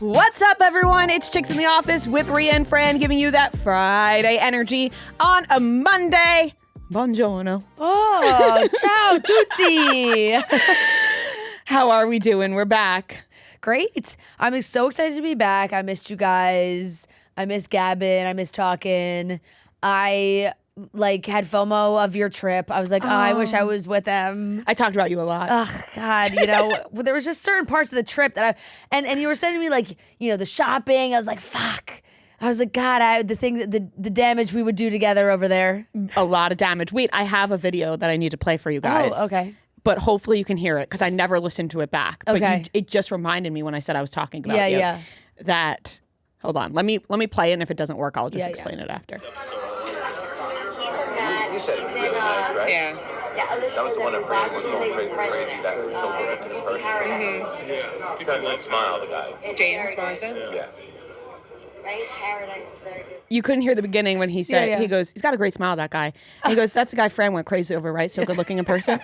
What's up, everyone? It's Chicks in the Office with Rhea and Fran, giving you that Friday energy on a Monday. Buongiorno. Oh, ciao tutti. How are we doing? We're back. Great. I'm so excited to be back. I missed you guys. I miss Gavin. I miss talking. I had FOMO of your trip. I was like, I wish I was with them. I talked about you a lot. Oh God, there was just certain parts of the trip that and you were sending me the shopping. I was like, fuck. I was like, God, the damage we would do together over there. A lot of damage. Wait, I have a video that I need to play for you guys. Oh, okay. But hopefully you can hear it because I never listened to it back. Okay. But it just reminded me when I said I was talking about you. Yeah. That, hold on, let me play it, and if it doesn't work, I'll just explain it after. You said it was really nice, right? Yeah. That was the one that Fran was going crazy that was so good looking in person. Mm-hmm. Yeah. He got a good smile, the guy. James Marsden? Yeah. Right? Paradise is very good. You couldn't hear the beginning when he said, Yeah. he goes, he's got a great smile, that guy. And he goes, that's the guy Fran went crazy over, right? So good looking in person.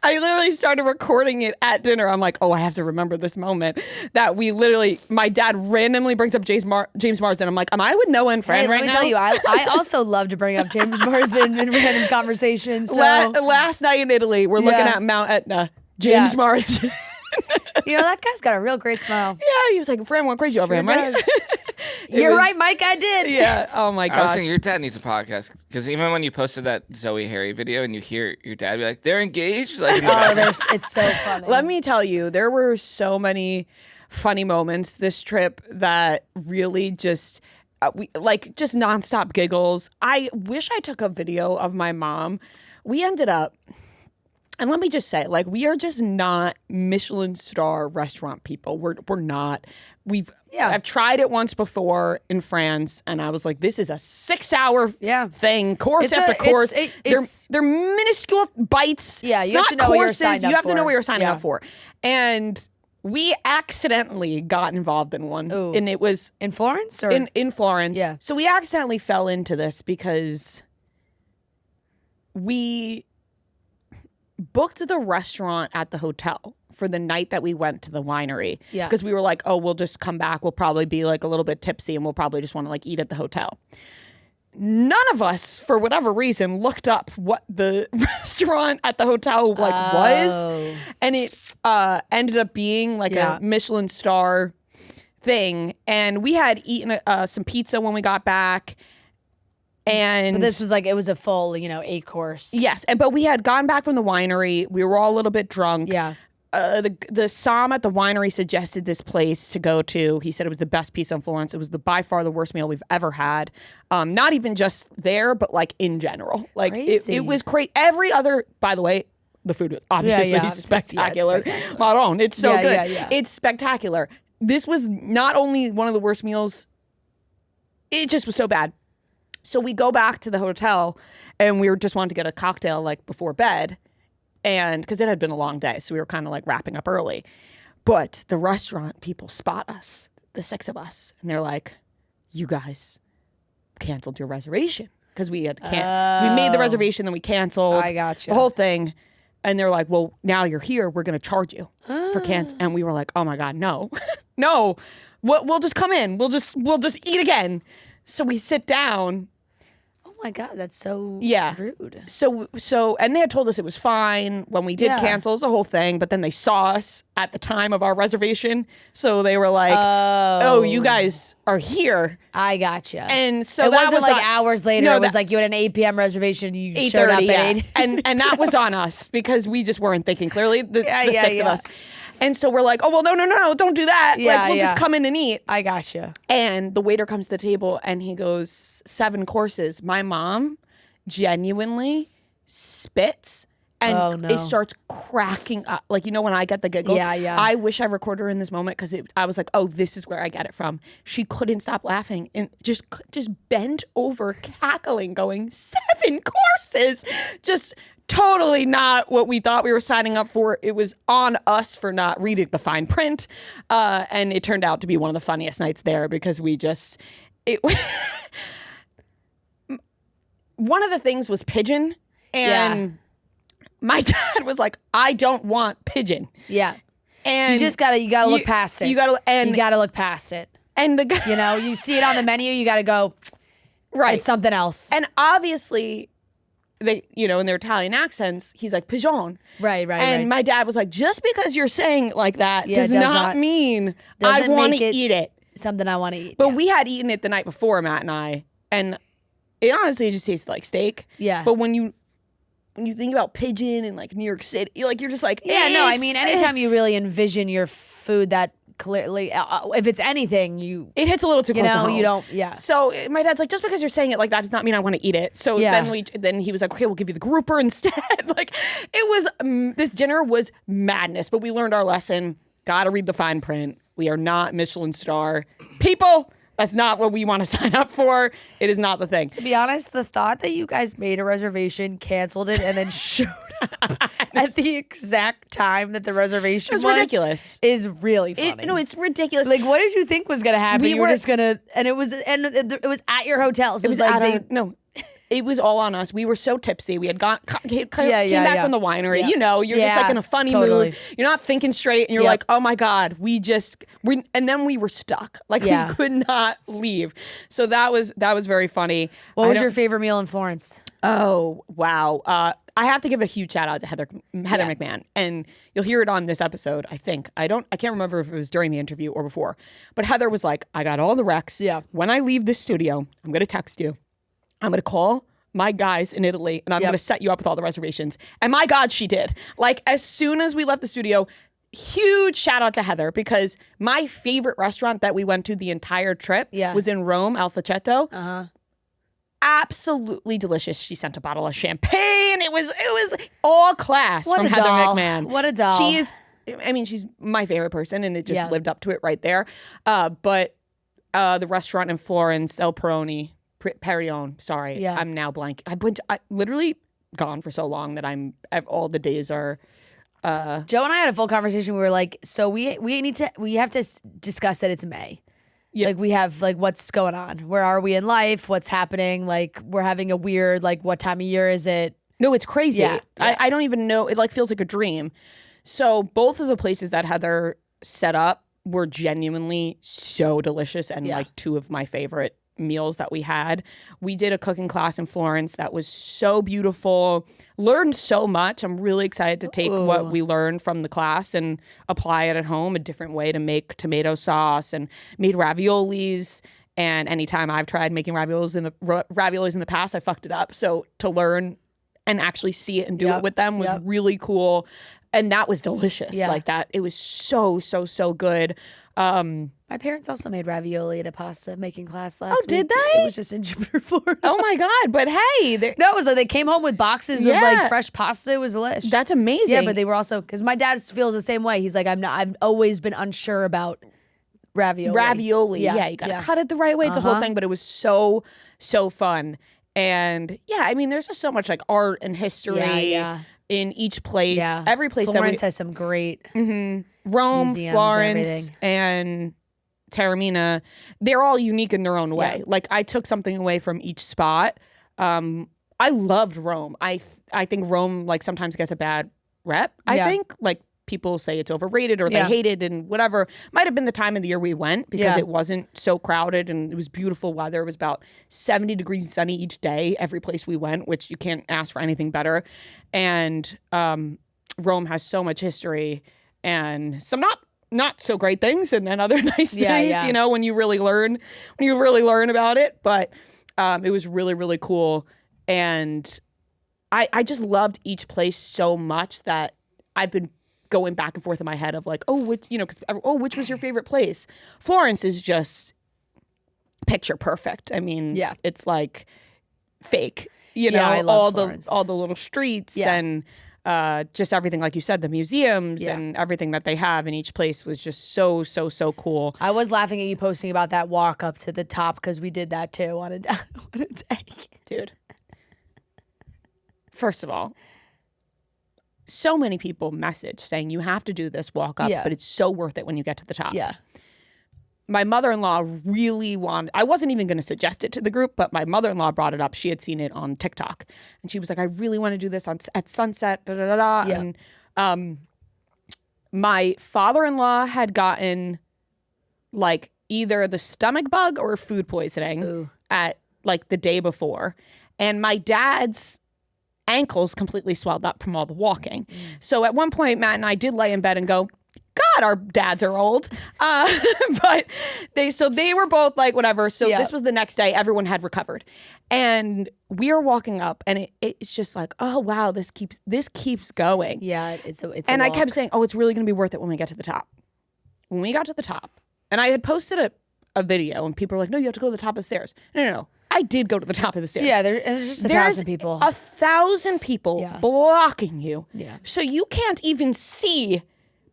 I literally started recording it at dinner. I'm like, oh, I have to remember this moment that my dad randomly brings up James Marsden. I'm like, am I with Noah and Fran right now? Let me tell you, I also love to bring up James Marsden in random conversations. So. Last night in Italy, we're looking at Mount Etna. James Marsden. That guy's got a real great smile. Yeah, he was like, Fran went crazy over him, right? You're right, Mike, I did. Yeah. Oh my gosh. I was saying your dad needs a podcast because even when you posted that Zoe Harry video and you hear your dad be like, "They're engaged," like, It's so funny. Let me tell you, there were so many funny moments this trip that really just just nonstop giggles. I wish I took a video of my mom. We ended up. And let me just say, we are just not Michelin star restaurant people. We're not. I've tried it once before in France, and I was like, this is a 6-hour thing, course after course. They're minuscule bites. Yeah, you have to know what you're signing up for. You have to know what you're signing up for. And we accidentally got involved in one. Ooh. And it was in Florence? Or? In Florence. Yeah. So we accidentally fell into this because we booked the restaurant at the hotel for the night that we went to the winery. Yeah. Because we were like, oh, we'll just come back. We'll probably be a little bit tipsy and we'll probably just want to eat at the hotel. None of us, for whatever reason, looked up what the restaurant at the hotel was. And it ended up being a Michelin star thing. And we had eaten some pizza when we got back. But this was it was a full, 8-course. Yes, but we had gone back from the winery. We were all a little bit drunk. Yeah. The Som at the winery suggested this place to go to. He said it was the best pizza in Florence. It was by far the worst meal we've ever had. Not even just there, but in general. It was crazy. Every other, by the way, the food was obviously spectacular. Maron, it's so good. Yeah. It's spectacular. This was not only one of the worst meals, it just was so bad. So we go back to the hotel, and we just wanted to get a cocktail before bed, and because it had been a long day, so we were kind of wrapping up early. But the restaurant people spot us, the 6 of us, and they're like, "You guys canceled your reservation because we had so we made the reservation, then we canceled. I gotcha. The whole thing." And they're like, "Well, now you're here. We're going to charge you for cancel." And we were like, "Oh my God, no, no! We'll just come in. We'll just eat again." So we sit down. Oh my God, that's so rude. So, and they had told us it was fine when we did cancel. It was the whole thing, but then they saw us at the time of our reservation. So they were like, oh you guys are here. I gotcha. And so it that wasn't was hours later. No, it was you had an 8 p.m. reservation. You showed up at 8. and that was on us because we just weren't thinking clearly, the 6 of us. And so we're like, oh, well, no, don't do that. We'll just come in and eat. I gotcha. And the waiter comes to the table and he goes, 7 courses. My mom genuinely spits and it starts cracking up. When I get the giggles. Yeah. I wish I recorded her in this moment because I was like, oh, this is where I get it from. She couldn't stop laughing and just bent over cackling going, 7 courses. Just totally not what we thought we were signing up for. It was on us for not reading the fine print. And it turned out to be one of the funniest nights there because one of the things was pigeon. And my dad was like, I don't want pigeon. Yeah. And you just gotta look past it. You gotta look past it. And the guy, You know, you see it on the menu, you gotta go. right, It's something else. and obviously, they, in their Italian accents, he's like pigeon. Right. And my dad was like, just because you're saying it like that does not mean I doesn't want make to it eat it. something I want to eat. But we had eaten it the night before, Matt and I, and it honestly just tasted like steak. Yeah. But when you think about pigeon and like New York City, you're just like, yeah, no, I mean, anytime you really envision your food that clearly, if it's anything, it hits a little too close to home. you don't, yeah. So my dad's like, just because you're saying it like that does not mean I want to eat it. So Yeah. then he was like, okay, we'll give you the grouper instead. Like, it was, this dinner was madness, but we learned our lesson. Gotta read the fine print. We are not Michelin star people. That's not what we want to sign up for. It is not the thing. To be honest, the thought that you guys made a reservation, canceled it, and then showed up at the exact time that the reservation was ridiculous. is really funny. It's ridiculous. Like, what did you think was gonna happen? We You were were- just gonna, and it was at your hotel. So It was like no. It was all on us. We were so tipsy. We had came back yeah. from the winery. Yeah. You're just like in a funny totally. mood. You're not thinking straight, and you're Yep. like, oh my god, and then we were stuck. Like Yeah. we could not leave. So that was very funny. What was your favorite meal in Florence? Oh wow. I have to give a huge shout out to Heather McMahan, and you'll hear it on this episode. I think I can't remember if it was during the interview or before, but Heather was like, I got all the recs. Yeah. When I leave this studio, I'm gonna text you. I'm going to call my guys in Italy and I'm going to set you up with all the reservations. And my God, she did. Like, as soon as we left the studio, huge shout out to Heather, because my favorite restaurant that we went to the entire trip was in Rome, Al Faceto. Absolutely delicious. She sent a bottle of champagne. It was all class from Heather McMahan. What a doll. She is, I mean, she's my favorite person, and it just lived up to it right there. But the restaurant in Florence, El Peroni, Perion, sorry. Yeah. I'm now blank. I literally gone for so long that all the days are. Joe and I had a full conversation. We were like, so we have to discuss that it's May. Yeah. Like, we have, like, what's going on? Where are we in life? What's happening? Like, we're having a weird, like, what time of year is it? No, it's crazy. Yeah. I don't even know. It like feels like a dream. So both of the places that Heather set up were genuinely so delicious and like two of my favorite meals that we had. We did a cooking class in Florence that was so beautiful. Learned so much. I'm really excited to take what we learned from the class and apply it at home, a different way to make tomato sauce, and made raviolis. And anytime I've tried making raviolis in the past, I fucked it up. So to learn and actually see it and do it with them was really cool. And that was delicious. Like that. It was so, so, so good. My parents also made ravioli at a pasta making class last week. did they? It was just in Jupiter, Florida. Oh my God. But hey, No, it was like they came home with boxes of like fresh pasta. It was delicious. That's amazing. Yeah, but they were also, because my dad feels the same way. He's like, I've always been unsure about ravioli. Yeah, you gotta cut it the right way. It's a whole thing, but it was so, so fun. And yeah, I mean, there's just so much like art and history in each place. Yeah. Every place Florence has some great Rome, museums Florence, and and Taormina, they're all unique in their own way. Like, I took something away from each spot. I loved Rome. I think Rome like sometimes gets a bad rep. I think like people say it's overrated or they hate it and whatever. Might have been the time of the year we went because it wasn't so crowded and it was beautiful weather. It was about 70 degrees and sunny each day, every place we went, which you can't ask for anything better. And Rome has so much history and some not so great things, and then other nice things, you know, when you really learn about it. But it was really, really cool. And I just loved each place so much that I've been going back and forth in my head of like, which was your favorite place? Florence is just picture perfect. I mean, it's like fake, you know, I love Florence. all the little streets and just everything, like you said, the museums and everything that they have in each place was just so, so, so cool. I was laughing at you posting about that walk up to the top because we did that too on a day. Dude. First of all, so many people message saying you have to do this walk up, but it's so worth it when you get to the top. Yeah. My mother-in-law really wanted, I wasn't even going to suggest it to the group, but my mother-in-law brought it up. She had seen it on TikTok. And she was like, I really want to do this at sunset, da da da da. Yeah. And my father-in-law had gotten like either the stomach bug or food poisoning at like the day before. And my dad's ankles completely swelled up from all the walking. So at one point, Matt and I did lay in bed and go, God, our dads are old. But they were both like, whatever. So this was the next day. Everyone had recovered. And we are walking up and it's just like, oh, wow, this keeps going. Yeah, it's a And I walk. kept saying, oh, it's really going to be worth it when we get to the top. When we got to the top, and I had posted a video and people were like, no, you have to go to the top of the stairs. No. I did go to the top of the stairs. Yeah, there's just 1,000 people. 1,000 people blocking you. Yeah. So you can't even see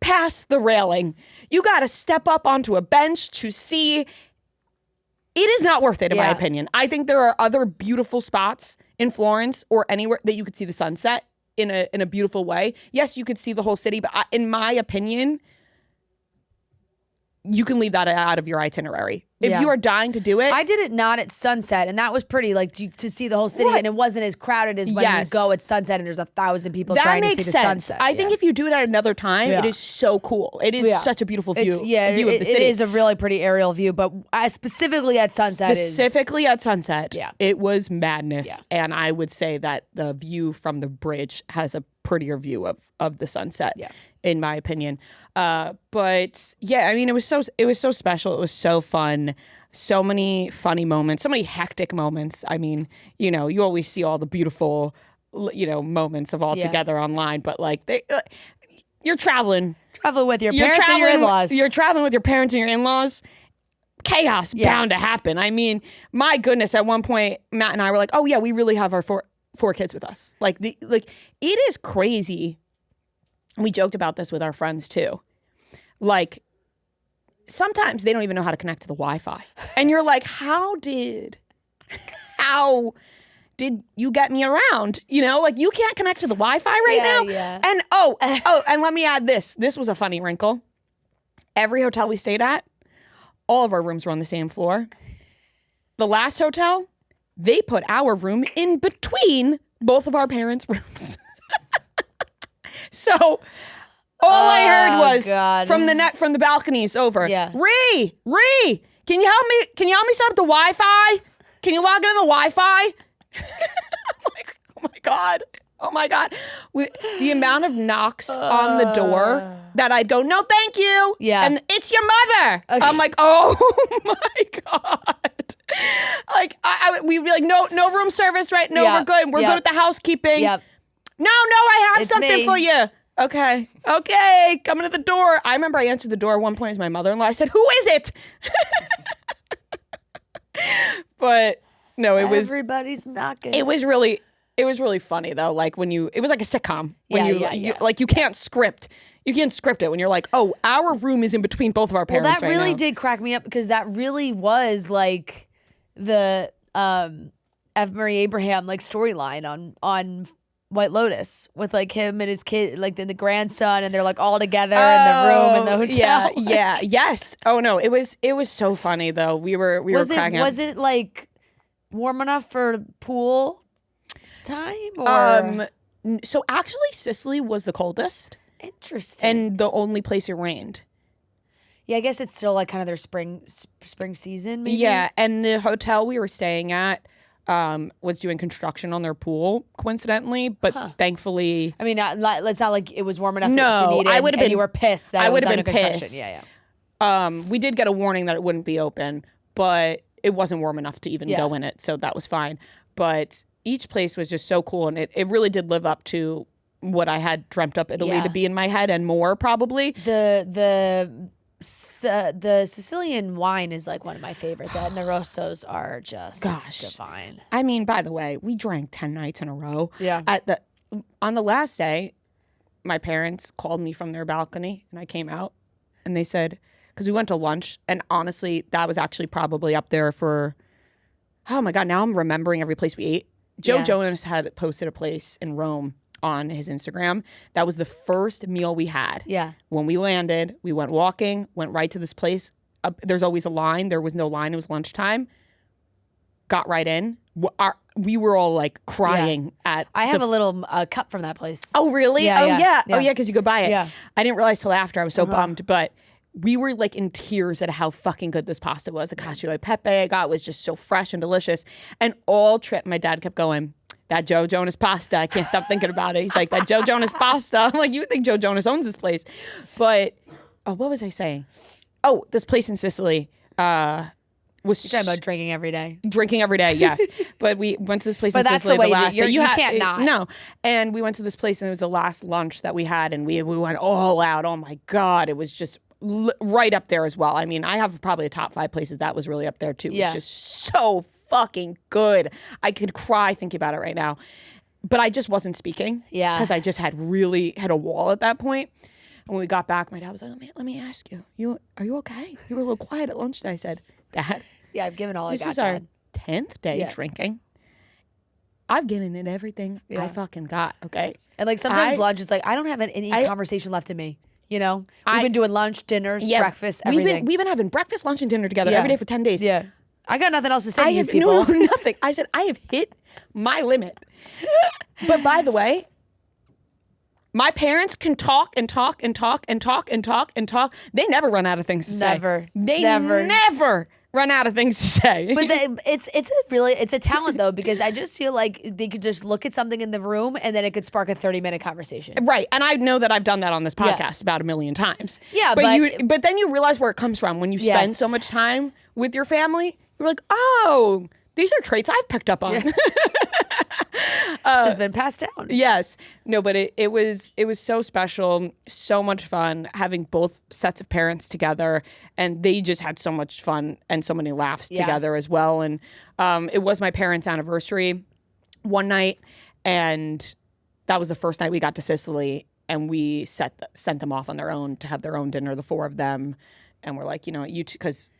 past the railing. You got to step up onto a bench to see. It is not worth it, in my opinion. I think there are other beautiful spots in Florence or anywhere that you could see the sunset in a beautiful way. Yes, you could see the whole city, but in my opinion, you can leave that out of your itinerary. If you are dying to do it. I did it not at sunset, and that was pretty, like, to see the whole city, and it wasn't as crowded as when you go at sunset and there's 1,000 people trying to see the sunset. I think if you do it at another time, it is so cool. It is such a beautiful view, view of the city. It is a really pretty aerial view, but specifically at sunset at sunset, it was madness. Yeah. And I would say that the view from the bridge has a prettier view of the sunset, in my opinion. But yeah, I mean, it was so special. It was so fun. So many funny moments, so many hectic moments. I mean, you always see all the beautiful, moments of all together online, but like you're traveling. Travel with your parents and your in-laws. You're traveling with your parents and your in-laws. Chaos bound to happen. I mean, my goodness, at one point, Matt and I were like, oh yeah, we really have our four kids with us. It is crazy. We joked about this with our friends too. Like, sometimes they don't even know how to connect to the Wi-Fi. And you're like, how did you get me around? Like, you can't connect to the Wi-Fi right now? Yeah. And and let me add this. This was a funny wrinkle. Every hotel we stayed at, all of our rooms were on the same floor. The last hotel, they put our room in between both of our parents' rooms. So all I heard was from the balconies over. Yeah. Ree, can you help me? Can you help me set up the Wi-Fi? Can you log into the Wi-Fi? I'm like, oh my god. The amount of knocks on the door that I'd go, no, thank you. Yeah. And it's your mother. Okay. I'm like, oh my god. Like we'd be like, no room service, right? No, we're good. We're good with the housekeeping. Yep. No, I have something for you. Okay, coming to the door. I remember I answered the door at one point as my mother-in-law. I said, who is it? But no, everybody's knocking. It was really funny though. Like it was like a sitcom. You can't script. You can't script it when you're like, oh, our room is in between both of our parents. Well, that really did crack me up because that really was like the F. Murray Abraham like storyline on White Lotus with like him and his kid, like the grandson, and they're like all together in the room in the hotel. Yes. Oh no, it was so funny though. We were cracking up. Was it like warm enough for pool time? Or? So actually, Sicily was the coldest. Interesting. And the only place it rained. Yeah, I guess it's still like kind of their spring season. Maybe. Yeah, and the hotel we were staying at was doing construction on their pool, coincidentally, but thankfully, I mean, it's not like it was warm enough. No, to need it, I would have been. You were pissed. That I would have been pissed. Yeah. We did get a warning that it wouldn't be open, but it wasn't warm enough to even go in it, so that was fine. But each place was just so cool, and it really did live up to what I had dreamt up Italy to be in my head, and more probably. The Sicilian wine is like one of my favorites. The Nerossos are just divine. I mean, by the way, we drank 10 nights in a row. Yeah. On the last day, my parents called me from their balcony, and I came out, and they said, because we went to lunch, and honestly, that was actually probably up there for, oh my God, now I'm remembering every place we ate. Joe Jonas had posted a place in Rome on his Instagram. That was the first meal we had. Yeah. When we landed, we went walking, went right to this place. There's always a line. There was no line. It was lunchtime. Got right in. we were all like crying at. I have a little cup from that place. Oh really? Yeah, oh yeah, yeah. yeah. Oh yeah, because you could buy it. Yeah. I didn't realize till after. I was so bummed, but we were like in tears at how fucking good this pasta was. The cacio e pepe I got was just so fresh and delicious. And all trip, my dad kept going, that Joe Jonas pasta. I can't stop thinking about it. He's like, that Joe Jonas pasta. I'm like, you would think Joe Jonas owns this place. But, what was I saying? Oh, this place in Sicily was You're talking about drinking every day. drinking every day, yes. But we went to this place But in that's Sicily the way the last. you can't not. No. And we went to this place and it was the last lunch that we had and we went all out. Oh my God. It was just right up there as well. I mean, I have probably a top 5 places that was really up there too. It was just so fucking good. I could cry thinking about it right now. But I just wasn't speaking. Yeah. Because I just had a wall at that point. And when we got back, my dad was like, let me ask you, are you okay? You were a little quiet at lunch. And I said, Dad, Yeah, I've given all I this got. is our Dad. 10th day drinking. I've given it everything I fucking got, okay? And like sometimes lunch is like, I don't have any conversation left in me. You know, we've been doing lunch, dinners, breakfast, everything. We've been having breakfast, lunch, and dinner together every day for 10 days. Yeah. I got nothing else to say to you have people. no, nothing. I said, I have hit my limit. But by the way, my parents can talk and talk and talk and talk and talk and talk. They never run out of things to say. They never run out of things to say. But it's a talent though, because I just feel like they could just look at something in the room and then it could spark a 30-minute conversation. Right. And I know that I've done that on this podcast about 1 million times. Yeah, but then you realize where it comes from when you spend so much time with your family. You're like, oh, these are traits I've picked up on. This has been passed down. Yes. No, but it was so special, so much fun having both sets of parents together, and they just had so much fun and so many laughs together as well. And it was my parents' anniversary one night, and that was the first night we got to Sicily, and we sent them off on their own to have their own dinner, the 4 of them. And we're like, you know, you two, because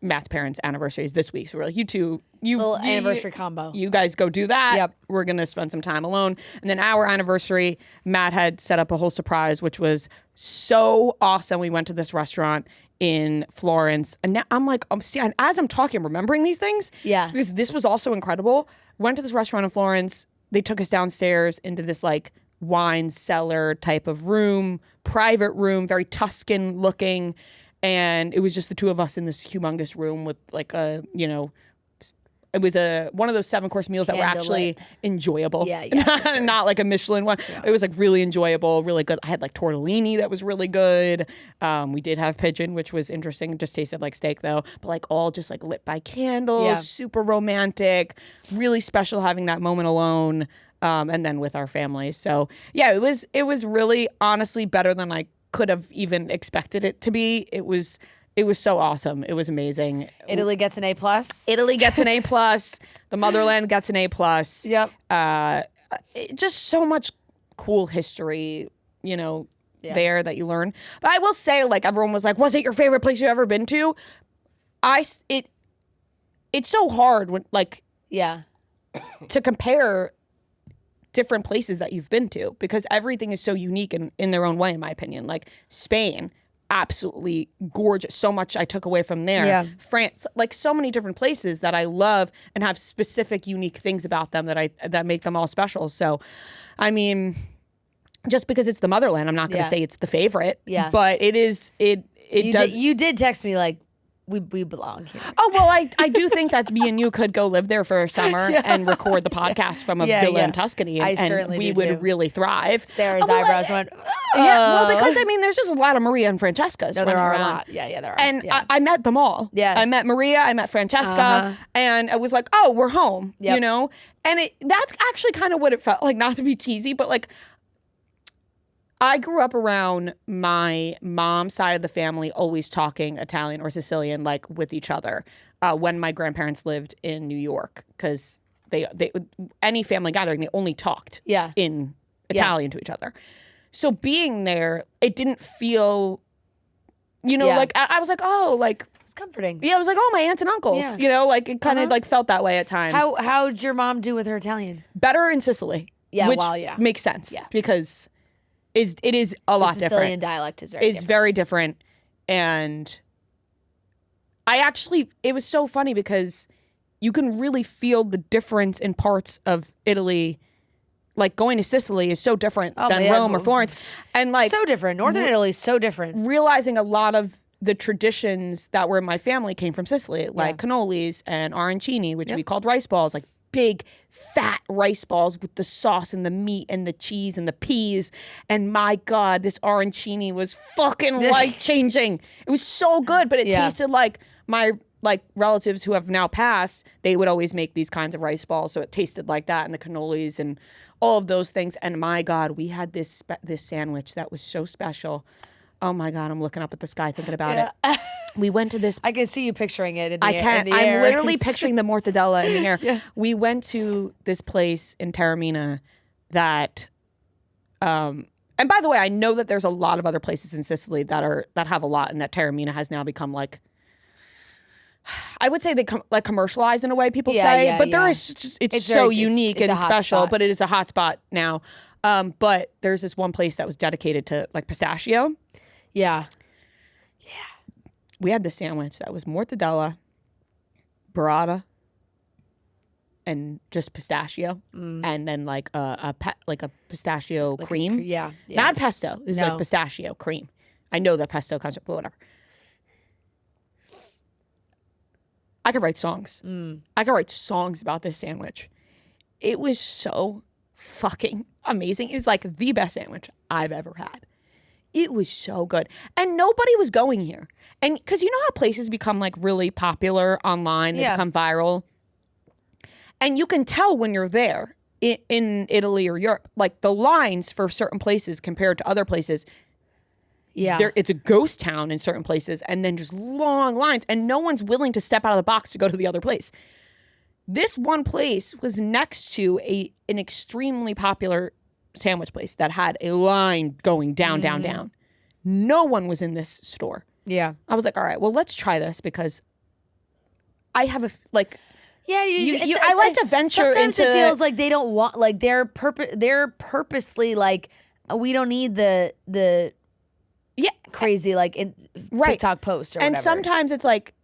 Matt's parents' anniversary is this week. So we're like, you two, little anniversary combo. You guys go do that. Yep. We're going to spend some time alone. And then our anniversary, Matt had set up a whole surprise, which was so awesome. We went to this restaurant in Florence. And now I'm like, as I'm talking, I'm remembering these things. Yeah. Because this was also incredible. Went to this restaurant in Florence. They took us downstairs into this like wine cellar type of room, private room, very Tuscan looking. And it was just the 2 of us in this humongous room with like a, you know, it was one of those 7-course meals that were actually enjoyable. Yeah, not, sure. not like a Michelin one. Yeah. It was like really enjoyable, really good. I had like tortellini that was really good. We did have pigeon, which was interesting. It just tasted like steak though, but like all just like lit by candles, super romantic, really special having that moment alone. And then with our families. So yeah, it was really honestly better than I could have even expected it to be. It was so awesome. It was amazing. Italy gets an A+. Italy gets an A+. The motherland gets an A+. Yep. Just so much cool history, you know, there that you learn. But I will say, like, everyone was like, was it your favorite place you've ever been to? It's so hard when, like, to compare different places that you've been to, because everything is so unique in their own way, in my opinion. Like Spain, absolutely gorgeous. So much I took away from there. Yeah. France, like so many different places that I love and have specific, unique things about them that make them all special. So, I mean, just because it's the motherland, I'm not going to say it's the favorite. Yeah. But it is. You did text me like, we belong here. Oh, well, I do think that me and you could go live there for a summer and record the podcast from a villa in Tuscany. And certainly we do would too. really thrive. Sarah's eyebrows went, oh. Yeah, well, because I mean, there's just a lot of Maria and Francescas. No, there are around. a lot. Yeah, there are. And I met them all. Yeah. I met Maria, I met Francesca, and I was like, oh, we're home, you know? And that's actually kind of what it felt like, not to be cheesy, but like, I grew up around my mom's side of the family always talking Italian or Sicilian, like with each other, when my grandparents lived in New York, because they any family gathering, they only talked in Italian to each other. So being there, it didn't feel, you know, like I was like, oh, like it was comforting. Yeah, I was like, oh, my aunts and uncles, you know, like it kind of like felt that way at times. How'd your mom do with her Italian? Better in Sicily. Yeah, which well, makes sense because it is a lot different. Sicilian dialect is very different. Very different. And it was so funny because you can really feel the difference in parts of Italy. Like going to Sicily is so different than man. Rome or Florence. And like So different. Northern Italy is so different. realizing a lot of the traditions that were in my family came from Sicily, like cannolis and arancini, which we called rice balls, like big fat rice balls with the sauce and the meat and the cheese and the peas. And my God, this arancini was fucking life-changing. It was so good, but it tasted like my relatives who have now passed, they would always make these kinds of rice balls. So it tasted like that, and the cannolis and all of those things. And my God, we had this sandwich that was so special. Oh my God, I'm looking up at the sky thinking about it. We went to this. I can see you picturing it in the, I can't. I'm literally It's- picturing the mortadella in the air. We went to this place in Taormina that, and by the way, I know that there's a lot of other places in Sicily that have a lot, and that Taormina has now become like, I would say they like commercialized in a way people say, but there is just, it's so unique it's and a hot special. spot. But it is a hot spot now. But there's this one place that was dedicated to like pistachio. Yeah. We had this sandwich that was mortadella, burrata, and just pistachio, and then like a pistachio cream. Yeah. Not pesto. It was No. like pistachio cream. I know that pesto concept, but whatever. I could write songs. I could write songs about this sandwich. It was so fucking amazing. It was like the best sandwich I've ever had. It was so good. And nobody was going here. And because you know how places become like really popular online, they become viral. And you can tell when you're there in Italy or Europe, like the lines for certain places compared to other places. Yeah. It's a ghost town in certain places, and then just long lines, and no one's willing to step out of the box to go to the other place. This one place was next to an extremely popular sandwich place that had a line going down, down, down. No one was in this store. Yeah. I was like, all right, well, let's try this because I have Yeah, I like to venture sometimes into. it feels like they don't want, like they're purposely like, we don't need the crazy like TikTok post or and whatever. sometimes it's like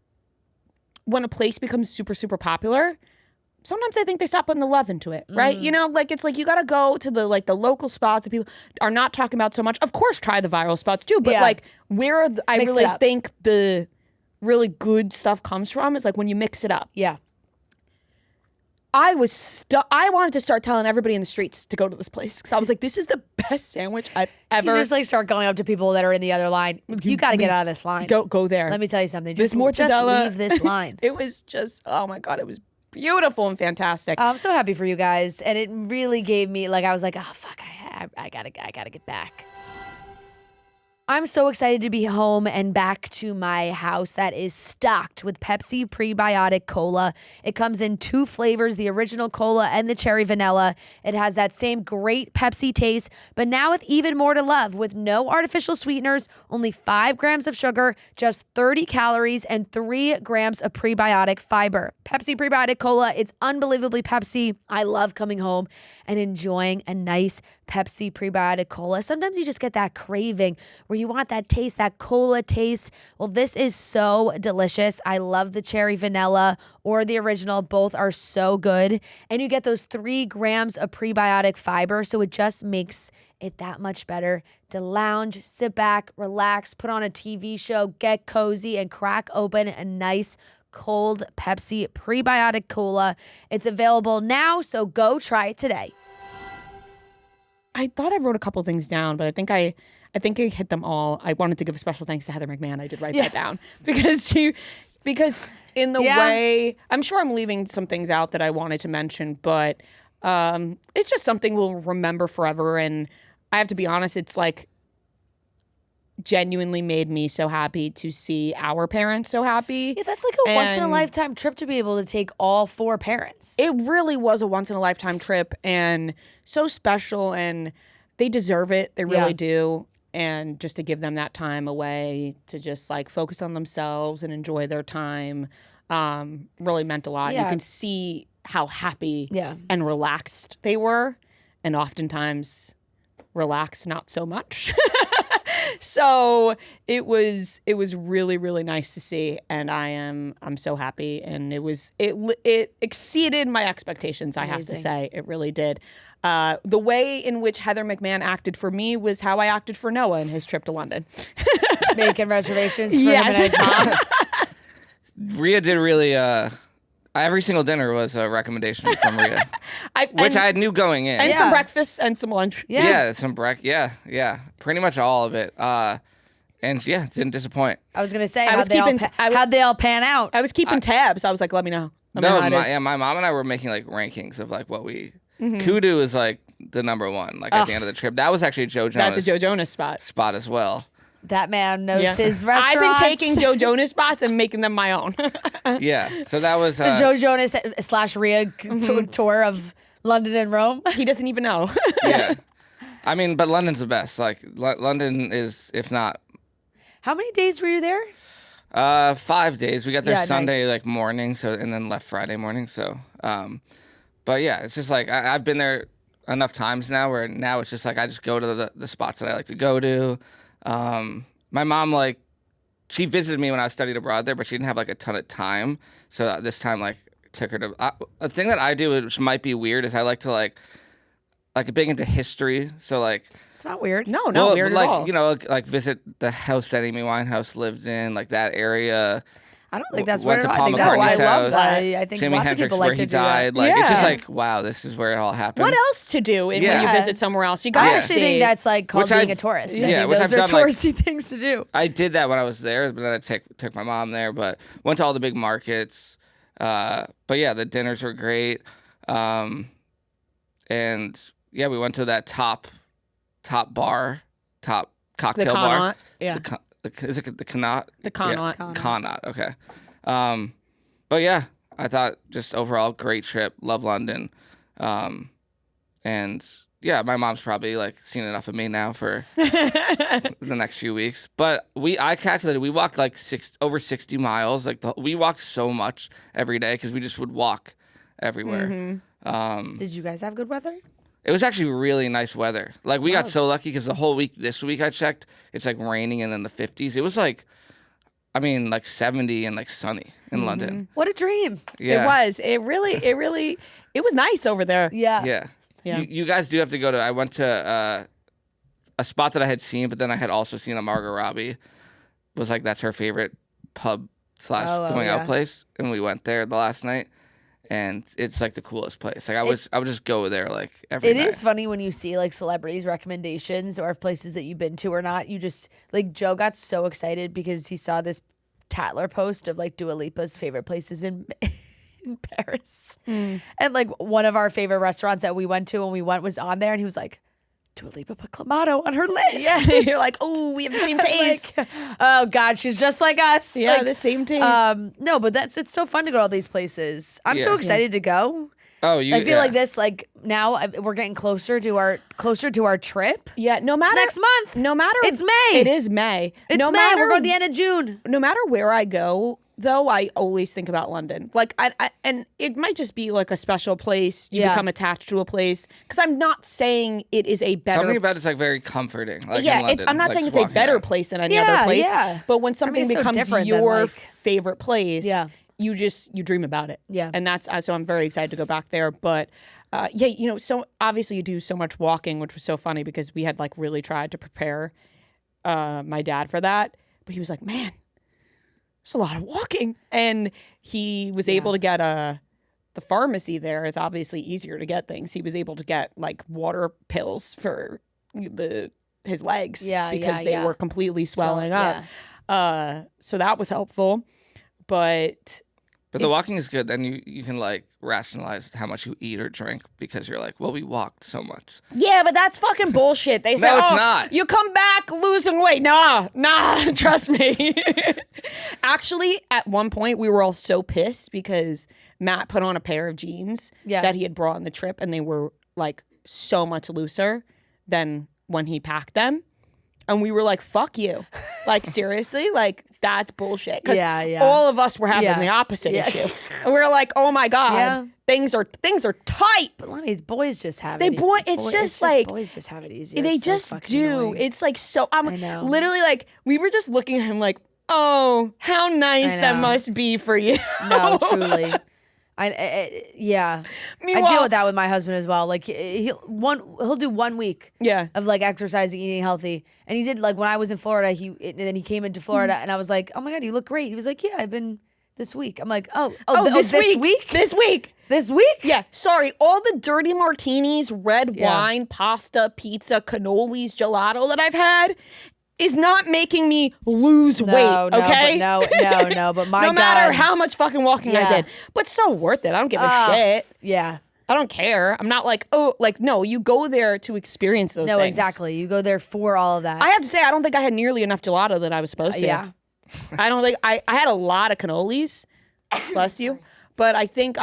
when a place becomes super, super popular, sometimes I think they stop putting the love into it, right? You know, like it's like you got to go to the local spots that people are not talking about so much. Of course, try the viral spots too, but like where I Mix it really up. think the really good stuff comes from is like when you mix it up. Yeah. I wanted to start telling everybody in the streets to go to this place because I was like, this is the best sandwich I've ever. You just like start going up to people that are in the other line. You got to get out of this line. Go there. Let me tell you something. This Just mortadella- leave this line. It was just, oh my God, it was beautiful and fantastic. I'm so happy for you guys, and it really gave me like I was like, oh fuck, I gotta get back. I'm so excited to be home and back to my house that is stocked with Pepsi Prebiotic Cola. It comes in 2 flavors, the original cola and the cherry vanilla. It has that same great Pepsi taste, but now with even more to love, with no artificial sweeteners, only 5 grams of sugar, just 30 calories, and 3 grams of prebiotic fiber. Pepsi Prebiotic Cola, it's unbelievably Pepsi. I love coming home and enjoying a nice Pepsi Prebiotic Cola. Sometimes you just get that craving where you want that taste, that cola taste. Well, this is so delicious. I love the cherry vanilla or the original. Both are so good. And you get those 3 grams of prebiotic fiber, so it just makes it that much better to lounge, sit back, relax, put on a TV show, get cozy, and crack open a nice cold Pepsi Prebiotic Cola. It's available now, so go try it today. I thought I wrote a couple things down, but I think I hit them all. I wanted to give a special thanks to Heather McMahan. I did write that down because in the way, I'm sure I'm leaving some things out that I wanted to mention, but it's just something we'll remember forever. And I have to be honest, it's like genuinely made me so happy to see our parents so happy. Yeah, that's like a once-in-a-lifetime trip to be able to take all 4 parents. It really was a once-in-a-lifetime trip and so special, and they deserve it. They really do. And just to give them that time away to just like focus on themselves and enjoy their time really meant a lot. Yeah. You can see how happy Yeah. and relaxed they were, and oftentimes relaxed not so much. So it was really, really nice to see, and I'm so happy, and it exceeded my expectations. I have to say, it really did. The way in which Heather McMahan acted for me was how I acted for Noah in his trip to London. Making reservations for him and his mom. Rhea did really. Every single dinner was a recommendation from Rhea, which I knew going in. And some breakfast and some lunch. Yeah, some yeah. Pretty much all of it. And yeah, didn't disappoint. I was gonna say, how'd they all pan out? I was keeping tabs. I was like, let me know. My mom and I were making like rankings of like what we. Kudu is like the number one. Like at the end of the trip, that was actually Joe Jonas. That's a Joe Jonas spot as well. That man knows his restaurants. I've been taking Joe Jonas spots and making them my own. Yeah, so that was the Joe Jonas / Rhea tour of London and Rome. He doesn't even know. Yeah, I mean, but London's the best. Like London is, if not. How many days were you there? 5 days. We got there Sunday nice. like morning, and then left Friday morning. So, but yeah, it's just like I've been there enough times now where now it's just like I just go to the spots that I like to go to. My mom, like, she visited me when I studied abroad there, but she didn't have like a ton of time. So this time, like, took her to a thing that I do, which might be weird, is I like to like big into history. So like, it's not weird. No, weird like, at all. You know, like visit the house that Amy Winehouse lived in, like that area. I don't think that's went weird. to Paul I think that's why I McCartney's love house. that. I think Jimi lots Hendrix, of people where like he to do died. that. Like it's just Yeah. like, wow, this is where it all happened. What else to do when you visit somewhere else? You I gotta actually see. think that's like called Which being I've- a tourist. yeah, I think which those I've are done, like- touristy things to do. I did that when I was there, but then I took my mom there, but went to all the big markets. But yeah, the dinners were great. And yeah, we went to that top bar, top cocktail bar. Connaught. Yeah. Is it the Connaught? The Connaught. Yeah, Connaught. Okay. But yeah, I thought just overall great trip. Love London. And yeah, my mom's probably like seen enough of me now for the next few weeks. But I calculated we walked like over 60 miles. Like we walked so much every day because we just would walk everywhere. Did you guys have good weather? It was actually really nice weather. Like we got so lucky because the whole week this week I checked, it's like raining and in the 50s. It was like, I mean, like 70 and like sunny in London. What a dream. Yeah. It was. It was nice over there. Yeah. Yeah. Yeah. You guys do have to go to. I went to a spot that I had seen, but then I had also seen a Margot Robbie. Was like that's her favorite pub / going out place, and we went there the last night, and it's like the coolest place. Like I would just go there like every night. It is funny when you see like celebrities' recommendations or places that you've been to or not. You just like Joe got so excited because he saw this Tatler post of like Dua Lipa's favorite places in Paris. And like one of our favorite restaurants that we went to when we went was on there, and he was like, Dua Lipa put Clamato on her list. Yeah. You're like, oh, we have the same taste. Like, oh God, she's just like us. Yeah, Like, the same taste. no, but it's so fun to go to all these places. I'm so Yeah. excited to go. Oh, I feel like this, like now we're getting closer to our trip. yeah, no matter next month. No matter It's May. It is May. It's no May. Matter, We're going to the end of June. no matter where I go, though, I always think about London. Like, I and it might just be like a special place. You Yeah. become attached to a place. Because I'm not saying it is a better. something about it's like very comforting. Like in yeah, London, I'm not like, saying just it's a walking better around. place than any Yeah, other place. yeah. But when something it's so becomes different than, your like- favorite place, Yeah. you dream about it. Yeah. And that's so I'm very excited to go back there. But yeah, so obviously you do so much walking, which was so funny because we had like really tried to prepare my dad for that. But he was like, man, there's a lot of walking. And he was able to get the pharmacy there. It's obviously easier to get things. He was able to get like water pills for his legs because they were completely swelling up. So that was helpful. But the walking is good. Then you can like rationalize how much you eat or drink because you're like, well, we walked so much. yeah, but that's fucking bullshit. They say, No, it's not. You come back losing weight. Nah, trust me. Actually, at one point, we were all so pissed because Matt put on a pair of jeans that he had brought on the trip, and they were like so much looser than when he packed them. And we were like, fuck you. Like, seriously? Like, that's bullshit. Because all of us were having the opposite issue. And we were like, oh my God. things are tight. But let me, boys just have They it. boy, it's just like boys just have it easier. they It's so just fucking do. annoying. It's like so. I'm I know. literally like we were just looking at him like, oh, how nice I that know. must be for you. No, truly. Yeah. I Meanwhile- deal with that with my husband as well. Like he'll do 1 week Yeah. of like exercising, eating healthy, and he did like when I was in Florida. And then he came into Florida, and I was like, oh my god, you look great. He was like, yeah, I've been this week. I'm like, This week. This week? Yeah, sorry. All the dirty martinis, red Yeah. wine, pasta, pizza, cannolis, gelato that I've had is not making me lose weight. Okay, no. But my no matter God. how much fucking walking I Yeah. did, but so worth it. I don't give a shit. Yeah. I don't care. I'm not like, oh, like no. You go there to experience those. No, things. exactly. You go there for all of that. I have to say, I don't think I had nearly enough gelato that I was supposed to. Yeah. I don't think I had a lot of cannolis. Bless you. But I think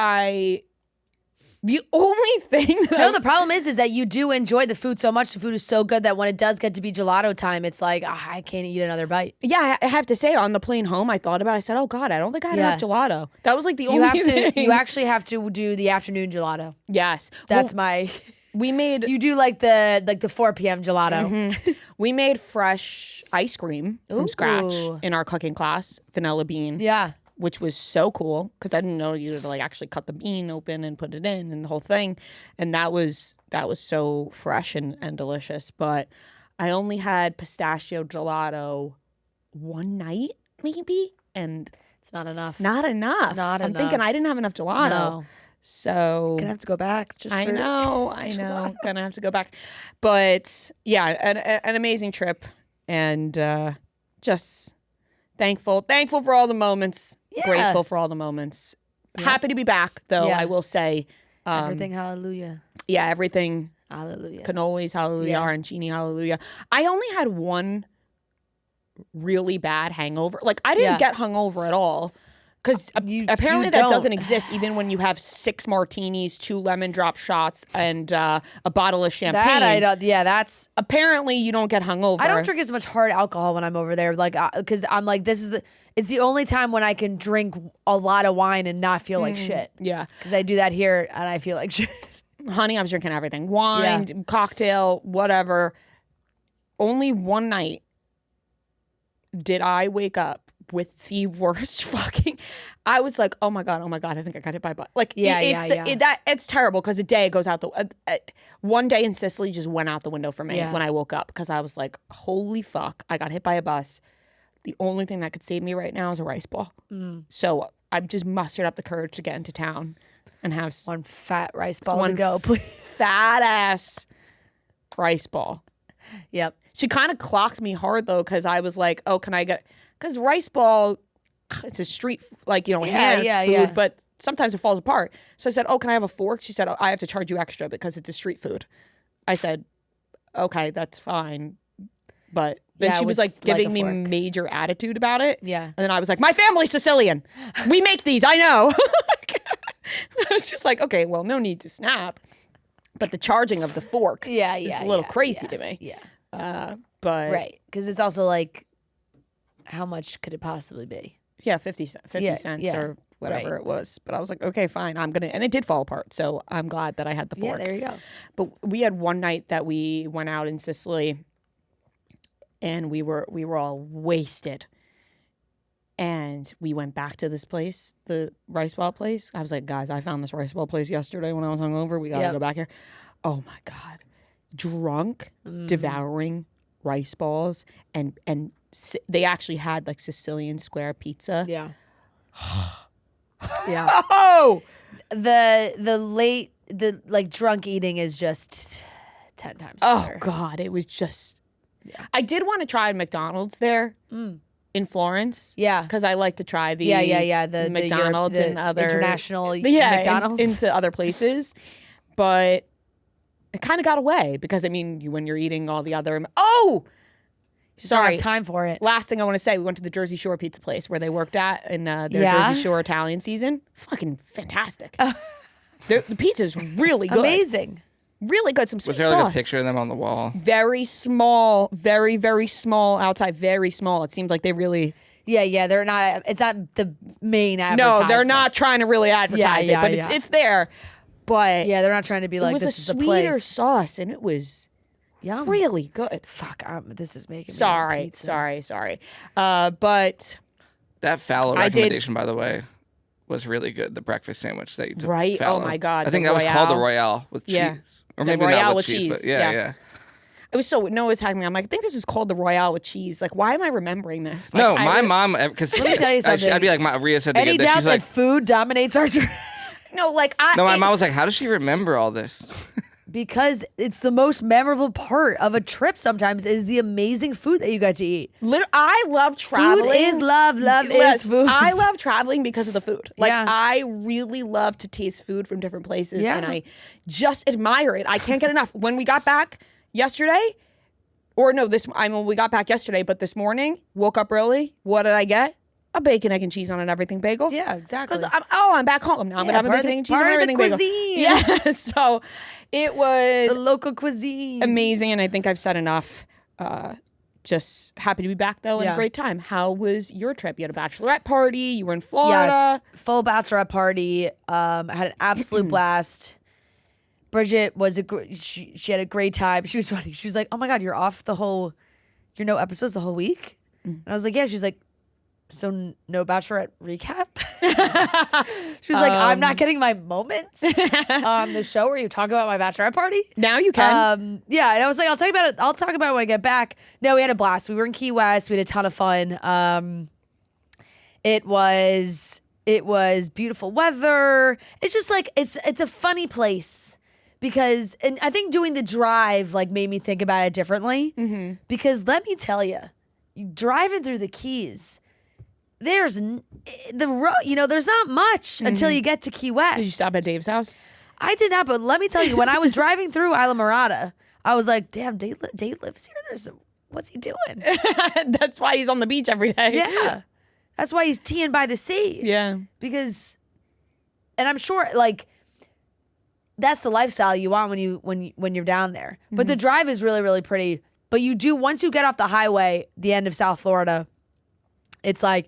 the only thing that No, the problem is that you do enjoy the food so much. The food is so good that when it does get to be gelato time, it's like, I can't eat another bite. yeah, I have to say on the plane home, I thought about it. I said, oh God, I don't think I had Yeah. enough gelato. That was like the You only have thing. to. You actually have to do the afternoon gelato. Yes. That's Well, my. we made You do like the 4 p.m. gelato. we made fresh ice cream from scratch Ooh. in our cooking class, vanilla bean. Yeah. Which was so cool because I didn't know you had to like actually cut the bean open and put it in and the whole thing, and that was so fresh and delicious. But I only had pistachio gelato one night maybe, and It's not enough. not enough. Not I'm thinking enough. I didn't have enough gelato, No. so Gonna have to go back. Just I for know, gonna have to go back. But yeah, an amazing trip, and just thankful for all the moments. Yeah. Grateful for all the moments. Happy to be back, though. Yeah. I will say, Everything. Hallelujah. yeah, everything. Hallelujah. Cannolis, hallelujah. Yeah. Arancini, hallelujah. I only had one really bad hangover. Like I didn't Yeah. get hungover at all. Because apparently you that don't. doesn't exist even when you have 6 martinis, 2 lemon drop shots, and a bottle of champagne. That I don't. Yeah, that's. Apparently you don't get hungover. I don't drink as much hard alcohol when I'm over there, like, because I'm like, it's the only time when I can drink a lot of wine and not feel like shit. Yeah. Because I do that here and I feel like shit. Honey, I was drinking everything. Wine, cocktail, whatever. Only one night did I wake up with the worst fucking. I was like, oh my god, I think I got hit by a bus. Like, it's terrible because a day goes out the. One day in Sicily just went out the window for me when I woke up because I was like, holy fuck, I got hit by a bus. The only thing that could save me right now is a rice ball. So I've just mustered up the courage to get into town and have One fat rice ball one to go, please. fat ass rice ball. Yep. She kind of clocked me hard though because I was like, oh, can I get? Because rice ball, it's a street hand food, but sometimes it falls apart. So I said, oh, can I have a fork? She said, oh, I have to charge you extra because it's a street food. I said, okay, that's fine. But then Yeah, she it was was like giving like a me fork. major attitude about it. Yeah. And then I was like, my family's Sicilian. We make these, I know. I was just like, okay, well, no need to snap. But the charging of the fork is a little crazy to me. Yeah. But Right. Because it's also like, how much could it possibly be? yeah, 50 cents yeah, or whatever right. it was. But I was like, okay, fine. And it did fall apart. So I'm glad that I had the fork. Yeah, there you go. But we had one night that we went out in Sicily and we were all wasted. And we went back to this place, the rice ball place. I was like, guys, I found this rice ball place yesterday when I was hungover. We got to go back here. Oh my God. Drunk, devouring rice balls. And they actually had like Sicilian square pizza. Yeah. Yeah. Oh! The drunk eating is just 10 times Oh better. God, it was just. I did want to try McDonald's there in Florence. Yeah. because I like to try the The McDonald's the and other international McDonald's McDonald's. into other places, but it kind of got away because I mean, when you're eating all the other Just don't have sorry. time for it. Last thing I want to say, we went to the Jersey Shore pizza place where they worked at in their Yeah? Jersey Shore Italian season. Fucking fantastic. The pizza's really good. Amazing. Really good. Some sweet Was there sauce. like a picture of them on the wall? Very small, very, very small outside, very small. It seemed like they really Yeah. They're not. It's not the main advertisement. No, they're not trying to really advertise it, but it's there. But Yeah, they're not trying to be it like was this a is the sweeter place. sauce, and it was Yum. really good. Fuck, this is making me Sorry, want pizza. sorry. But That fallow I did- recommendation, by the way, was really good. The breakfast sandwich that you took. Right? Fallow. Oh my God, I think the that was called the Royale. Royale with Yeah. cheese, or the maybe Royale not with cheese, cheese. but yeah, yes. It was so Noah was talking to me. I'm like, I think this is called the Royale with cheese. Like, why am I remembering this? Like, No, my mom, because Let me tell you something. I'd be like, Rhea said to Any get this. doubt She's that like, food dominates our No, like no, my mom was like, how does she remember all this? because it's the most memorable part of a trip. Sometimes is the amazing food that you got to eat. I love traveling. Food is love. Love Yes, is food. I love traveling because of the food. Like Yeah. I really love to taste food from different places, Yeah. and I just admire it. I can't get enough. When we got back yesterday, we got back yesterday, but this morning woke up early. What did I get? A bacon, egg, and cheese on an everything bagel. Yeah, exactly. Because I'm back home now. I'm gonna have a part of bacon, the- egg, and cheese on part of the everything bagel. cuisine. Yeah. So it was The local cuisine. amazing, and I think I've said enough. Just happy to be back though, and Yeah. a great time. How was your trip? You had a bachelorette party. You were in Florida. Yes, full bachelorette party. I had an absolute blast. Bridget was she had a great time. She was funny. She was like, "Oh my God, you're no episodes the whole week." And I was like, "Yeah." She was like, "So no bachelorette recap?" She was like, "I'm not getting my moments on the show where you talk about my bachelorette party." Now you can. Yeah, and I was like, I'll tell you about it. I'll talk about it when I get back. No, we had a blast. We were in Key West. We had a ton of fun. It was beautiful weather. It's just like it's a funny place because, and I think doing the drive like made me think about it differently. Because let me tell you, driving through the Keys, there's the road. There's not much until you get to Key West. Did you stop at Dave's house? I did not, but let me tell you, when I was driving through Isla Mirada, I was like, damn, Dave lives here. What's he doing? That's why he's on the beach every day. Yeah. That's why he's teeing by the sea. Yeah. Because, and I'm sure, like, that's the lifestyle you want when you're down there. But the drive is really, really pretty. But once you get off the highway, the end of South Florida, it's like,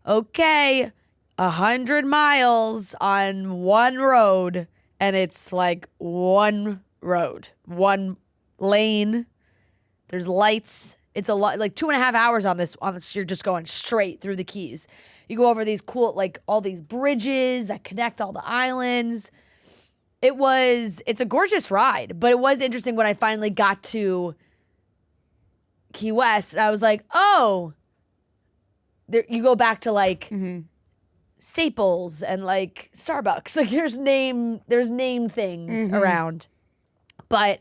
okay, 100 miles on one road, and it's like one road, one lane. There's lights. It's a lot, like 2.5 hours on this. You're just going straight through the Keys. You go over these cool, like all these bridges that connect all the islands. It's a gorgeous ride, but it was interesting when I finally got to Key West. I was like, oh, there, you go back to like Staples and like Starbucks. Like there's name things around. But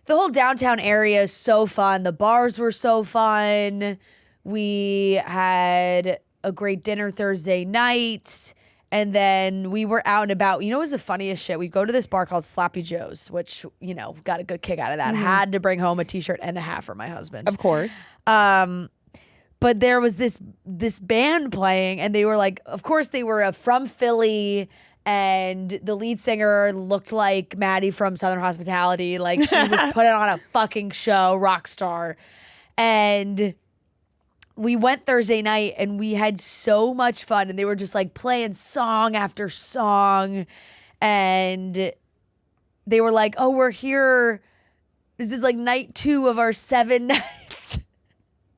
the whole downtown area is so fun. The bars were so fun. We had a great dinner Thursday night. And then we were out and about. You know what was the funniest shit? We go to this bar called Sloppy Joe's, which, got a good kick out of that. Had to bring home a t-shirt and a half for my husband. Of course. But there was this band playing, and they were like, of course they were from Philly, and the lead singer looked like Maddie from Southern Hospitality. Like she was putting on a fucking show, rock star. And we went Thursday night and we had so much fun, and they were just like playing song after song, and they were like, oh, we're here. This is like night 2 of our 7 nights.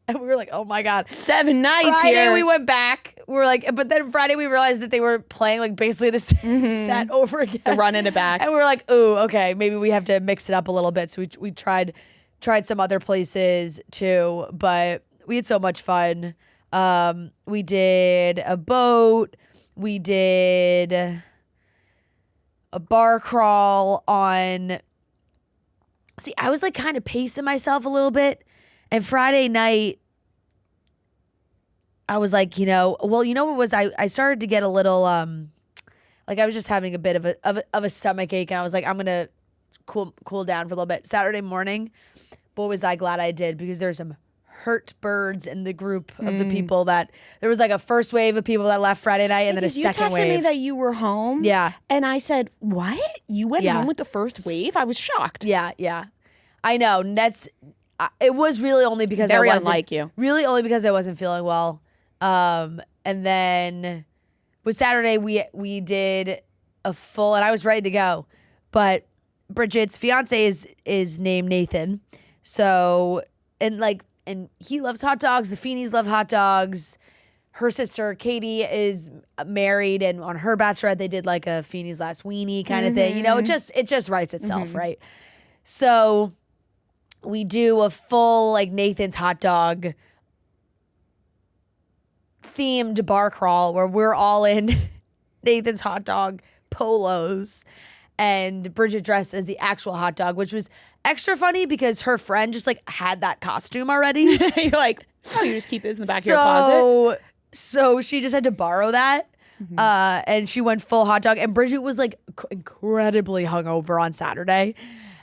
And we were like, oh my God. 7 nights Friday here. we went back. We're like, but then Friday we realized that they were playing like basically the same set over again. The run in it back. And we were like, ooh, okay, maybe we have to mix it up a little bit. So we tried some other places too, but we had so much fun. We did a boat. We did a bar crawl on. See, I was like kind of pacing myself a little bit. And Friday night, I was like, what was I started to get a little like I was just having a bit of a stomach ache, and I was like, I'm gonna cool down for a little bit. Saturday morning, boy, was I glad I did, because there's some hurt birds in the group of the people that there was like a first wave of people that left Friday night, and then a second wave. You texted me that you were home. Yeah. And I said, what? You went home with the first wave? I was shocked. Yeah. I know. And it was really only because Very I wasn't unlike you. Really only because I wasn't feeling well. And then with Saturday, we did a full, and I was ready to go, but Bridget's fiance is named Nathan. So, and he loves hot dogs. The Feenies love hot dogs. Her sister Katie is married, and on her bachelorette they did like a Feenie's Last Weenie kind of thing. You know, it just writes itself, right? So we do a full like Nathan's hot dog themed bar crawl where we're all in Nathan's hot dog polos, and Bridget dressed as the actual hot dog, which was extra funny because her friend just like had that costume already. You're like, oh, you just keep this in the back of your closet. So she just had to borrow that. And she went full hot dog. And Bridget was like incredibly hungover on Saturday.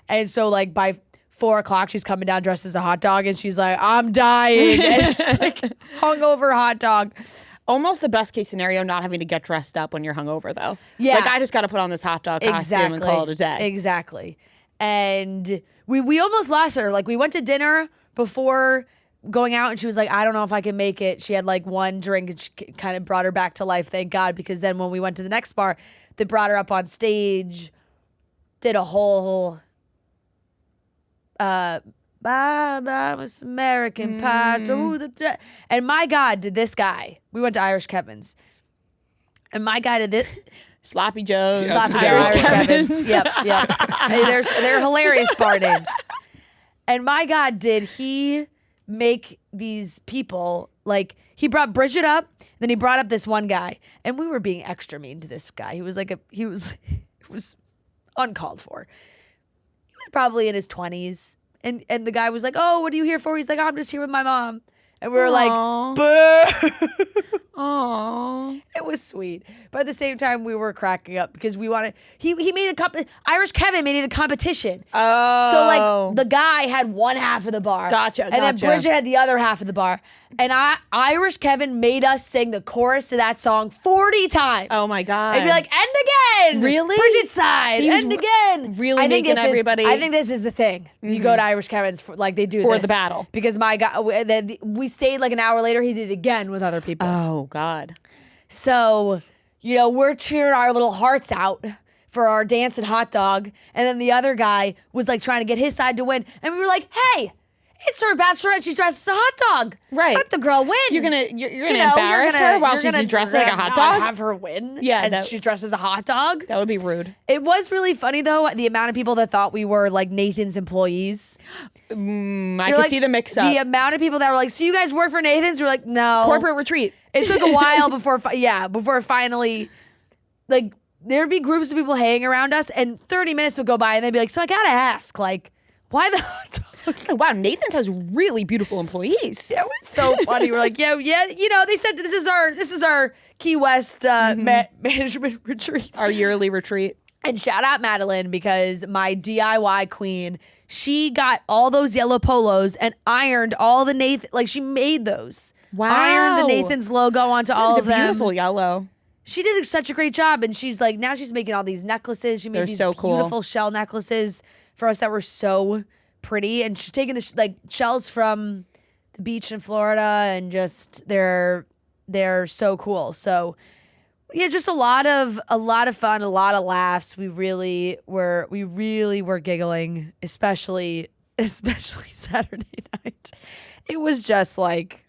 And so like by 4:00, she's coming down dressed as a hot dog. And she's like, I'm dying. And she's like hungover hot dog. Almost the best case scenario, not having to get dressed up when you're hungover, though. Yeah. Like, I just got to put on this hot dog costume and call it a day. Exactly. And we almost lost her. Like, we went to dinner before going out, and she was like, I don't know if I can make it. She had like one drink, and she kind of brought her back to life, thank God, because then when we went to the next bar, they brought her up on stage, did a whole bye, Miss American Pie. And my God, did this guy. We went to Irish Kevin's. And my guy did this. Sloppy Joe's. Sloppy Joe's. Irish Kevin's. Yep. Hey, they're hilarious bar names. And my God, did he make these people, like, he brought Bridget up, then he brought up this one guy. And we were being extra mean to this guy. He was it was uncalled for. He was probably in his 20s. And the guy was like, oh, what are you here for? He's like, oh, I'm just here with my mom. And we were like, boo. Aww. It was sweet. But at the same time, we were cracking up because we wanted, he made Irish Kevin made it a competition. Oh. So like the guy had one half of the bar. Gotcha. And then Bridget had the other half of the bar. And Irish Kevin made us sing the chorus to that song 40 times. Oh my God. And be like, end again. Really? Bridget's side. He was End again. really making everybody- I think this is the thing. You go to Irish Kevin's like they do For this. the battle. Because my God, we stayed like an hour later. He did it again with other people. Oh, God. So, you know, we're cheering our little hearts out for our dancing hot dog. And then the other guy was like trying to get his side to win. And we were like, hey, it's her bachelorette. She's dressed as a hot dog. Right. Let the girl win. You're gonna embarrass her while she's dressed like a hot dog? Have her win. Yeah, as she's dressed as a hot dog. That would be rude. It was really funny though, the amount of people that thought we were like Nathan's employees. I could see the mix up. The amount of people that were like, so you guys work for Nathan's? We're like, no. Corporate retreat. It took a while before finally, like, there'd be groups of people hanging around us, and 30 minutes would go by, and they'd be like, so I gotta ask, like, why the hot dog? Wow, Nathan's has really beautiful employees. It was so funny. We're like, yeah, you know, they said this is our Key West management retreat. Our yearly retreat. And shout out Madeline, because my DIY queen, she got all those yellow polos and ironed all the Nathan, like she made those. Wow. Ironed the Nathan's logo onto all of them. Beautiful yellow. She did such a great job, and she's like, now she's making all these necklaces. She made They're these so cool. beautiful shell necklaces for us that were so pretty, and she's taking the like shells from the beach in Florida, and just they're so cool. So yeah, just a lot of fun, a lot of laughs. We really were giggling, especially Saturday night. It was just like,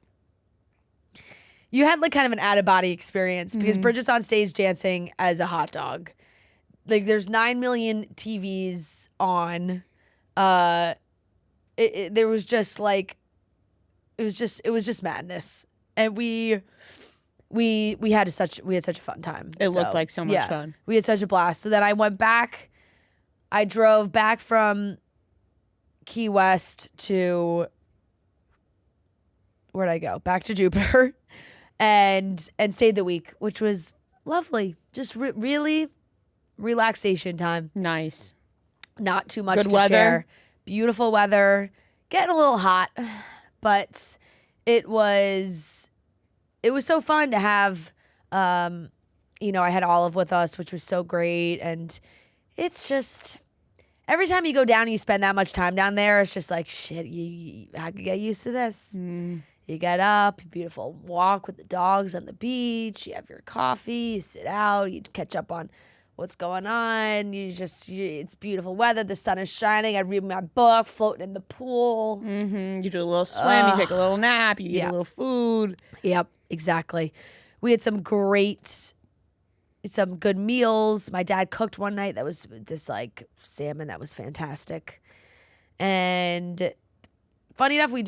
you had like kind of an out of body experience because Bridget's on stage dancing as a hot dog. Like there's 9 million TVs on. There was just like, it was just madness, and we had such a fun time. It looked like so much fun. We had such a blast. So then I went back. I drove back from Key West to, where'd I go? Back to Jupiter, and stayed the week, which was lovely. Just really relaxation time. Nice. Not too much Good to weather. share. Beautiful weather. Getting a little hot, but it was so fun to have. You know, I had Olive with us, which was so great, and it's just every time you go down and you spend that much time down there, it's just like shit. You I could get used to this. You get up, beautiful walk with the dogs on the beach. You have your coffee, you sit out, you catch up on what's going on. It's beautiful weather. The sun is shining. I read my book, floating in the pool. You do a little swim. You take a little nap. You eat a little food. Yep, exactly. We had some good meals. My dad cooked one night that was this like salmon that was fantastic. And funny enough, we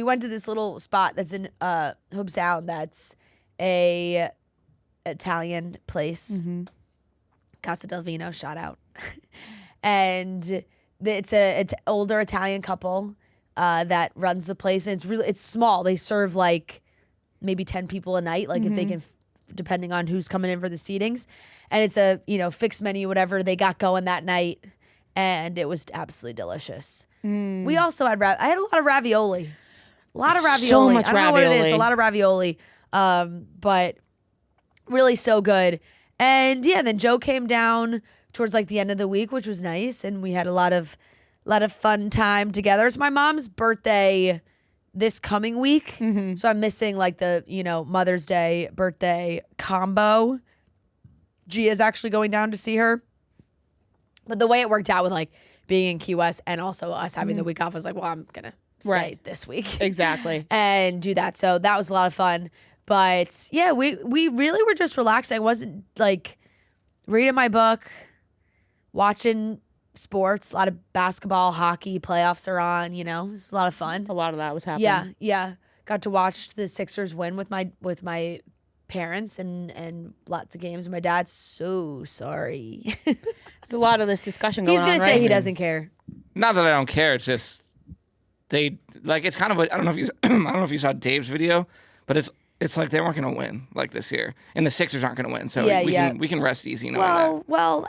went to this little spot that's in Hobe Sound that's a Italian place. Casa del Vino, shout out. And it's older Italian couple that runs the place, and it's small. They serve like maybe 10 people a night, like if they can, depending on who's coming in for the seatings. And it's a fixed menu, whatever they got going that night, and it was absolutely delicious. We also had I had a lot of ravioli. So much I don't know what it is. ravioli. A lot of ravioli, but really so good. And yeah, then Joe came down towards like the end of the week, which was nice, and we had a lot of fun time together. It's my mom's birthday this coming week, so I'm missing like the Mother's Day birthday combo. Gia's actually going down to see her, but the way it worked out with like being in Key West and also us having the week off, I was like, well, I'm gonna stay this week Exactly. and do that. So that was a lot of fun. But yeah, we really were just relaxing. I wasn't like reading my book, watching sports, a lot of basketball, hockey, playoffs are on, it was a lot of fun. A lot of that was happening. Yeah. Got to watch the Sixers win with my parents and lots of games. And my dad's so sorry. There's a lot of this discussion going He's on, gonna right? say he doesn't care. Not that I don't care. It's just it's kind of I don't know if you saw Dave's video, but it's like they weren't going to win like this year, and the Sixers aren't going to win. So we can rest easy knowing that. Well,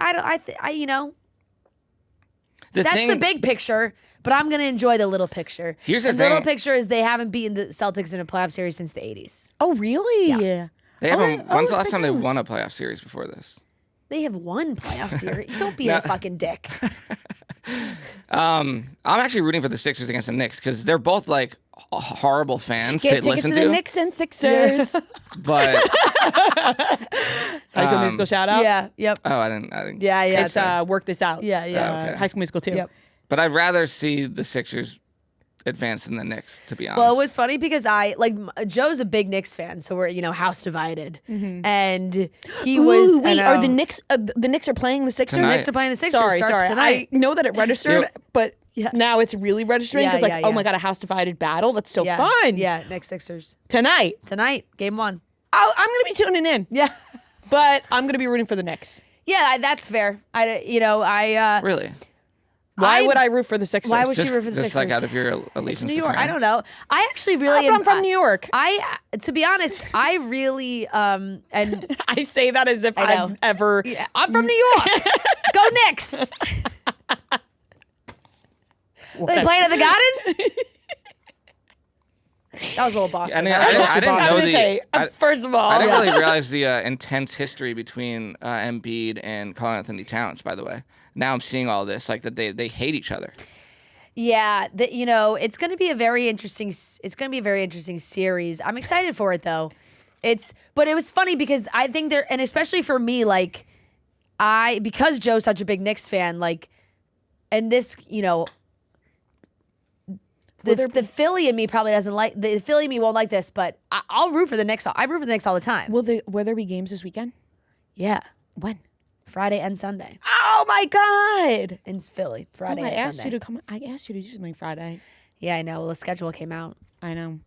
that's the big picture, but I'm going to enjoy the little picture. Here's the The thing. little picture is they haven't beaten the Celtics in a playoff series since the 80s. Oh, really? Yes. They haven't. When's the last respect time they those. won a playoff series before this? They have won playoff series. Don't be a fucking dick. I'm actually rooting for the Sixers against the Knicks because they're both like horrible fans Get to tickets listen to the Knicks and Sixers. But High School Musical shout out. Yeah, yep. I didn't. Yeah. It's Work This Out. Yeah. okay. High School Musical 2. Yep. But I'd rather see the Sixers advance than the Knicks, to be honest. Well, it was funny because Joe's a big Knicks fan, so we're house divided, and he was. Ooh, wait, I are know. the Knicks? The Knicks are playing the Sixers. Tonight. Knicks are playing the Sixers? Sorry. Starts tonight. I know that it registered, Yep. but Yeah. now it's really registering Yeah, because, yeah, oh yeah. my god, a house divided battle. That's so Yeah. fun. Yeah, Knicks Sixers Tonight, game 1. I'm gonna be tuning in. Yeah, But I'm gonna be rooting for the Knicks. yeah, that's fair. Really? Why would I root for the Sixers? Why would she Just, root for the just Sixers? like out of your It's allegiance New to York. fan. I don't know. I actually really I'm from New York. To be honest, I really and I say that as if I know. I've ever. yeah, I'm from New York. Go Knicks. They playing at the Garden? That was a little Boston. I That was a little too didn't I was know Boston. gonna the- say, I- first of all, I didn't really realize the intense history between Embiid and Karl Anthony Towns, by the way. Now I'm seeing all this, like that they hate each other. Yeah, it's going to be a very interesting. It's going to be a very interesting series. I'm excited for it though. But it was funny because I think and especially for me, like because Joe's such a big Knicks fan, like, and this, the Philly in me probably doesn't like the Philly in me won't like this, but I'll root for the Knicks. I root for the Knicks all the time. will there be games this weekend? Yeah, When? Friday and Sunday Oh my god! in Philly. Friday I and asked Sunday. you to come. I asked you to do something Friday. Yeah, I know. Well, the schedule came out. I know.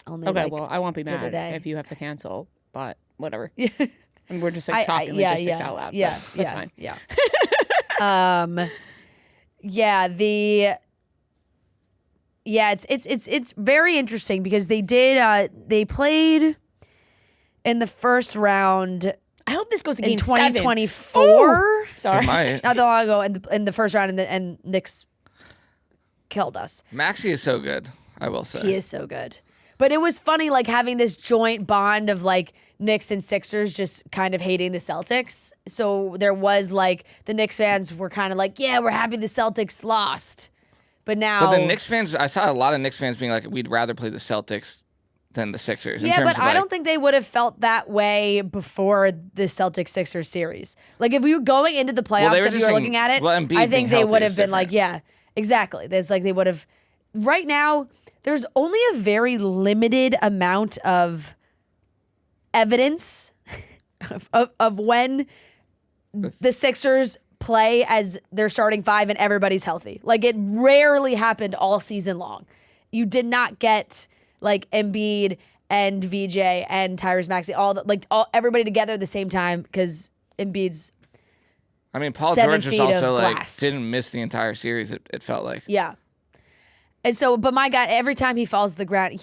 Only Okay, like, well, I won't be the other mad day. if you have to cancel, but whatever. And we're just like talking yeah, logistics yeah, out loud. Yeah, but that's fine. Yeah. It's very interesting because they played in the first round I hope this goes to in game 7. 2024. Sorry. It might. Not that long ago in the first round, and Knicks killed us. Maxey is so good, I will say. He is so good. But it was funny, like, having this joint bond of, like, Knicks and Sixers just kind of hating the Celtics. So there was, like, the Knicks fans were kind of like, yeah, we're happy the Celtics lost. But now... But the Knicks fans, I saw a lot of Knicks fans being like, we'd rather play the Celtics than the Sixers. Yeah, but I don't think they would have felt that way before the Celtics-Sixers series. Like, if we were going into the playoffs, if you were looking at it, I think they would have been like, yeah, exactly. There's like they would have. Right now, there's only a very limited amount of evidence of when the Sixers play as their starting five and everybody's healthy. Like, it rarely happened all season long. You did not get like Embiid and VJ and Tyrese Maxey all everybody together at the same time because Embiid's. I mean, Paul 7 George was feet also of like glass. didn't miss the entire series. It felt like. Yeah. And so, but my God, every time he falls to the ground,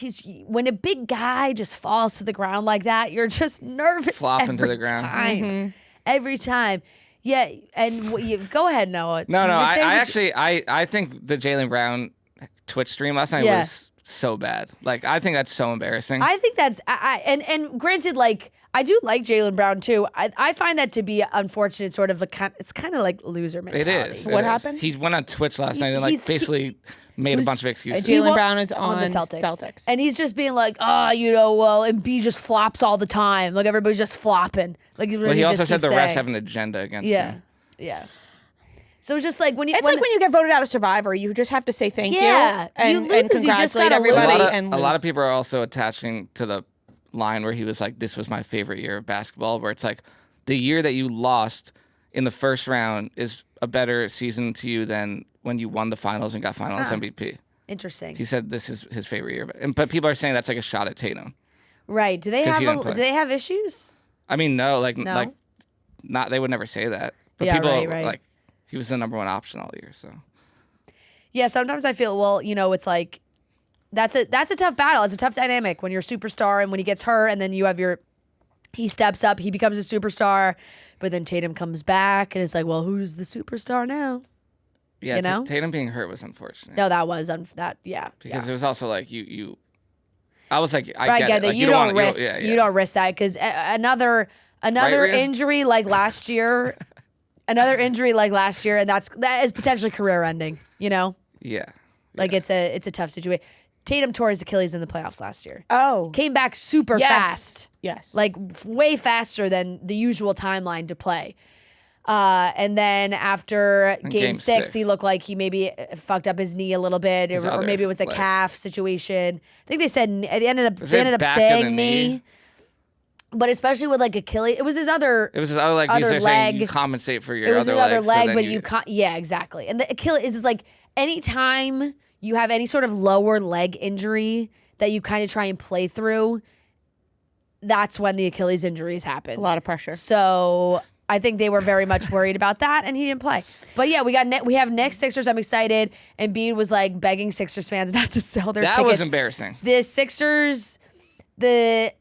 when a big guy just falls to the ground like that, you're just nervous. Flopping to the ground. Every time. Yeah, and go ahead, Noah. No, I think the Jaylen Brown Twitch stream last night was so bad. Like, I think that's so embarrassing. I think that's and granted, like, I do like Jaylen Brown too. I find that to be unfortunate, sort of it's kind of like loser mentality. It is. What happened? He went on Twitch last night and basically made a bunch of excuses. Jaylen Brown is on the Celtics. And he's just being like, Embiid just flops all the time. Like, everybody's just flopping. Like, well, he also said the refs have an agenda against him. Yeah. So it's just like when you get voted out of Survivor, you just have to say thank you you lose, and congratulate everybody. A lot of people are also attaching to the line where he was like, "This was my favorite year of basketball." Where it's like, the year that you lost in the first round is a better season to you than when you won the finals and got Finals MVP. Interesting. He said this is his favorite year, but people are saying that's like a shot at Tatum. Right? Do they have issues? I mean, no. Not. They would never say that. But people like. He was the number one option all year, so. Yeah, sometimes I feel, it's like, that's a tough battle. It's a tough dynamic when you're a superstar and when he gets hurt and then you have he steps up, he becomes a superstar, but then Tatum comes back and it's like, well, who's the superstar now? Yeah, Tatum being hurt was unfortunate. No, that was, Because it was also like, I was like, I get it. Like, you don't risk that because another injury like last year... Another injury like last year, and that is potentially career-ending. Yeah. Like it's a tough situation. Tatum tore his Achilles in the playoffs last year. Oh, came back super fast. Yes, like way faster than the usual timeline to play. And then after Game 6, he looked like he maybe fucked up his knee a little bit, or maybe it was a calf situation. I think they said they ended up saying knee. But especially with like Achilles, it was his other. It was his other leg. Other leg. You compensate for your it was other his other leg, so but yeah, exactly. And the Achilles is like anytime you have any sort of lower leg injury that you kind of try and play through, that's when the Achilles injuries happen. A lot of pressure. So I think they were very much worried about that, and he didn't play. But yeah, we have next Sixers. I'm excited. And Embiid was like begging Sixers fans not to sell their tickets. That was embarrassing. The Sixers, but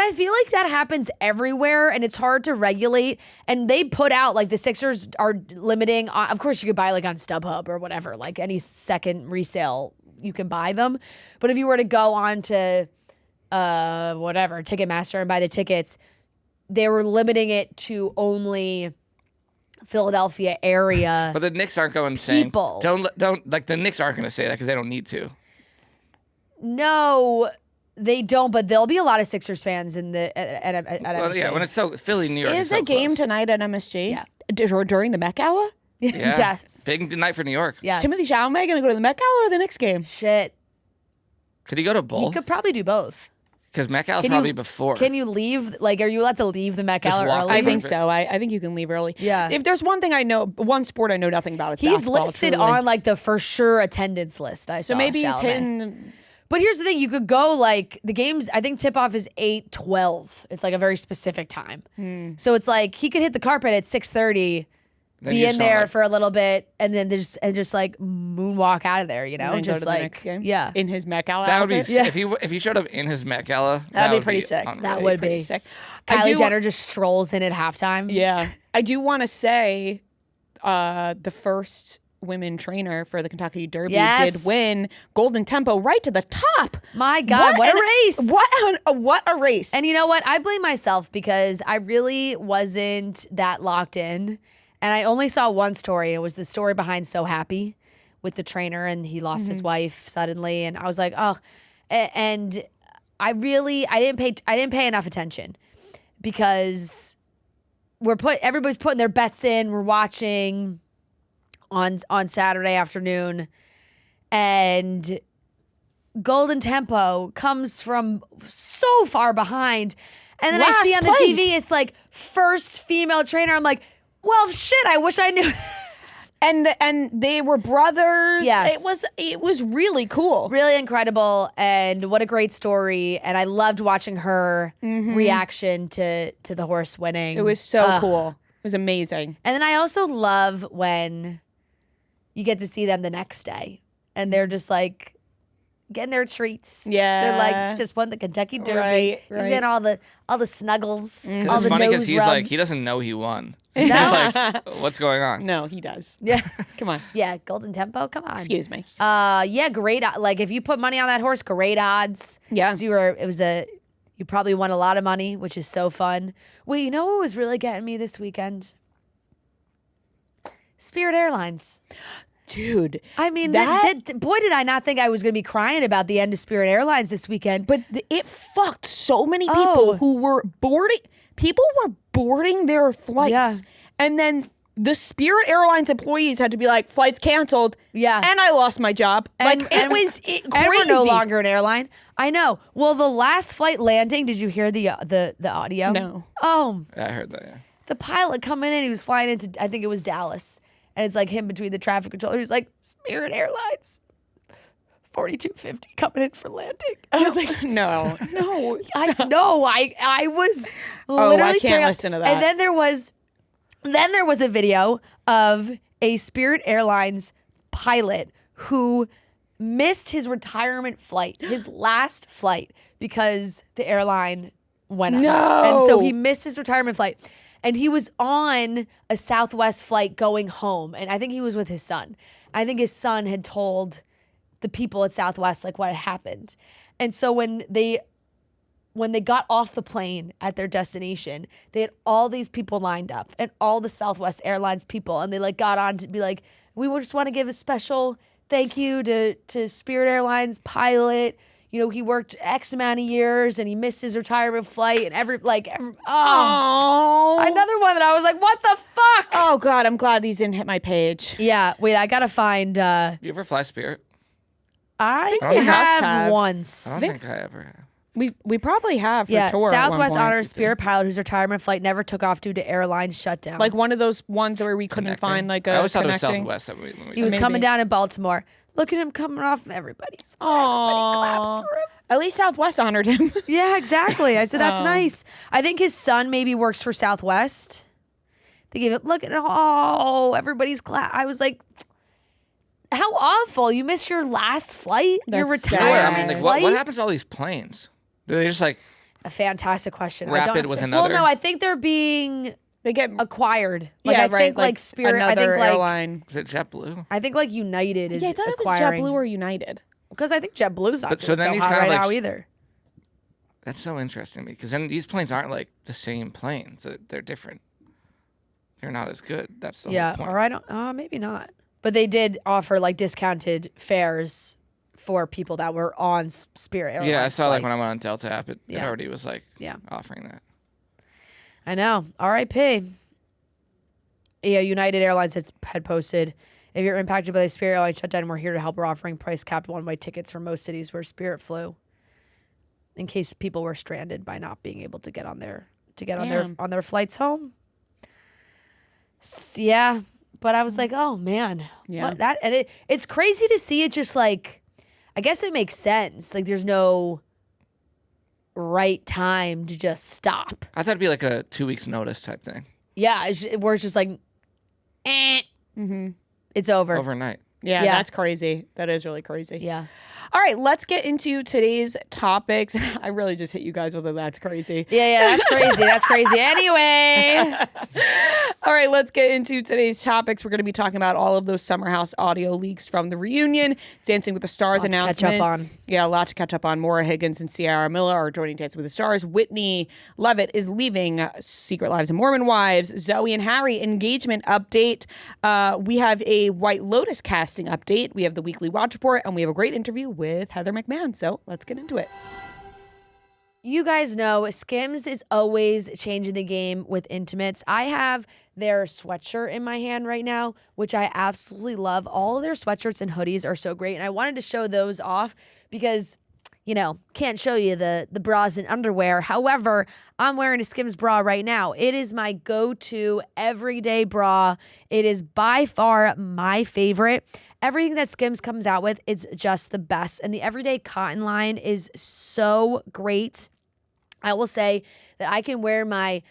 I feel like that happens everywhere, and it's hard to regulate. And they put out, like, the Sixers are limiting. Of course, you could buy, like, on StubHub or whatever. Like, any second resale, you can buy them. But if you were to go on to, Ticketmaster and buy the tickets, they were limiting it to only Philadelphia area. But the Knicks aren't going saying, don't, like, the Knicks aren't going to say that because they don't need to. No, they don't, but there'll be a lot of Sixers fans in the at MSG. Yeah, when it's so Philly, New York is so a game close. Tonight at MSG? Yeah. Or during the Met Hour? Yeah. Yes. Big night for New York. Yes. Is Timothy Chalamet going to go to the Met Hour or the next game? Shit. Could he go to both? He could probably do both. Because Met Gal's probably before. Can you leave? Like, are you allowed to leave the Met Gala early? I think so. I think you can leave early. Yeah. If there's one thing I know, one sport I know nothing about, it's he's basketball. Listed truly. on like the for sure attendance list. I saw. So maybe he's Chalamet. hitting. But here's the thing: you could go like the games. I think tip off is 8:12. It's like a very specific time. So it's like he could hit the carpet at 6:30. Be in there for a little bit, and then just like moonwalk out of there, And just go to like the next game? Yeah, in his Met Gala that would be outfit? if he showed up in his Met Gala. that'd be pretty sick. Unreal. That would be sick. Kylie Jenner just strolls in at halftime. Yeah, I do want to say, the first women trainer for the Kentucky Derby did win Golden Tempo right to the top. My God, what a race! What a race! And you know what? I blame myself because I really wasn't that locked in. And I only saw one story. It was the story behind So Happy with the trainer, and he lost his wife suddenly. And I was like, oh. And I didn't pay enough attention because everybody's putting their bets in. We're watching on Saturday afternoon, and Golden Tempo comes from so far behind. And then I see on the TV, it's like first female trainer. I'm like, well, shit, I wish I knew. And they were brothers. Yes. It was really cool. Really incredible, and what a great story. And I loved watching her reaction to the horse winning. It was so cool. It was amazing. And then I also love when you get to see them the next day and they're just like getting their treats. Yeah. They're like, just won the Kentucky Derby. Right. He's getting all the snuggles, all It's the funny nose because he's rubs. like, he doesn't know he won. So he's just like, what's going on? No, he does. Yeah. Come on. Yeah, Golden Tempo, come on. Excuse me. Yeah, great. Like if you put money on that horse, great odds. Yeah. So you probably won a lot of money, which is so fun. Wait, you know what was really getting me this weekend? Spirit Airlines. Dude. I mean, boy, did I not think I was going to be crying about the end of Spirit Airlines this weekend. But it fucked so many people Oh. who were boarding. People were boarding their flights. Yeah. And then the Spirit Airlines employees had to be like, flights canceled. Yeah. And I lost my job. And Crazy. And we're no longer an airline. I know. Well, the last flight landing, did you hear the audio? No. Oh, Yeah, I heard that, yeah. the pilot coming in, he was flying into, I think it was Dallas. And it's like him between the traffic controllers. He's like, Spirit Airlines, 4250 coming in for landing. I was like, No. I know. I was Oh, literally I can't tearing up. listen to that. And then there was a video of a Spirit Airlines pilot who missed his retirement flight, his last flight, because the airline went up. No. And so he missed his retirement flight. And he was on a Southwest flight going home. And I think he was with his son. I think his son had told the people at Southwest like what had happened. And so when they got off the plane at their destination, they had all these people lined up and all the Southwest Airlines people. And they like got on to be like, we just want to give a special thank you to Spirit Airlines pilot. You know, he worked X amount of years and he missed his retirement flight and another one that I was like, what the fuck? Oh, God. I'm glad these didn't hit my page. Yeah, wait, I gotta find. You ever fly Spirit? I we must have have. once. I don't think I ever have. We probably have for Yeah, tour at one Southwest point. honored a Spirit pilot whose retirement flight never took off due to airline shutdown. Like one of those ones where we couldn't Connecting. find like a I always thought it was connecting. Southwest. When he was maybe. coming down in Baltimore. Look at him coming off. Everybody's Aww. claps for him. At least Southwest honored him. Yeah, exactly. I said that's nice. I think his son maybe works for Southwest. They gave it. Look at everybody's clap. I was like, how awful! You missed your last flight. Your That's sad. retirement I mean, like, flight. what happens to all these planes? Do they just like A fantastic question. wrap I don't, it with another? Well, no, I think they're being They get acquired. Like yeah, I right. think like Spirit. I Another think like airline. is it JetBlue? I think like United is Yeah, I thought it was acquiring. JetBlue or United. Because I think JetBlue's not But so doing then so he's hot kinda right like- now either. That's so interesting to me because then these planes aren't like the same planes. They're different. They're not as good. That's the Yeah, whole point. or I don't. Maybe not. But they did offer like discounted fares for people that were on Spirit Airlines. Yeah, I saw like when I flights. went on Delta app, it Yeah. already was like Yeah. offering that. I know. R.I.P. Yeah, United Airlines had posted, if you're impacted by the Spirit Airlines shutdown, we're here to help. We're offering price capped one-way tickets for most cities where Spirit flew, in case people were stranded by not being able to get on their on their flights home. Yeah, but I was like, oh man, Yeah. it's crazy to see it just like, I guess it makes sense. Like there's no right time to just stop. I thought it'd be like a 2 weeks notice type thing Yeah, where it's just like, it's over. Yeah, Yeah. that's crazy. That is really crazy. Yeah. All right, let's get into today's topics. I really just hit you guys with a that's crazy. Yeah, that's crazy. That's crazy. Anyway. All right, let's get into today's topics. We're going to be talking about all of those Summer House audio leaks from the reunion, Dancing with the Stars Lot to catch announcement. up on. Yeah, a lot to catch up on. Maura Higgins and Ciara Miller are joining Dancing with the Stars. Whitney Leavitt is leaving Secret Lives of Mormon Wives. Zoe and Harry engagement update. We have a White Lotus casting update. We have the weekly watch report, and we have a great interview with Heather McMahan. So let's get into it. You guys know Skims is always changing the game with intimates. I have their sweatshirt in my hand right now, which I absolutely love. All of their sweatshirts and hoodies are so great. And I wanted to show those off because, you know, can't show you the bras and underwear. However, I'm wearing a Skims bra right now. It is my go-to everyday bra. It is by far my favorite. Everything that Skims comes out with is just the best. And the everyday cotton line is so great. I will say that I can wear my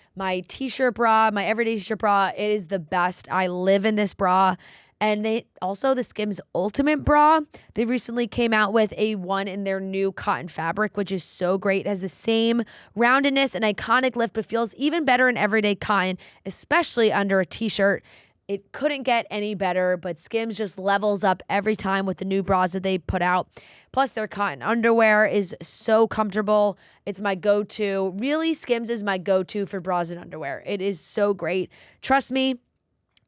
t-shirt bra, my everyday t-shirt bra. It is the best. I live in this bra. And they also the Skims Ultimate Bra. They recently came out with a one in their new cotton fabric, which is so great. It has the same roundedness and iconic lift, but feels even better in everyday cotton, especially under a t-shirt. It couldn't get any better, but Skims just levels up every time with the new bras that they put out. Plus, their cotton underwear is so comfortable. It's my go-to. Really, Skims is my go-to for bras and underwear. It is so great. Trust me,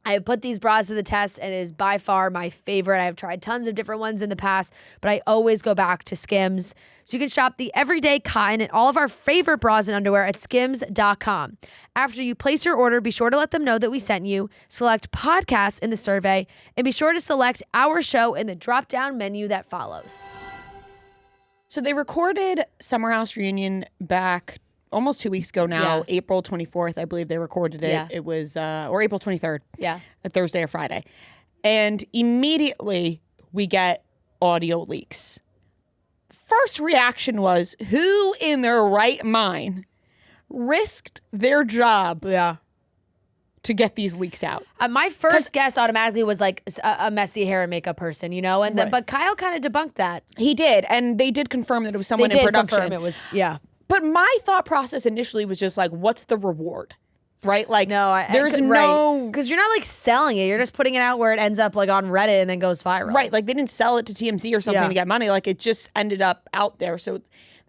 I have put these bras to the test, and it is by far my favorite. I have tried tons of different ones in the past, but I always go back to Skims. So you can shop the everyday cotton and all of our favorite bras and underwear at skims.com. After you place your order, be sure to let them know that we sent you, select podcasts in the survey, and be sure to select our show in the drop-down menu that follows. So they recorded Summer House Reunion back almost 2 weeks ago now, Yeah. April 24th, I believe they recorded it. Yeah. It was, or April 23rd. Yeah. A Thursday or Friday. And immediately we get audio leaks. First reaction was, who in their right mind risked their job Yeah. to get these leaks out? My first guess automatically was like a messy hair and makeup person, you know? Right. But Kyle kind of debunked that. He did. And they did confirm that it was someone They in did production. confirm it was, yeah. But my thought process initially was just like, what's the reward? Right? Like, No, there's no... because you're not like selling it. You're just putting it out where it ends up like on Reddit and then goes viral. Right, like they didn't sell it to TMZ or something Yeah. to get money. Like it just ended up out there. So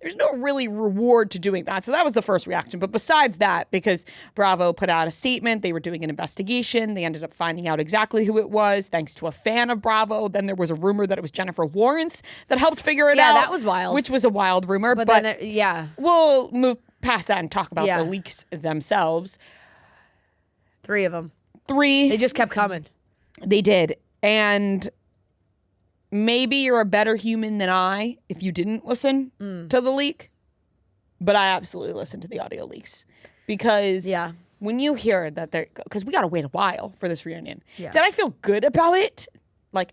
there's no really reward to doing that. So that was the first reaction. But besides that, because Bravo put out a statement, they were doing an investigation. They ended up finding out exactly who it was, thanks to a fan of Bravo. Then there was a rumor that it was Jennifer Lawrence that helped figure it out. Yeah, that was wild. Which was a wild rumor. But then, yeah. We'll move past that and talk about Yeah. the leaks themselves. 3 of them. 3. They just kept coming. They did. And maybe you're a better human than I if you didn't listen to the leak. But I absolutely listened to the audio leaks. Because Yeah. when you hear that because we got to wait a while for this reunion. Yeah. Did I feel good about it? Like,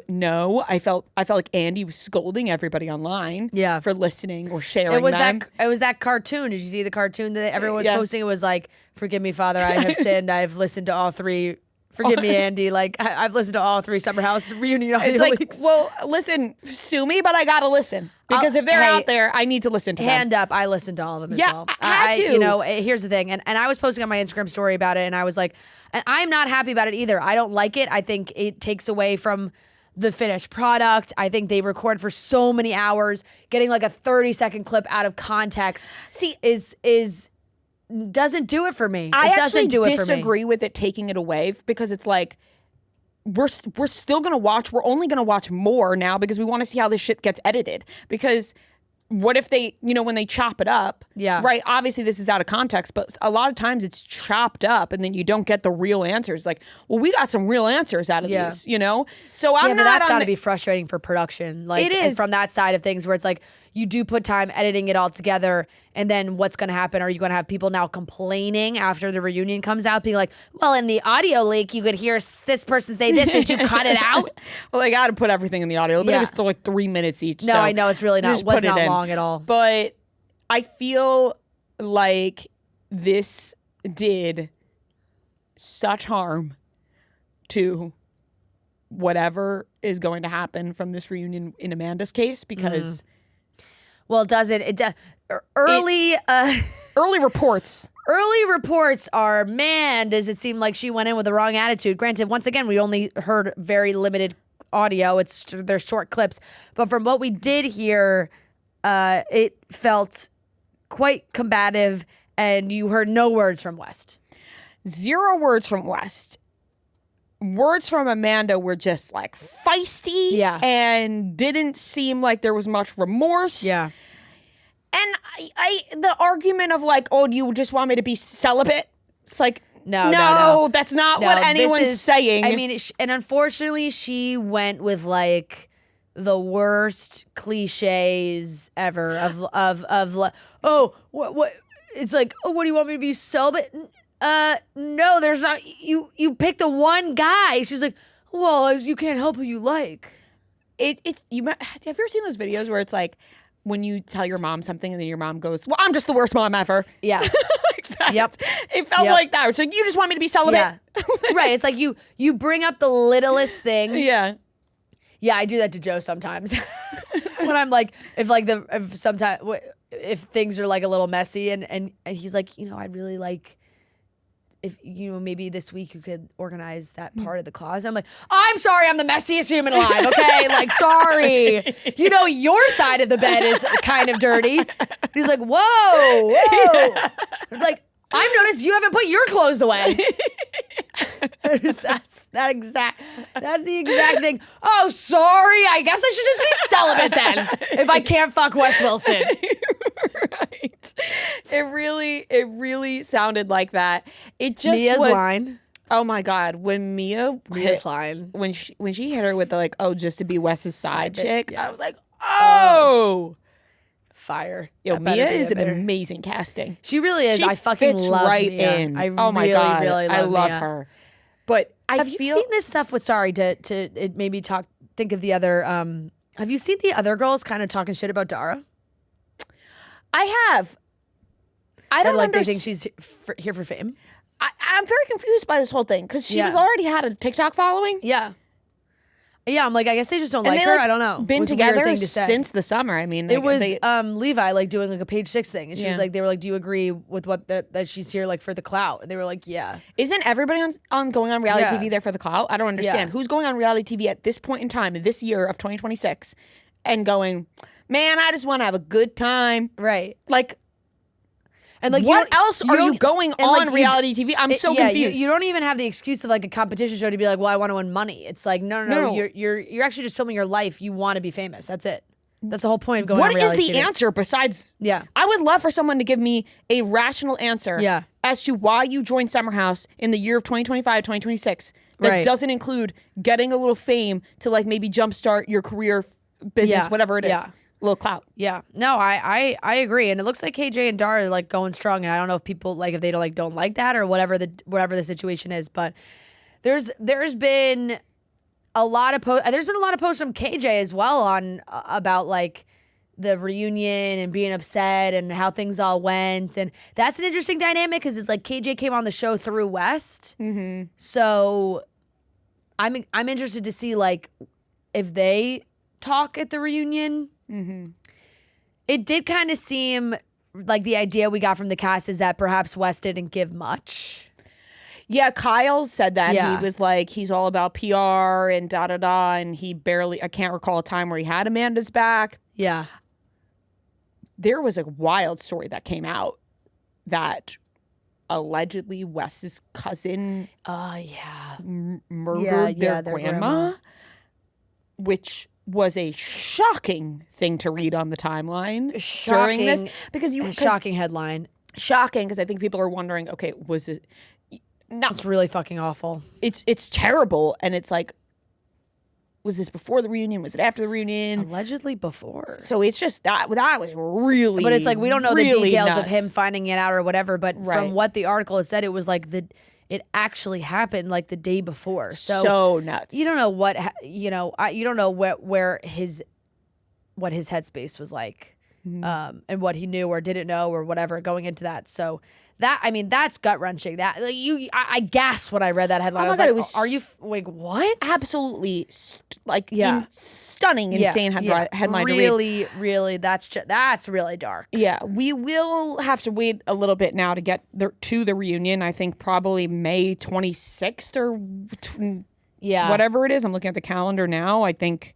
no. I felt like Andy was scolding everybody online Yeah. for listening or sharing It was them. that cartoon. Did you see the cartoon that everyone was Yeah. posting? It was like, "Forgive me, Father, I have sinned. I've listened to all 3. Forgive me, Andy. Like I've listened to all 3 Summer House reunion audio It's like, leaks." well, listen, sue me, but I got to listen. Because if they're hey, out there, I need to listen to them. Hand up, I listened to all of them as Yeah, well. I had to. You know, here's the thing, and I was posting on my Instagram story about it, and I was like, and I'm not happy about it either. I don't like it. I think it takes away from the finished product. I think they record for so many hours. Getting like a 30-second clip out of context is doesn't do it for me. I It doesn't actually do it for me. disagree with it taking it away because it's like we're still gonna watch. We're only gonna watch more now because we want to see how this shit gets edited. Because what if they, when they chop it up? Yeah. Right. Obviously, this is out of context, but a lot of times it's chopped up, and then you don't get the real answers. Like, well, we got some real answers out of Yeah. these. So I'm Yeah, not. but that's on got to the- be frustrating for production. Like, It and is. from that side of things where it's like you do put time editing it all together, and then what's going to happen? Are you going to have people now complaining after the reunion comes out, being like, "Well, in the audio leak, you could hear this person say this. Did you cut it out?" Well, they got to put everything in the audio, but Yeah. it was still like 3 minutes each. No, so I know it's really you not. just Was put it not in. long at all. But I feel like this did such harm to whatever is going to happen from this reunion in Amanda's case because Well, does it? Early reports. Early reports are, man, does it seem like she went in with the wrong attitude? Granted, once again, we only heard very limited audio. They're short clips. But from what we did hear, it felt quite combative, and you heard no words from West. 0 words from West. Words from Amanda were just like feisty Yeah. and didn't seem like there was much remorse. Yeah. I the argument of like, oh, do you just want me to be celibate? It's like, No, that's not No, what this anyone's is- saying. I mean, and unfortunately, she went with like the worst cliches ever of like, oh, what? It's like, oh, what do you want me to be celibate? No, there's not. You pick the one guy. She's like, well, you can't help who you like. Have you ever seen those videos where it's like when you tell your mom something and then your mom goes, well, I'm just the worst mom ever. Yes. Like that. Yep. It felt like that. It's like, you just want me to be celibate. Yeah. Right. It's like you bring up the littlest thing. Yeah. Yeah, I do that to Joe sometimes. When I'm like, if things are like a little messy and he's like, I'd really like if maybe this week you could organize that part of the closet. I'm like, I'm sorry, I'm the messiest human alive, okay? Like, sorry. Your side of the bed is kind of dirty. He's like, whoa. I'm like, I've noticed you haven't put your clothes away. That's the exact thing. Oh, sorry. I guess I should just be celibate then if I can't fuck Wes Wilson. Right. It really sounded like that. It just Mia's was. line. Oh my God. When Mia's line. when she hit her with the like, oh, just to be Wes's side chick, yeah. I was like, oh. Fire. Yo, That better Mia be is in an there. amazing casting. She really is. She I fucking fits love right Mia. in. I Oh my really, God, really I love love Mia. her. But Have you seen this stuff with? Sorry to it made me think of the other. Have you seen the other girls kind of talking shit about Dara? I have. I don't like they understand. think she's here for fame. I'm very confused by this whole thing because she Yeah. was already had a TikTok following. Yeah. Yeah, I'm like, I guess they just don't And like they, her. like, I don't know. Been It was a weird together thing to say. since the summer. I mean, It was they, Levi like doing like a Page 6 thing, and she was Yeah. like, they were like, "Do you agree with what that she's here like for the clout?" And they were like, "Yeah." isn't everybody on going on reality Yeah. TV there for the clout? I don't understand Yeah. who's going on reality TV at this point in time, in this year of 2026, and going, man, I just want to have a good time. Right. Like, And like, what else are you don't- going and, like, on you reality TV? I'm so yeah, confused. You don't even have the excuse of like a competition show to be like, well, I want to win money. It's like, no. No. You're actually just filming your life. You want to be famous. That's it. That's the whole point of going What on is reality the TV. answer besides? Yeah. I would love for someone to give me a rational answer Yeah. as to why you joined Summer House in the year of 2025, 2026 that Right. doesn't include getting a little fame to like maybe jumpstart your career, business, Yeah. whatever it is. Yeah. A little clout. Yeah. No, I agree. And it looks like KJ and Dara are like going strong. And I don't know if people like if they don't like that or whatever the situation is. But there's been a lot of posts from KJ as well on about like the reunion and being upset and how things all went. And that's an interesting dynamic because it's like KJ came on the show through West. Mm-hmm. So I'm interested to see like if they talk at the reunion. Mm-hmm. It did kind of seem like the idea we got from the cast is that perhaps West didn't give much. Yeah, Kyle said that. Yeah. He was like, he's all about PR and da-da-da, and I can't recall a time where he had Amanda's back. Yeah. There was a wild story that came out that allegedly Wes's cousin Yeah. murdered their grandma, which was a shocking thing to read on the timeline during this. Shocking headline. Shocking, because I think people are wondering, okay, was it... No, It's really fucking awful. it's terrible, and it's like, was this before the reunion? Was it after the reunion? Allegedly before. So it's just that was really, But it's like we don't know really the details of nuts. him finding it out or whatever. But Right. from what the article has said, it was like it actually happened like the day before. So nuts. You don't know you don't know what his headspace was like, and what he knew or didn't know or whatever going into that. So that's gut wrenching. That like, I gasped when I read that headline. Oh my I was God, like, it was are you like what? absolutely Yeah. stunning, insane headline to read. Really, that's really dark. Yeah, we will have to wait a little bit now to get to the reunion. I think probably May 26th or whatever it is. I'm looking at the calendar now. I think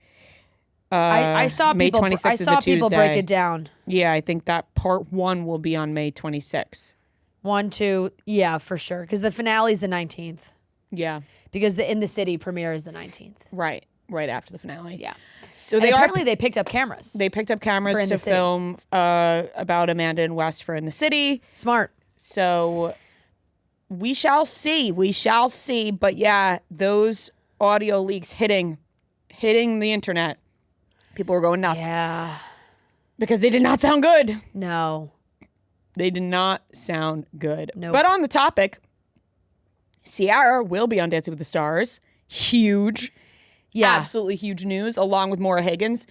I saw May people. 26th I is a saw people break Tuesday. it down. Yeah, I think that part 1 will be on May 26th. 1, 2, yeah, for sure. Because the finale is the 19th. Yeah, Because the In the City premiere is the 19th. right after the finale. Yeah. So And apparently they picked up cameras. They picked up cameras For In the to City. film about Amanda and West for In the City. Smart. So we shall see. We shall see. But yeah, those audio leaks hitting the internet. People were going nuts. Yeah. Because they did not sound good. No. They did not sound good. Nope. But on the topic, Ciara will be on Dancing with the Stars. Huge. Yeah. Absolutely huge news, along with Maura Higgins.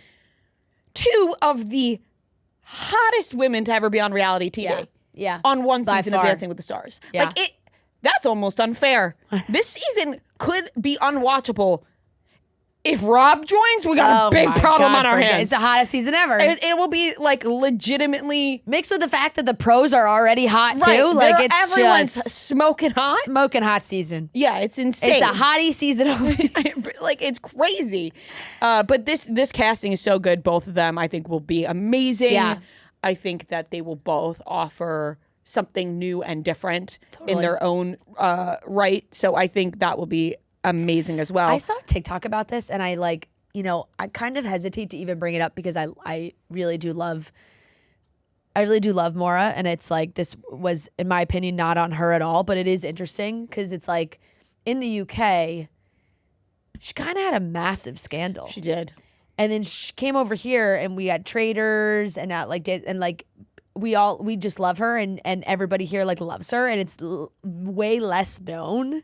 Two of the hottest women to ever be on reality TV. Yeah. Yeah. On one By season of far. Dancing with the Stars. Yeah. Like, that's almost unfair. This season could be unwatchable. If Rob joins, we got a big my problem God, on our forget- hands. It's the hottest season ever. It will be like legitimately Mixed with the fact that the pros are already hot too. right. Like They're- it's everyone's just smoking hot. smoking hot season. Yeah, it's insane. It's a hottie season. Like, it's crazy. But this casting is so good. Both of them, I think, will be amazing. Yeah. I think that they will both offer something new and different Totally. in their own right. So I think that will be amazing as well. I saw a TikTok about this, and I I kind of hesitate to even bring it up because I really do love Maura, and it's like this was, in my opinion, not on her at all, but it is interesting because it's like in the UK, she kind of had a massive scandal. She did. And then she came over here, and we had traders, and we just love her, and everybody here like loves her, and it's way less known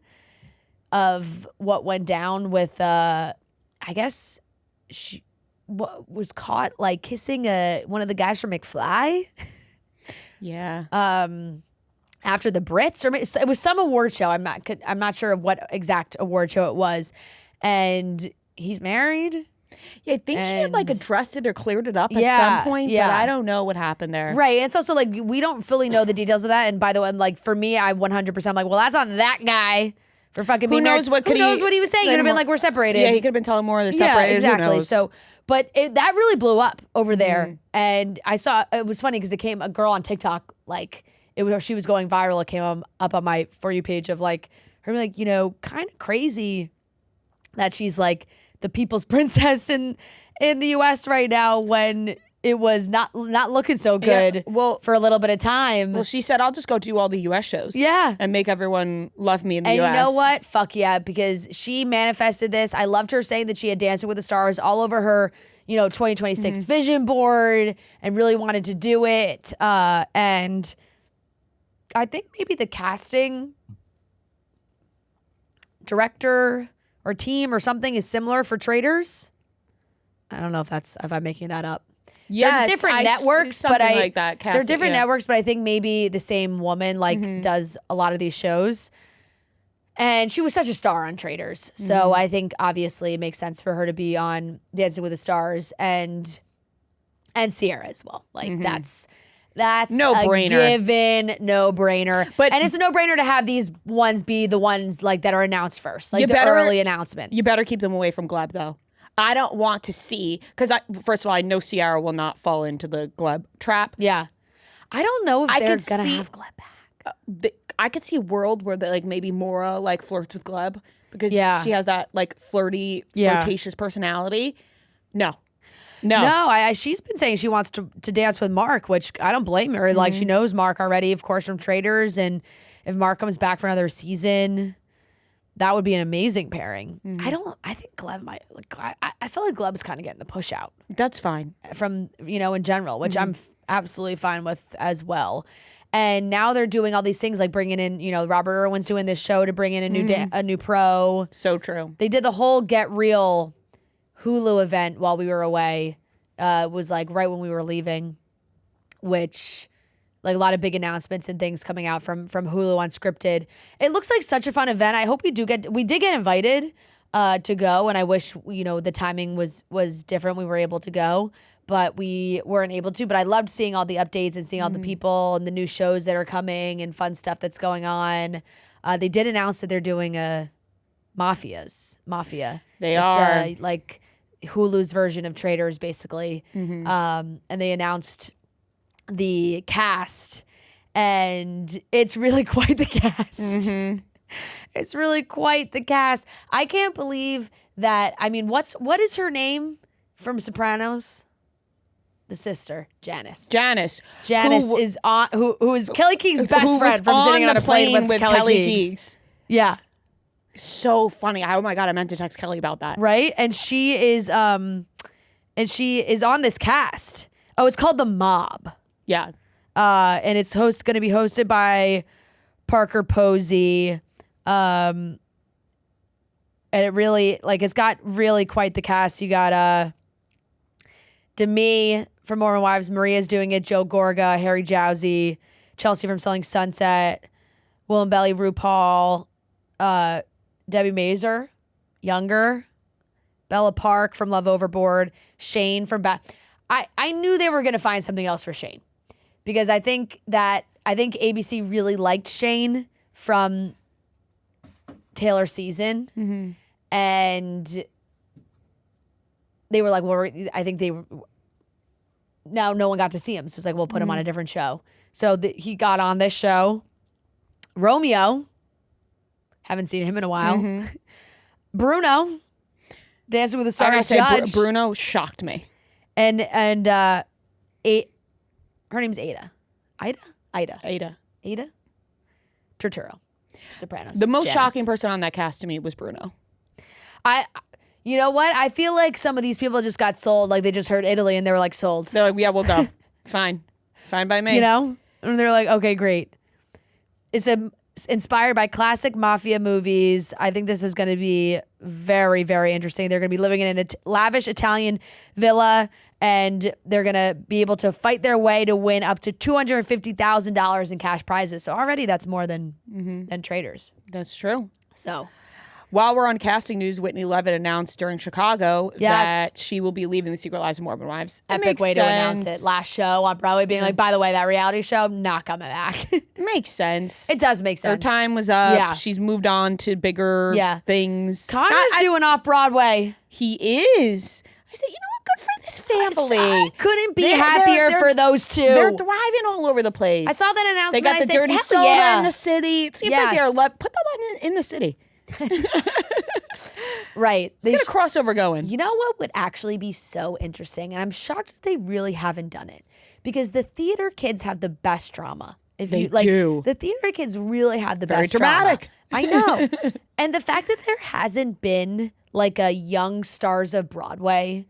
of what went down with I guess she was caught like kissing one of the guys from McFly Yeah. after the Brits, or it was some award show. I'm not sure of what exact award show it was, and he's married. Yeah, I think she had like And- addressed it or cleared it up at Yeah, some point, yeah. but I don't know what happened there. Right. And it's also like we don't fully know the details of that. And by the way, like for me, I 100% like, well, that's not that guy for fucking being knows married. what could Who knows he- what he was saying? He could have been like, we're separated. Yeah, he could have been telling more they're Yeah, separated. Who exactly. knows? So, but that really blew up over there. And I saw, it was funny because it came, a girl on TikTok, like she was going viral. It came up on my For You page of like, her like, kind of crazy that she's like the people's princess in the US right now when it was not looking so good Yeah, well- for a little bit of time. Well, she said, I'll just go do all the U.S. shows. Yeah. And make everyone love me in the And U.S. you know what? Fuck yeah, because she manifested this. I loved her saying that she had Dancing with the Stars all over her, 2026 vision board and really wanted to do it. And I think maybe the casting director or team or something is similar for Traders. I don't know if I'm making that up. Yes, They're different I- networks, but something like that. they're Casting, different yeah. networks, but I think maybe the same woman does a lot of these shows. And she was such a star on Traders, so I think obviously it makes sense for her to be on Dancing with the Stars and Ciara as well. Like that's No-brainer. a given, no brainer. But- and it's a no brainer to have these ones be the ones like that are announced first, like You the better- early announcements. You better keep them away from Gleb, though. I don't want to see, because first of all, I know Ciara will not fall into the Gleb trap. Yeah, I don't know if I they're could gonna see- have Gleb back. I could see a world where like maybe Maura like flirts with Gleb because Yeah. she has that like flirtatious personality. No. No, she's been saying she wants to dance with Mark, which I don't blame her. Like she knows Mark already, of course, from Traders, and if Mark comes back for another season, that would be an amazing pairing. I think Gleb might. I feel like Gleb is kind of getting the push out That's fine. from in general, which I'm absolutely fine with as well. And now they're doing all these things like bringing in, Robert Irwin's doing this show to bring in a new pro. So true. They did the whole Get Real Hulu event while we were away. It was like right when we were leaving, which like a lot of big announcements and things coming out from Hulu Unscripted. It looks like such a fun event. I hope we did get invited to go, and I wish the timing was different. We were able to go, but we weren't able to. But I loved seeing all the updates and seeing all the people and the new shows that are coming and fun stuff that's going on. They did announce that they're doing a Mafia. They It's, are. like Hulu's version of Traders, basically. And they announced the cast, and it's really quite the cast. It's really quite the cast. I can't believe that. I mean, what is her name from Sopranos? The sister, Janice. Janice Janice is on who is Kelly Kee's best friend from sitting on a plane with Kelly Keegs. Yeah. So funny. Oh my God, I meant to text Kelly about that. Right? And she is on this cast. Oh, it's called The Mob. Yeah. And it's going to be hosted by Parker Posey. And it really, like, it's got really quite the cast. You got Demi from Mormon Wives, Maria's doing it, Joe Gorga, Harry Jowsey, Chelsea from Selling Sunset, Willem Belly, RuPaul, Debbie Mazur, Younger, Bella Park from Love Overboard, Shane from I knew they were going to find something else for Shane because I think ABC really liked Shane from Taylor's season, and they were like, well, I think now no one got to see him, so it's like, we'll put him on a different show. So he got on this show. Romeo, haven't seen him in a while. Bruno, Dancing with the Stars judge. Bruno shocked me. And her name's Ada. Ada. Turturro. Sopranos. The most Janice. shocking person on that cast to me was Bruno. You know what? I feel like some of these people just got sold. Like they just heard Italy and they were like sold. They're like, yeah, we'll go. Fine by me. You know? And they're like, okay, great. It's inspired by classic mafia movies. I think this is going to be very, very interesting. They're going to be living in a lavish Italian villa, and they're going to be able to fight their way to win up to $250,000 in cash prizes. So already that's more than Traders. That's true. So while we're on casting news, Whitney Leavitt announced during Chicago that she will be leaving The Secret Lives of Mormon Wives. Epic way to announce it. Last show on Broadway being like, by the way, that reality show, not coming back. Makes sense. It does make sense. Her time was up. Yeah. She's moved on to bigger things. Connor's doing off-Broadway. He is. I said, you know what? Good for this family. I couldn't be happier for those two. They're thriving all over the place. I saw that announcement. They got the dirty soda in the city. It seems like they're put them on in the city. Right. Let's get a crossover going. You know what would actually be so interesting? And I'm shocked that they really haven't done it. Because the theater kids have the best drama. They do. The theater kids really have the Very best dramatic. drama. I know. And the fact that there hasn't been like a Young Stars of Broadway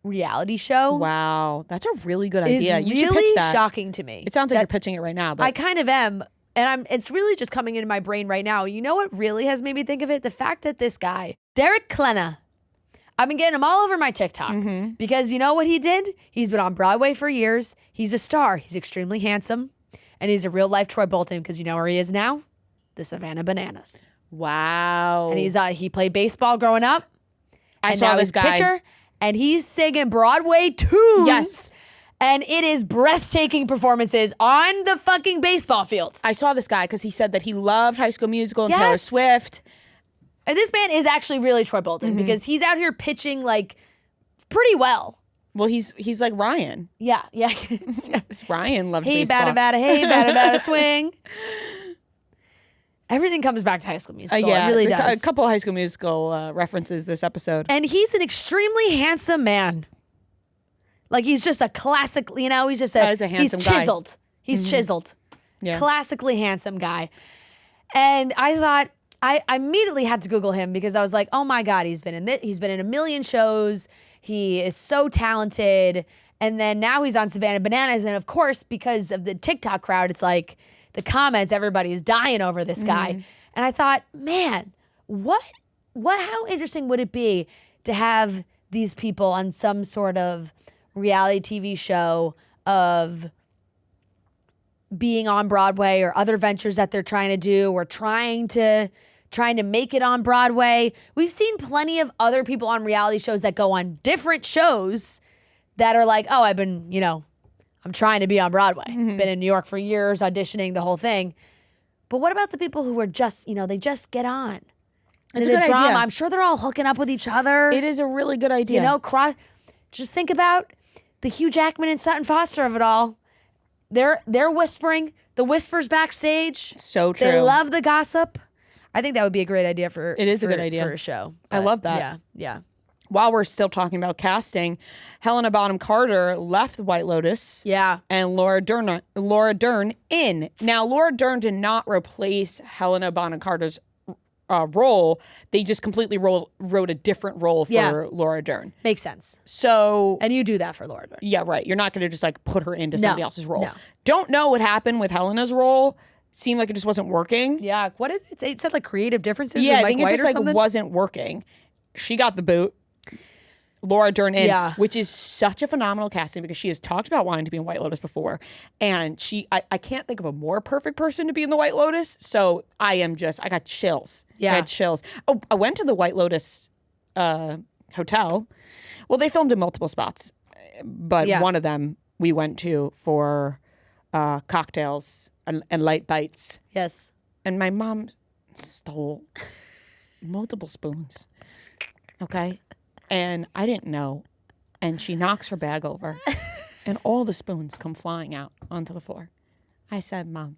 reality show. Wow. That's a really good idea. You really should pitch that. shocking to me. It sounds like you're pitching it right now. But I kind of am. And it's really just coming into my brain right now. You know what really has made me think of it? The fact that this guy, Derek Klena, I've been getting him all over my TikTok because you know what he did? He's been on Broadway for years. He's a star. He's extremely handsome. And he's a real life Troy Bolton because you know where he is now? The Savannah Bananas. wow. And he played baseball growing up. I and saw now this he's a guy. pitcher, and he's singing Broadway tunes. Yes. And it is breathtaking performances on the fucking baseball field. I saw this guy because he said that he loved High School Musical and Taylor Yes. Swift. And this man is actually really Troy Bolton because he's out here pitching like pretty well. Well, he's like Ryan. Yeah. Ryan loved Hey, baseball. hey, bada, swing. Everything comes back to High School Musical. Yeah, It really does. A couple of High School Musical references this episode. And he's an extremely handsome man. Like he's just a classic, you know, he's just He's a handsome he's guy. chiseled. He's chiseled. Yeah. Classically handsome guy. And I thought, I immediately had to Google him because I was like, oh my God, he's been in a million shows. He is so talented. And then now he's on Savannah Bananas. And of course, because of the TikTok crowd, it's like the comments, everybody is dying over this guy. And I thought, man, how interesting would it be to have these people on some sort of reality TV show of being on Broadway or other ventures that they're trying to do or trying to make it on Broadway. We've seen plenty of other people on reality shows that go on different shows that are like, oh, I'm trying to be on Broadway. Been in New York for years, auditioning, the whole thing. But what about the people who are just, they just get on? It's And a the good drama, idea. I'm sure they're all hooking up with each other. It is a really good idea. Just think about the Hugh Jackman and Sutton Foster of it all. They're whispering. The whispers backstage. So true. They love the gossip. I think that would be a great idea for. It is a good idea for a show. I love that. Yeah. while we're still talking about casting, Helena Bonham Carter left White Lotus. Yeah. And Laura Dern in. Now, Laura Dern did not replace Helena Bonham Carter's role. They just completely wrote a different role for Laura Dern. Makes sense. So, And you do that for Laura Dern. yeah, right. You're not going to just like put her into somebody else's role. No. Don't know what happened with Helena's role. Seemed like it just wasn't working. Yeah. What did it said? Like creative differences. Yeah, with I Mike think it White just or like something? wasn't working. She got the boot. Laura Dern in, Yeah. which is such a phenomenal casting because she has talked about wanting to be in White Lotus before. And I can't think of a more perfect person to be in the White Lotus. So I got chills. Yeah. I had chills. Oh, I went to the White Lotus hotel. Well, they filmed in multiple spots, but one of them we went to for cocktails and light bites. Yes. And my mom stole multiple spoons. Okay. And I didn't know. And she knocks her bag over. And all the spoons come flying out onto the floor. I said, Mom,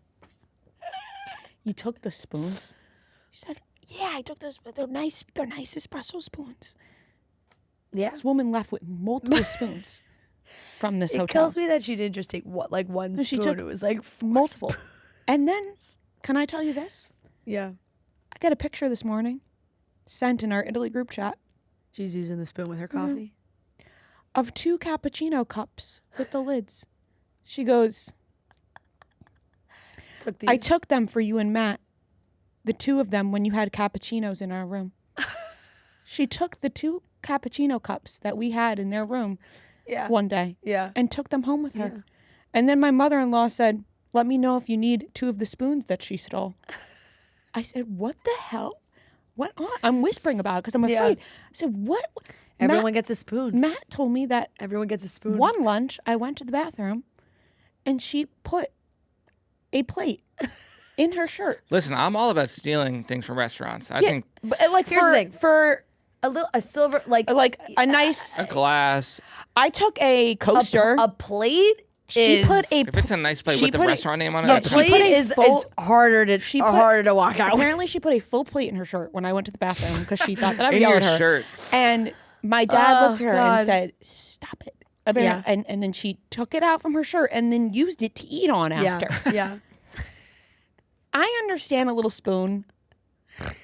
you took the spoons? She said, yeah, I took those. They're nice. They're nice espresso spoons. Yeah. This woman left with multiple spoons from this hotel. It kills me that she didn't just take one spoon. She took it was like multiple. And then, can I tell you this? Yeah. I got a picture this morning sent in our Italy group chat She's using the spoon with her coffee. of 2 cappuccino cups with the lids. She goes, I took them for you and Matt, the 2 of them when you had cappuccinos in our room. She took the 2 cappuccino cups that we had in their room one day and took them home with her. Yeah. And then my mother-in-law said, let me know if you need 2 of the spoons that she stole. I said, what the hell went on? I'm whispering about it because I'm afraid. I said, what? Everyone gets a spoon. Matt told me that Everyone gets a spoon. one lunch I went to the bathroom and she put a plate in her shirt. Listen, I'm all about stealing things from restaurants. I think But like Here's the thing. for a silver like a nice. a glass. I took a coaster. a plate. She put a. If it's a nice plate She with the put it- restaurant name on it, The that's she plate put a is full- harder to harder to walk out. Apparently, she put a full plate in her shirt when I went to the bathroom because she thought that I would in yell your at her. shirt. And my dad looked at her God. and said, "Stop it." Yeah. And then she took it out from her shirt and then used it to eat on after. Yeah. I understand a little spoon.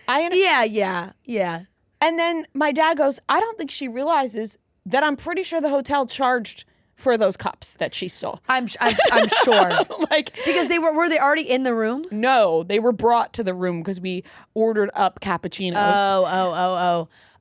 Yeah. And then my dad goes, I don't think she realizes that I'm pretty sure the hotel charged for those cups that she stole. I'm sure. Like, Because were they already in the room? no, they were brought to the room because we ordered up cappuccinos.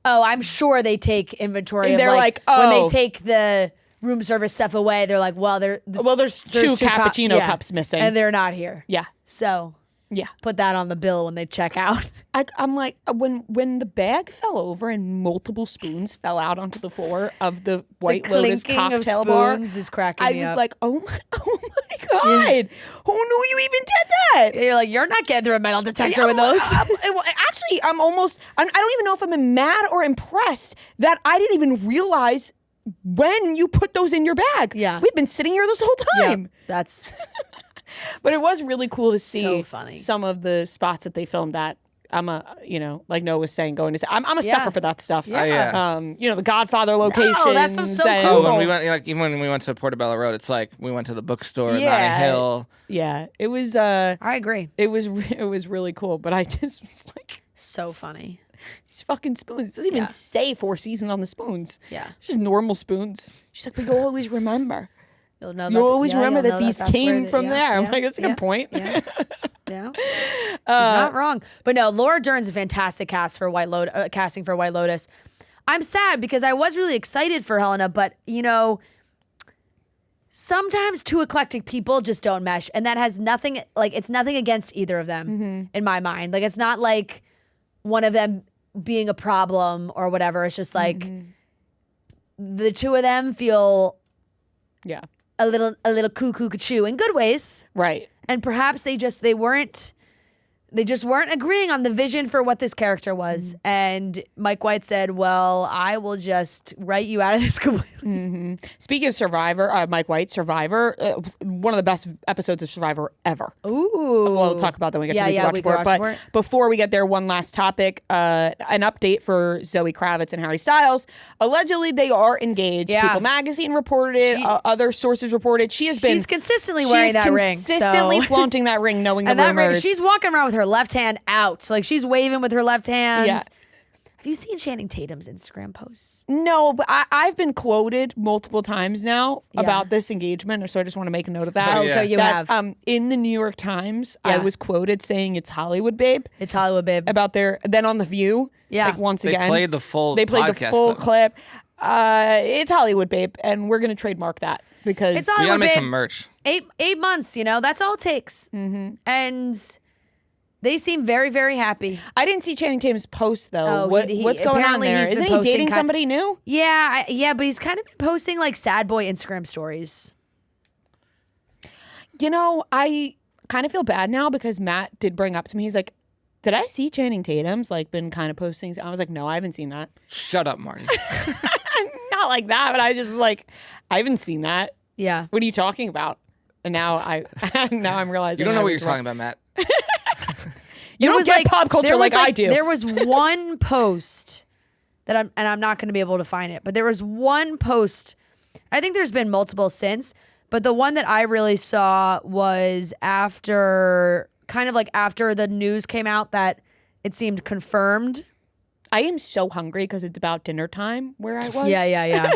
Oh, I'm sure they take inventory of They're like, when they oh. take the room service stuff away, they're like, well, There's two cappuccino cups missing. and they're not here. Yeah. So Yeah. put that on the bill when they check out. I'm like, when the bag fell over and multiple spoons fell out onto the floor of the White Lotus clinking of cocktail bar, spoons is cracking I me was up. like, oh my God. Who knew you even did that? You're like, you're not getting through a metal detector with those. Actually, I don't even know if I'm mad or impressed that I didn't even realize when you put those in your bag. Yeah. We've been sitting here this whole time. That's But it was really cool to see So funny. some of the spots that they filmed at. Like Noah was saying, I'm a sucker for that stuff. Yeah. The Godfather locations. that sounds so and- Oh, cool. when we went, like even when we went to Portobello Road, it's like we went to the bookstore at Yeah. Notting Hill. Yeah, it was. I agree. It was really cool. But I just was like, So funny. these fucking spoons. It doesn't even say 4 Seasons on the spoons. Yeah. It's just normal spoons. She's like, but you'll always remember. You'll know You'll always remember you'll that know these that's came where from there. I'm like, that's a good point. Yeah. Yeah. She's not wrong. But no, Laura Dern's a fantastic casting for White Lotus. I'm sad because I was really excited for Helena, but sometimes 2 eclectic people just don't mesh, and that has nothing it's nothing against either of them in my mind. Like it's not like one of them being a problem or whatever. It's just like the 2 of them feel Yeah. a little cuckoo-cuckoo in good ways. Right. And perhaps they weren't They just weren't agreeing on the vision for what this character was. And Mike White said, well, I will just write you out of this completely. Speaking of Survivor, Mike White, Survivor, one of the best episodes of Survivor ever. Ooh. We'll talk about that when we get to Yeah, Weekly we Watch can Report. watch But before we get there, one last topic, an update for Zoe Kravitz and Harry Styles. Allegedly, they are engaged. Yeah. People Magazine reported it. Other sources reported. She's consistently wearing that ring. Consistently So. flaunting that ring, knowing the And that ring, rumors. she's walking around with her left hand out. Like she's waving with her left hand. Yeah. Have you seen Channing Tatum's Instagram posts? No, but I've been quoted multiple times now about this engagement, so I just want to make a note of that. Oh, yeah. Okay, you that, have. in the New York Times, Yeah. I was quoted saying it's Hollywood, babe. It's Hollywood, babe. About their then on The View. Yeah. Like once They again. played the full They played the podcast full clip. clip. It's Hollywood, babe, and we're gonna trademark that because It's We Hollywood, gotta make babe. some merch. 8 months, that's all it takes. And they seem very, very happy. I didn't see Channing Tatum's post though. Oh, What's going on apparently there? he's been Isn't he posting dating somebody new? Yeah, but he's kind of been posting like sad boy Instagram stories. I kind of feel bad now because Matt did bring up to me. He's like, "Did I see Channing Tatum's like been kind of posting?" I was like, "No, I haven't seen that." Shut up, Marty. Not like that, but I just was like, "I haven't seen that. Yeah. What are you talking about?" And now I'm realizing You don't know I what was you're wrong. talking about, Matt. You don't get pop culture there was like I do. There was one post that I'm not going to be able to find it, but there was one post. I think there's been multiple since, but the one that I really saw was after the news came out that it seemed confirmed. I am so hungry because it's about dinner time where I was. Yeah.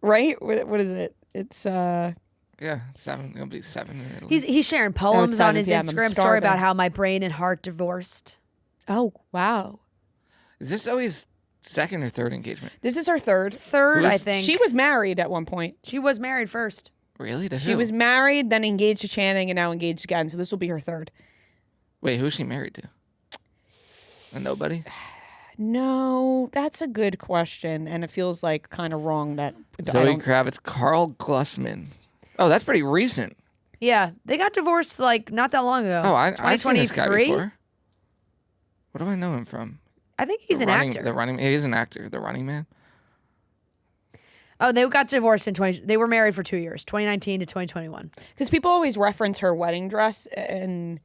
Right? What is it? It's Yeah, 7. It'll be 7 in Italy. He's sharing poems on 7 his p.m. I'm Instagram story starving. about how my brain and heart divorced. Oh, wow. Is this Zoe's second or third engagement? This is her third. Third, Who I is- think. She was married at one point. She was married first. Really? To She who? was married, then engaged to Channing, and now engaged again. So this will be her third. Wait, who is she married to? A nobody? No, that's a good question, and it feels like kind of wrong that I Zoe don't- Kravitz, Carl Glussman. Oh, that's pretty recent. Yeah, they got divorced like not that long ago. Oh, I've seen this guy 2023? before. What do I know him from? I think he's an actor. He's an actor. The Running Man. Oh, they got divorced in 20. They were married for 2 years, 2019 to 2021. Because people always reference her wedding dress and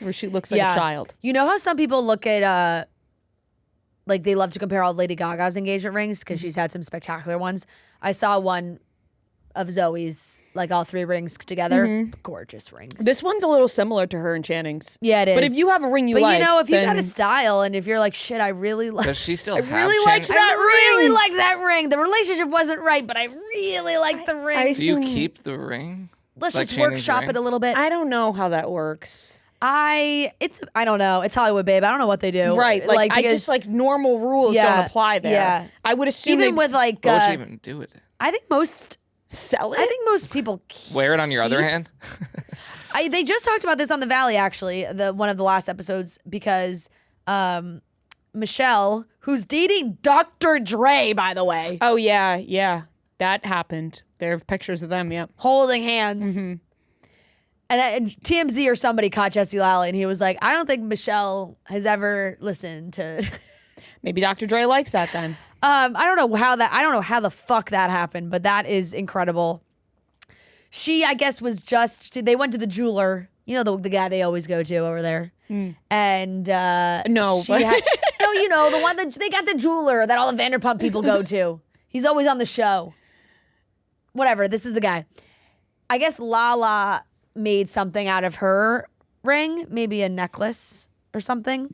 where she looks like a child. You know how some people look at like they love to compare all Lady Gaga's engagement rings because she's had some spectacular ones. I saw one of Zoe's, like all 3 rings together. Gorgeous rings. This one's a little similar to her and Channing's. Yeah, it is. But if you have a ring you but like, you know, if you got then- a style and if you're like, shit, I really like. Does she still have really liked Channing- that I really ring. liked that ring. The relationship wasn't right, but I really liked the ring. Do you keep the ring? Let's like just Channing's workshop ring? it a little bit. I don't know how that works. I don't know. It's Hollywood, babe. I don't know what they do. Right. Like I because just like normal rules Yeah, don't apply there. yeah. I would assume even they with like What would she even do with it? I think most sell it. people Wear it on your other keep- hand? they just talked about this on the Valley actually, one of the last episodes because Michelle, who's dating Dr. Dre, by the way, Oh yeah. That happened. There are pictures of them, yeah. holding hands. And TMZ or somebody caught Jesse Lally, and he was like, "I don't think Michelle has ever listened to." Maybe Dr. Dre likes that then. I don't know how the fuck that happened, but that is incredible. She, I guess, was they went to the jeweler, the guy they always go to over there, and No, she but- no, the one that they got the jeweler that all the Vanderpump people go to. He's always on the show. Whatever, this is the guy. I guess Lala made something out of her ring, maybe a necklace or something,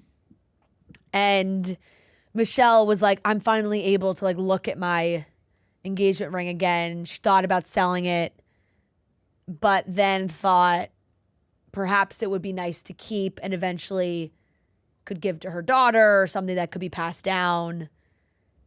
and Michelle was like, I'm finally able to like look at my engagement ring again. She thought about selling it, but then thought perhaps it would be nice to keep and eventually could give to her daughter or something that could be passed down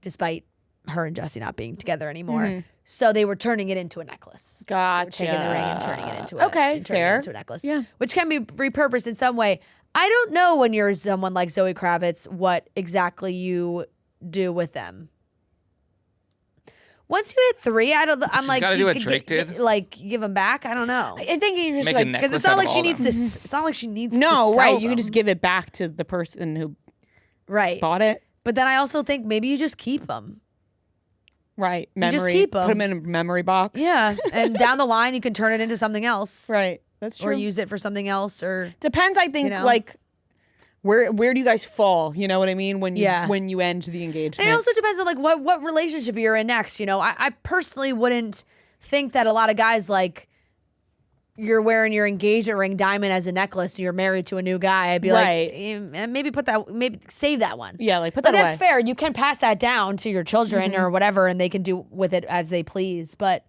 despite her and Jesse not being together anymore. So they were turning it into a necklace. Gotcha. Taking the ring and turning it into Okay, turning it fair. into a necklace. Yeah. Which can be repurposed in some way. I don't know when you're someone like Zoe Kravitz what exactly you do with them. Once you hit 3, I'm like, gotta you do what could Drake did. like give them back. I don't know. I think you just Make a like necklace Because it's not out of like she all needs them. to. It's not like she needs to. no, sell right. You them. can just give it back to the person who right. bought it. But then I also think maybe you just keep them. Right. You Memory. just keep Put 'em. them in a memory box. Yeah, and down the line you can turn it into something else, Right. That's true. or use it for something else, or Depends, I think, you know? like where do you guys fall? You know what I mean? When you Yeah. when you end the engagement. And it also depends on like what relationship you're in next. You know, I personally wouldn't think that a lot of guys like you're wearing your engagement ring diamond as a necklace and you're married to a new guy. I'd be Right. like, maybe maybe save that one. Yeah, like put But that that's away. fair. You can pass that down to your children or whatever, and they can do with it as they please. But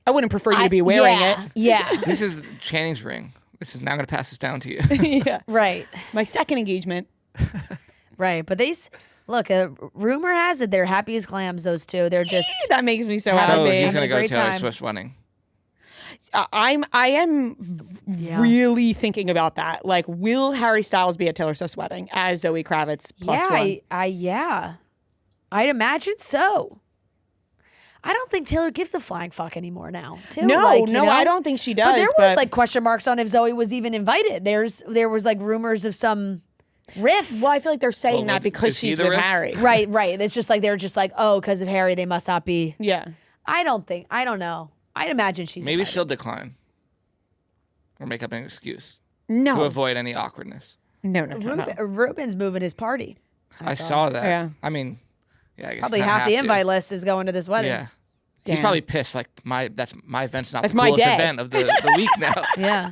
I wouldn't prefer you to be wearing yeah, Yeah, This is Channing's ring. This is now going to pass this down to you. it. Yeah. right. My second engagement. Right, but look. Rumor has it they're happy as clams. Those two, they're just That makes me so So happy. So he's having going a to go great to Taylor time. Swift's wedding. I am really thinking about that. Like, will Harry Styles be at Taylor Swift's wedding as Zoe Kravitz plus one? yeah. I'd imagine so. I don't think Taylor gives a flying fuck anymore now. Too. No, Like, you no, know? I don't think she does. But there was like question marks on if Zoe was even invited. There was like rumors of some riff. well, I feel like they're saying Well, that because is he she's the with riff? Harry. Right. It's just like they're just like, oh, because of Harry, they must not be. Yeah. I don't know. I'd imagine she's Maybe invited. she'll decline or make up an excuse No. to avoid any awkwardness. No. Ruben's moving his party. I saw that. Yeah. I mean, yeah, I guess Probably you kinda half the have to. invite list is going to this wedding. Yeah. Damn. He's probably pissed. Like that's my event's not That's the my coolest day. event of the week now. Yeah.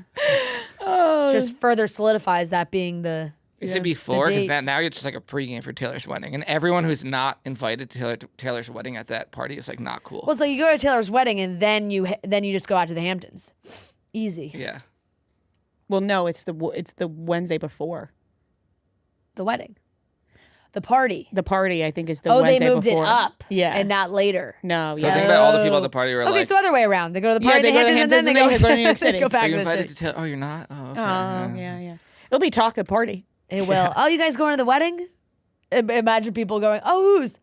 Just further solidifies that being the. Is it before? Because date. now you're just like a pregame for Taylor's wedding, and everyone who's not invited to Taylor's wedding at that party is like not cool. Well, so you go to Taylor's wedding and then you just go out to the Hamptons. Easy. Yeah. Well, no, it's the Wednesday before. The wedding. The party. The party, I think, is the Oh, Wednesday they moved before. it up. Yeah. And not later. No, So yeah. think about all the people at the party who are Okay, like, so other way around. They go to the Yeah, party they in the go to the Hamptons and then they Hamptons go, and then they go to New York City. they go are back you to the invited city. to Taylor? Oh, you're not? Oh, okay. Yeah. It'll be talk at the party. It will. Oh, you guys going to the wedding? Imagine people going, oh, who's?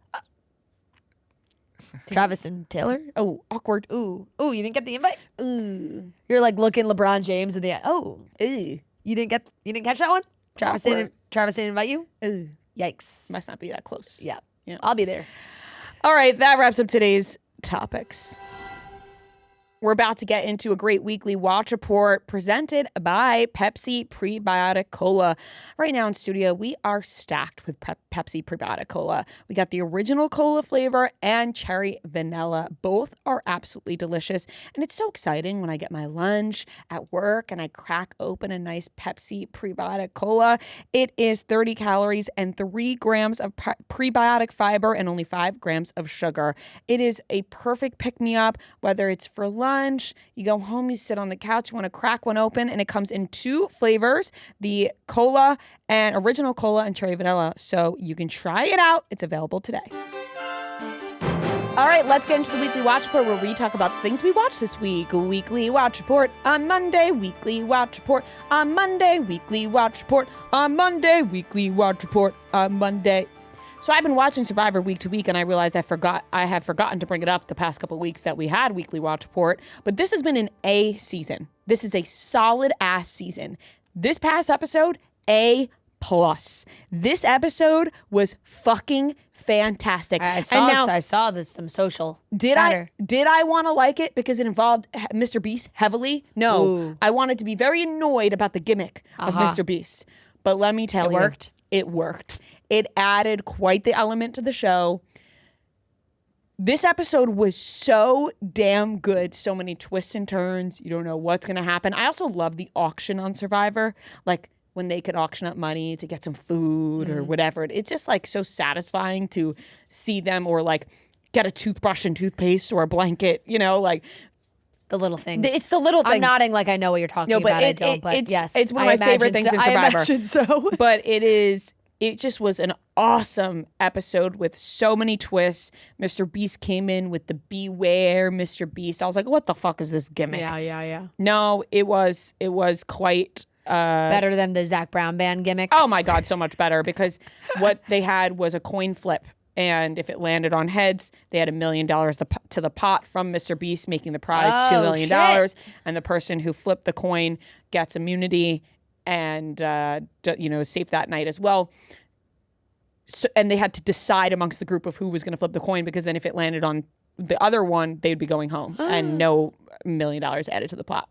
Travis and Taylor? Oh, awkward. Ooh, you didn't get the invite? Ooh. You're like looking LeBron James in the eye. Oh, you didn't catch that one? Travis didn't invite you? Ooh. Yikes. Must not be that close. Yeah. Yeah. I'll be there. All right, that wraps up today's topics. We're about to get into a great weekly watch report presented by Pepsi Prebiotic Cola. Right now in studio, we are stacked with Pepsi Prebiotic Cola. We got the original cola flavor and cherry vanilla. Both are absolutely delicious. And it's so exciting when I get my lunch at work and I crack open a nice Pepsi Prebiotic Cola. It is 30 calories and 3 grams of prebiotic fiber and only 5 grams of sugar. It is a perfect pick-me-up, whether it's for lunch, you go home, you sit on the couch, you want to crack one open, and it comes in 2 flavors, the cola and original cola and cherry vanilla. So you can try it out. It's available today. All right, let's get into the weekly watch report where we talk about the things we watched this week. Weekly watch report on Monday, weekly watch report on Monday, weekly watch report on Monday, weekly watch report on Monday. So I've been watching Survivor week to week, and I realized I have forgotten to bring it up the past couple of weeks that we had weekly watch report. But this has been an A season. This is a solid ass season. This past episode, A+. This episode was fucking fantastic. I saw this some social. Did I want to like it because it involved Mr. Beast heavily? No. Ooh. I wanted to be very annoyed about the gimmick of Mr. Beast. But let me tell you, worked? It worked. It added quite the element to the show. This episode was so damn good. So many twists and turns. You don't know what's going to happen. I also love the auction on Survivor. Like when they could auction up money to get some food or whatever. It's just like so satisfying to see them, or like get a toothbrush and toothpaste or a blanket, you know, like The little things. it's the little things. I'm nodding like I know what you're talking No, but about. I don't, but it's, yes. it's one of I my favorite imagine things so. in Survivor. I imagine so. But it just was an awesome episode with so many twists. Mr. Beast came in with the beware Mr. Beast. I was like, what the fuck is this gimmick? Yeah. No, it was quite Better than the Zach Brown band gimmick. oh my God, so much better, because what they had was a coin flip And if it landed on heads, they had $1 million to the pot from Mr. Beast, making the prize $2 million. Shit. And the person who flipped the coin gets immunity and, is safe that night as well. So, and they had to decide amongst the group of who was going to flip the coin, because then if it landed on the other one, they'd be going home and no $1 million added to the pot.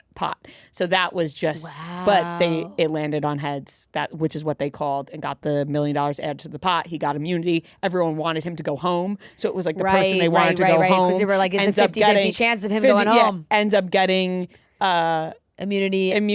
So that was just, but it landed on heads, which is what they called, and got the $1 million added to the pot. He got immunity. Everyone wanted him to go home. So it was like the person they wanted to go home. Because they were like, it's a 50-50 chance of him going home. Ends up getting immunity and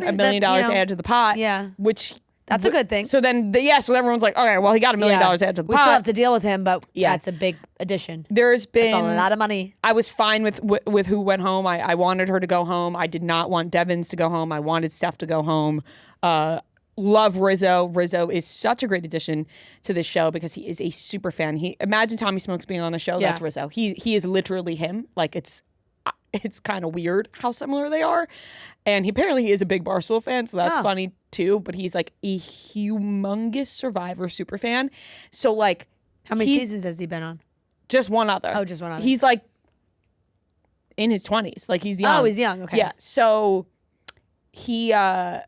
$1 million added to the pot. Yeah. Which... That's a good thing. So then, so everyone's like, okay, well, he got $1 million added to the pot. We still have to deal with him, but that's a big addition. There's been that's a lot of money. I was fine with who went home. I wanted her to go home. I did not want Devins to go home. I wanted Steph to go home. Love Rizzo. Rizzo is such a great addition to this show because he is a super fan. Imagine Tommy Smokes being on the show. That's Rizzo. He is literally him. Like it's kind of weird how similar they are. And apparently he is a big Barstool fan, so that's funny too. But he's like a humongous Survivor super fan. So like, how many seasons has he been on? Just one other. Oh, just one other. He's like in his 20s. Like he's young. Oh, he's young. Okay. Yeah. So he, I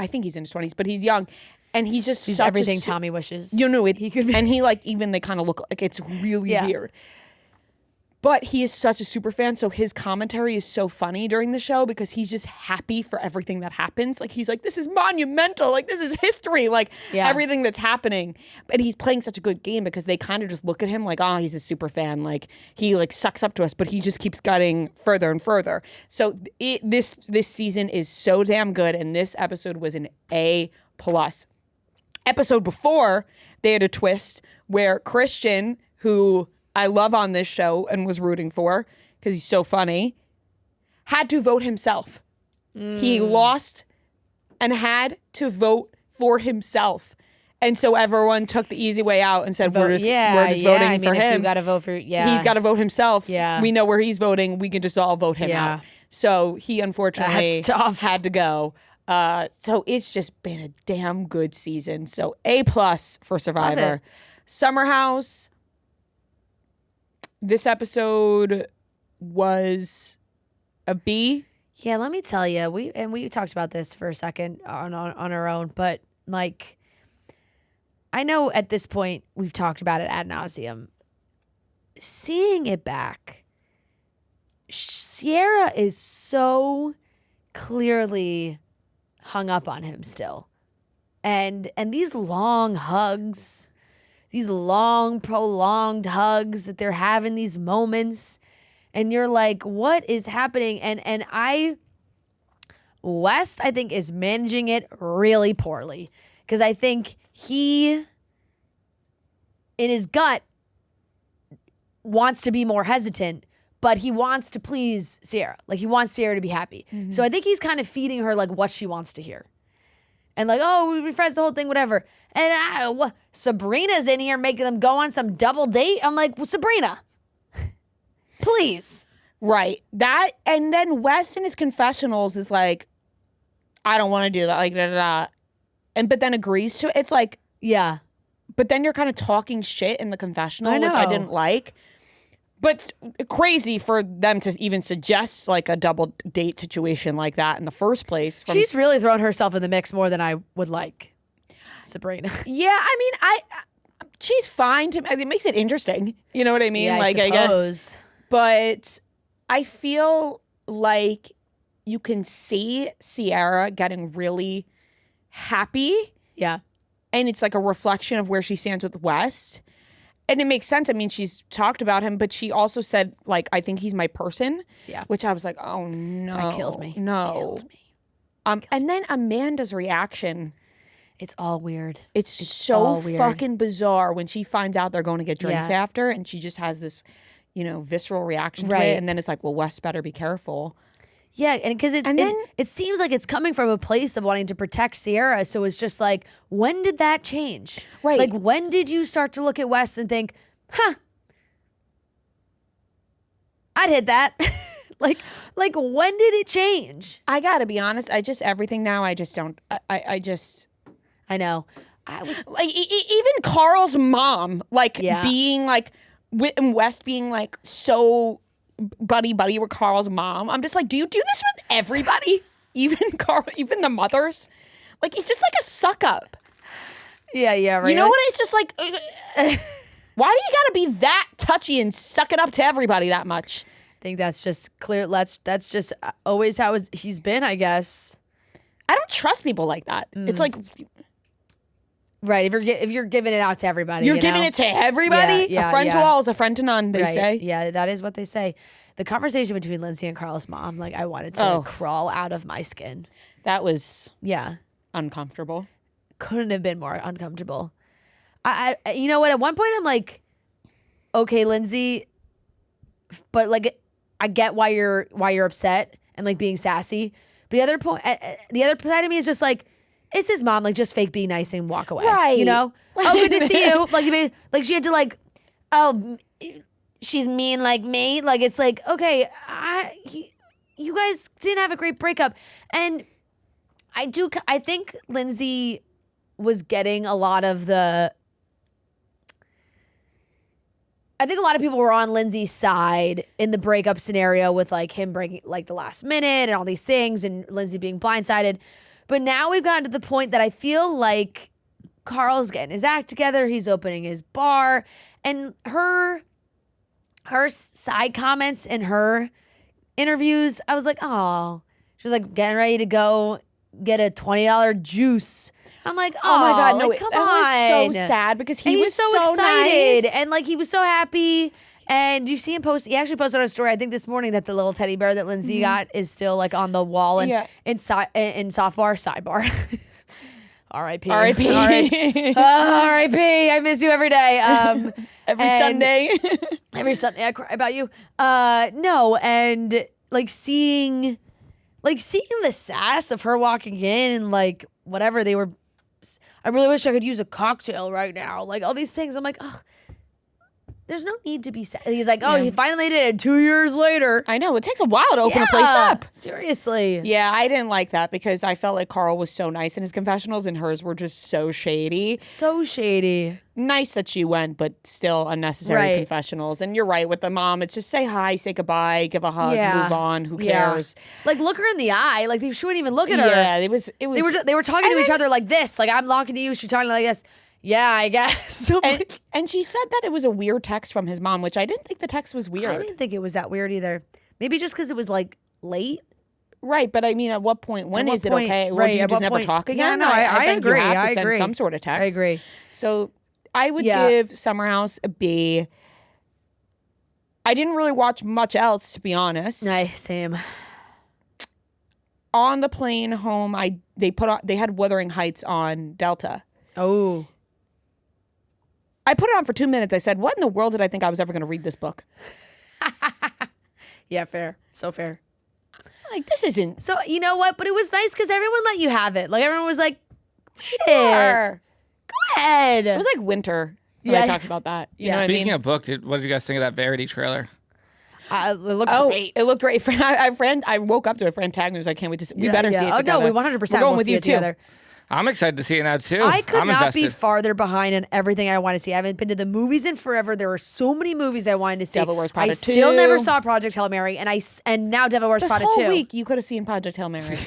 think he's in his 20s, but he's young. And he's just such everything Tommy wishes. He could be. And he like, even they kind of look like it's really weird. But he is such a super fan, so his commentary is so funny during the show because he's just happy for everything that happens. Like, he's like, this is monumental. Like, this is history. Like, everything that's happening. And he's playing such a good game because they kind of just look at him like, oh, he's a super fan. Like, he, like, sucks up to us, but he just keeps getting further and further. So this season is so damn good, and this episode was an A+. Episode before, they had a twist where Christian, who I love on this show and was rooting for because he's so funny, had to vote himself. He lost and had to vote for himself. And so everyone took the easy way out and said, we're just voting for him. You got to vote for, He's got to vote himself. Yeah. We know where he's voting. We can just all vote him out. So he unfortunately had to go. So it's just been a damn good season. So A+ for Survivor. Summer House. This episode was a B. Yeah, let me tell you, we talked about this for a second on our own, but like, I know at this point we've talked about it ad nauseum. Seeing it back, Ciara is so clearly hung up on him still, and these long hugs. These long, prolonged hugs that they're having, these moments. And you're like, what is happening? And West, I think, is managing it really poorly. Because I think he, in his gut, wants to be more hesitant, but he wants to please Ciara. Like, he wants Ciara to be happy. Mm-hmm. So I think he's kind of feeding her, like, what she wants to hear. And like, oh, we friends, the whole thing, whatever. And Sabrina's in here making them go on some double date. I'm like, well, Sabrina, please. Right. That, and then Wes in his confessionals is like, I don't want to do that. Like, but then agrees to it. It's like, yeah. But then you're kind of talking shit in the confessional, which I didn't like. But crazy for them to even suggest like a double date situation like that in the first place. She's really thrown herself in the mix more than I would like, Sabrina. Yeah, I mean, she's fine. It makes it interesting. You know what I mean? Yeah, like, I guess. But I feel like you can see Ciara getting really happy. Yeah. And it's like a reflection of where she stands with West. And it makes sense. I mean, she's talked about him, but she also said, like, I think he's my person. Yeah. Which I was like, oh, no. That killed me. No. Killed me. And then Amanda's reaction. It's all weird. It's so fucking bizarre when she finds out they're going to get drinks after, and she just has this, visceral reaction to it. And then it's like, well, Wes better be careful. Yeah, and because it seems like it's coming from a place of wanting to protect Ciara. So it's just like, when did that change? Right. Like, when did you start to look at Wes and think, I'd hit that. like when did it change? I gotta be honest. Everything now, I know. I was like, even Carl's mom, like being like, Whit and West being like so buddy with Carl's mom. I'm just like, do you do this with everybody? Even Carl, even the mothers? Like, he's just like a suck up. Yeah, right. You know what? It's just like, why do you gotta be that touchy and suck it up to everybody that much? I think that's just clear. That's just always how he's been, I guess. I don't trust people like that. It's like, right. If you're giving it out to everybody, you're giving it to everybody. Yeah, a friend to all is a friend to none. They say. Yeah, that is what they say. The conversation between Lindsay and Carl's mom, like I wanted to crawl out of my skin. That was uncomfortable. uncomfortable. Couldn't have been more uncomfortable. I you know what? At one point, I'm like, okay, Lindsay, but like, I get why you're upset and like being sassy. But the other side of me is just like, it's his mom. Like, just fake be nice and walk away. Right? You know? Oh, good to see you. Like she had to like, oh, she's mean like me. Like it's like, okay, you guys didn't have a great breakup, and I think Lindsay was getting a lot of the. I think a lot of people were on Lindsay's side in the breakup scenario with like him breaking like the last minute and all these things and Lindsay being blindsided. But now we've gotten to the point that I feel like Carl's getting his act together. He's opening his bar, and her side comments in her interviews, I was like, oh, she was like getting ready to go get a $20 juice. I'm like, oh my God, no, come on. Was so sad because he was so excited nice. and like he was so happy. And you see him post, he actually posted on a story, I think this morning, that the little teddy bear that Lindsay got is still like on the wall and in softbar, sidebar. R.I.P. R.I.P. R.I.P. I miss you every day. Every Sunday. Every Sunday I cry about you. No, and like seeing the sass of her walking in and like whatever they were. I really wish I could use a cocktail right now. Like all these things. I'm like, oh, there's no need to be sad. He's like, oh, he finally did it 2 years later. I know. It takes a while to open a place up. Seriously. Yeah, I didn't like that because I felt like Carl was so nice in his confessionals and hers were just so shady. So shady. Nice that she went, but still unnecessary confessionals. And you're right with the mom. It's just say hi, say goodbye, give a hug, move on. Who cares? Like look her in the eye. Like she wouldn't even look at her. Yeah, it was. They were talking to each other like this. Like I'm talking to you. She's talking like this. Yeah, I guess. And she said that it was a weird text from his mom, which I didn't think the text was weird. I didn't think it was that weird either. Maybe just because it was like late. Right, but I mean, at what point? When is it okay? Or do you just never talk again? Yeah, no, I think agree. You have to I send agree. some sort of text. I agree. So I would give Summer House a B. I didn't really watch much else, to be honest. Nice, same. On the plane home, they had Wuthering Heights on Delta. Oh. I put it on for 2 minutes. I said, what in the world did I think I was ever going to read this book? Yeah, fair. So fair. Like, this isn't. So, you know what? But it was nice because everyone let you have it. Like, everyone was like, Sure. Go ahead. It was like winter when I talked about that. You know what I Speaking mean? of book, what did you guys think of that Verity trailer? It looked great. It looked great. I woke up to a friend tagged me. Was like, can't wait to see. We better see it together. Oh, no, we 100% We're going will with see you it too. together. I'm excited to see it now too. I could I'm not invested. be farther behind on everything I want to see. I haven't been to the movies in forever. There were so many movies I wanted to see. Devil Wears Prada 2. I still never saw Project Hail Mary, and now Devil Wears Prada 2. This whole week, you could have seen Project Hail Mary.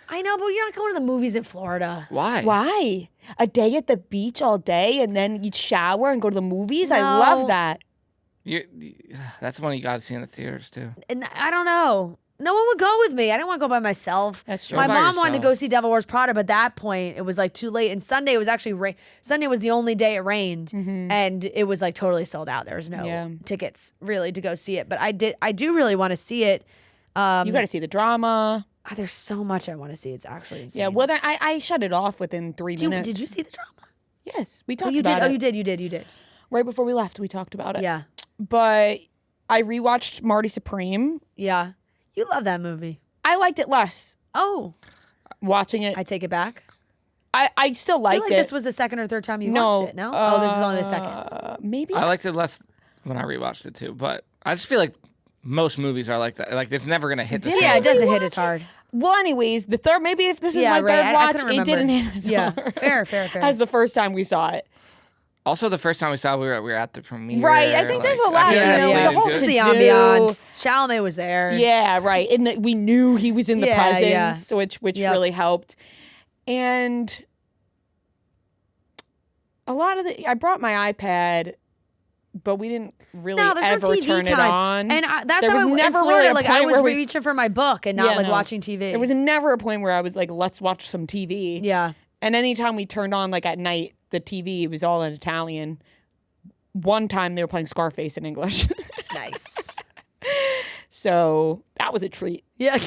I know, but you're not going to the movies in Florida. Why? Why? A day at the beach all day, and then you'd shower and go to the movies? I No. love that. That's one you got to see in the theaters too. And I don't know. No one would go with me. I didn't want to go by myself. That's true. My Go by mom wanted to yourself. go see Devil Wears Prada, but at that point it was like too late. And Sunday was actually Sunday was the only day it rained, and it was like totally sold out. There was no tickets really to go see it. But I do really want to see it. You got to see the drama. There's so much I want to see. It's actually insane. Yeah, well, I shut it off within 3 minutes. Did you see the drama? Yes, we talked You about did. it. Oh, you did. Right before we left, we talked about it. Yeah. But I rewatched Marty Supreme. Yeah. You love that movie. I liked it less. Oh. Watching it. I take it back. I still I feel liked like it. this was the second or third time you watched it, no? Oh, this is only the second. Maybe. I liked it less when I rewatched it too, but I just feel like most movies are like that. Like it's never gonna hit the same. Yeah, it doesn't hit as hard. Well, anyways, the third, maybe if this is Yeah, my right. third I watch, couldn't it didn't remember. hit as Yeah, hard fair. as the first time we saw it. Also, the first time we saw it, we were at the premiere. Right, I think there's a lot, I feel you like know, that there's a played whole into Just it. the to do. ambiance. Chalamet was there. Yeah, right. And that we knew he was in the Yeah, presence, yeah. which Yep. really helped. And a lot of I brought my iPad, but we didn't really No, there's ever no TV turn time. it on. And that's There how was I never in really Florida, a like I point was where we- reaching for my book and not Yeah, like no. watching TV. There was never a point where I was like, let's watch some TV. Yeah. And anytime we turned on, like at night, the TV, it was all in Italian. One time they were playing Scarface in English. Nice. So that was a treat. Yeah.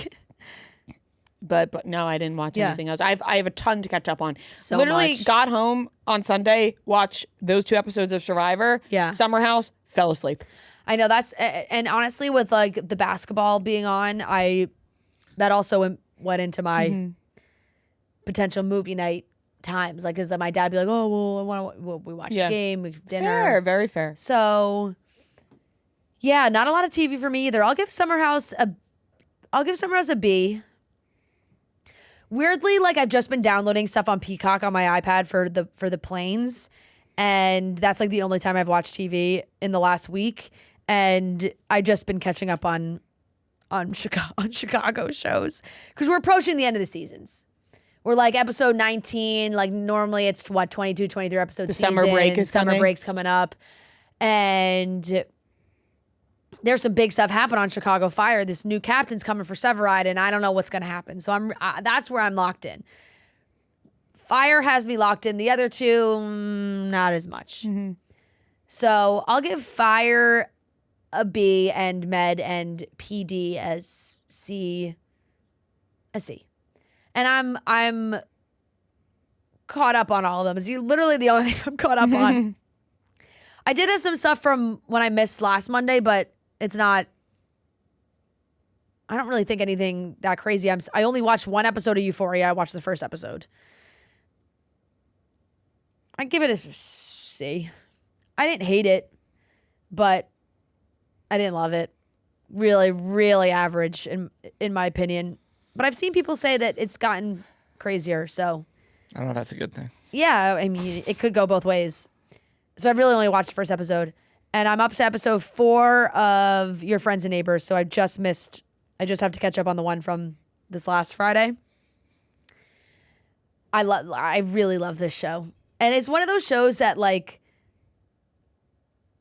But no, I didn't watch Yeah. anything else. I have a ton to catch up on. So Literally much. got home on Sunday, watched those 2 episodes of Survivor. Yeah. Summer House, fell asleep. I know that's and honestly with like the basketball being on, that also went into my potential movie night times. Like, cause my dad be like, oh well, we watched Yeah. a game, we dinner. Fair, very fair. So, yeah, not a lot of TV for me either. I'll give Summer House a B. Weirdly, like I've just been downloading stuff on Peacock on my iPad for the planes, and that's like the only time I've watched TV in the last week. And I just been catching up on Chicago shows because we're approaching the end of the seasons. We're like episode 19. Like normally it's 22, 23 episodes. The summer break is summer coming. break's coming up, and there's some big stuff happening on Chicago Fire. This new captain's coming for Severide, and I don't know what's going to happen. So that's where I'm locked in. Fire has me locked in. The other two, not as much. So I'll give Fire a B and Med and PD as C. A C. And I'm caught up on all of them. It's literally the only thing I'm caught up on. I did have some stuff from when I missed last Monday, but it's not. I don't really think anything that crazy. I only watched one episode of Euphoria. I watched the first episode. I'd give it a C. I didn't hate it, but I didn't love it. Really, really average in my opinion. But I've seen people say that it's gotten crazier. So I don't know if that's a good thing. yeah, I mean, it could go both ways. So I've really only watched the first episode. And I'm up to episode 4 of Your Friends and Neighbors. So I just have to catch up on the one from this last Friday. I really love this show. And it's one of those shows that, like,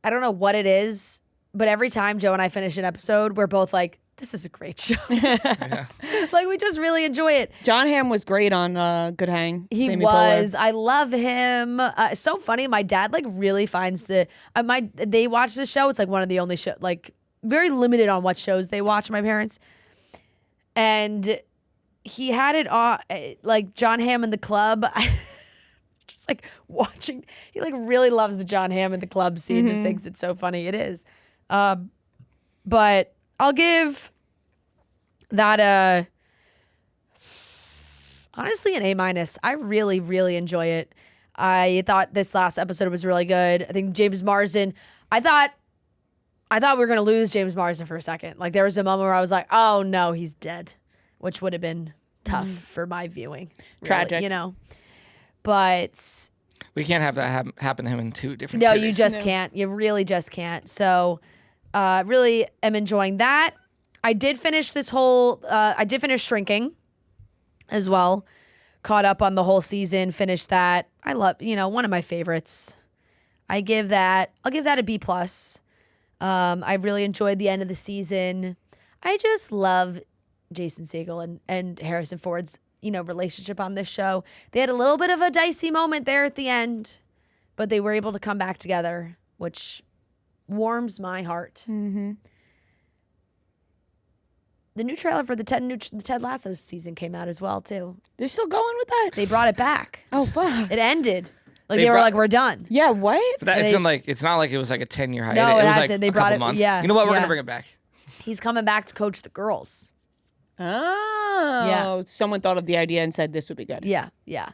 I don't know what it is, but every time Joe and I finish an episode, we're both like, this is a great show. Like, we just really enjoy it. John Hamm was great on Good Hang. He Amy was. Poehler. I love him. It's so funny. My dad like really finds they watch the show. It's like one of the only show, like very limited on what shows they watch. My parents, and he had it on like John Hamm in the Club. Just like watching. He like really loves the John Hamm in the Club scene. Just thinks it's so funny. It is. But I'll give that honestly an A-. I really, really enjoy it. I thought this last episode was really good. I think James Marsden, I thought we were gonna lose James Marsden for a second. Like there was a moment where I was like, oh no, he's dead, which would have been tough for my viewing. Really, Tragic. you know. But We can't have that happen to him in 2 different no, cities. you just can't. You really just can't. So really am enjoying that. I did finish Shrinking as well. Caught up on the whole season, finished that. I love, one of my favorites. I'll give that a B+. I really enjoyed the end of the season. I just love Jason Segel and Harrison Ford's, relationship on this show. They had a little bit of a dicey moment there at the end, but they were able to come back together, which warms my heart. Mm-hmm. The new trailer for the Ted Lasso season came out as well, too. They're still going with that? They brought it back. Oh, fuck. It ended. Like they were like, we're done. Yeah, what? But it's been like, it's not like it was like a 10-year hiatus. No, it was hasn't. like They a brought couple it- months. yeah, You know what? We're yeah. going to bring it back. He's coming back to coach the girls. Oh. Yeah. Someone thought of the idea and said this would be good. Yeah, yeah.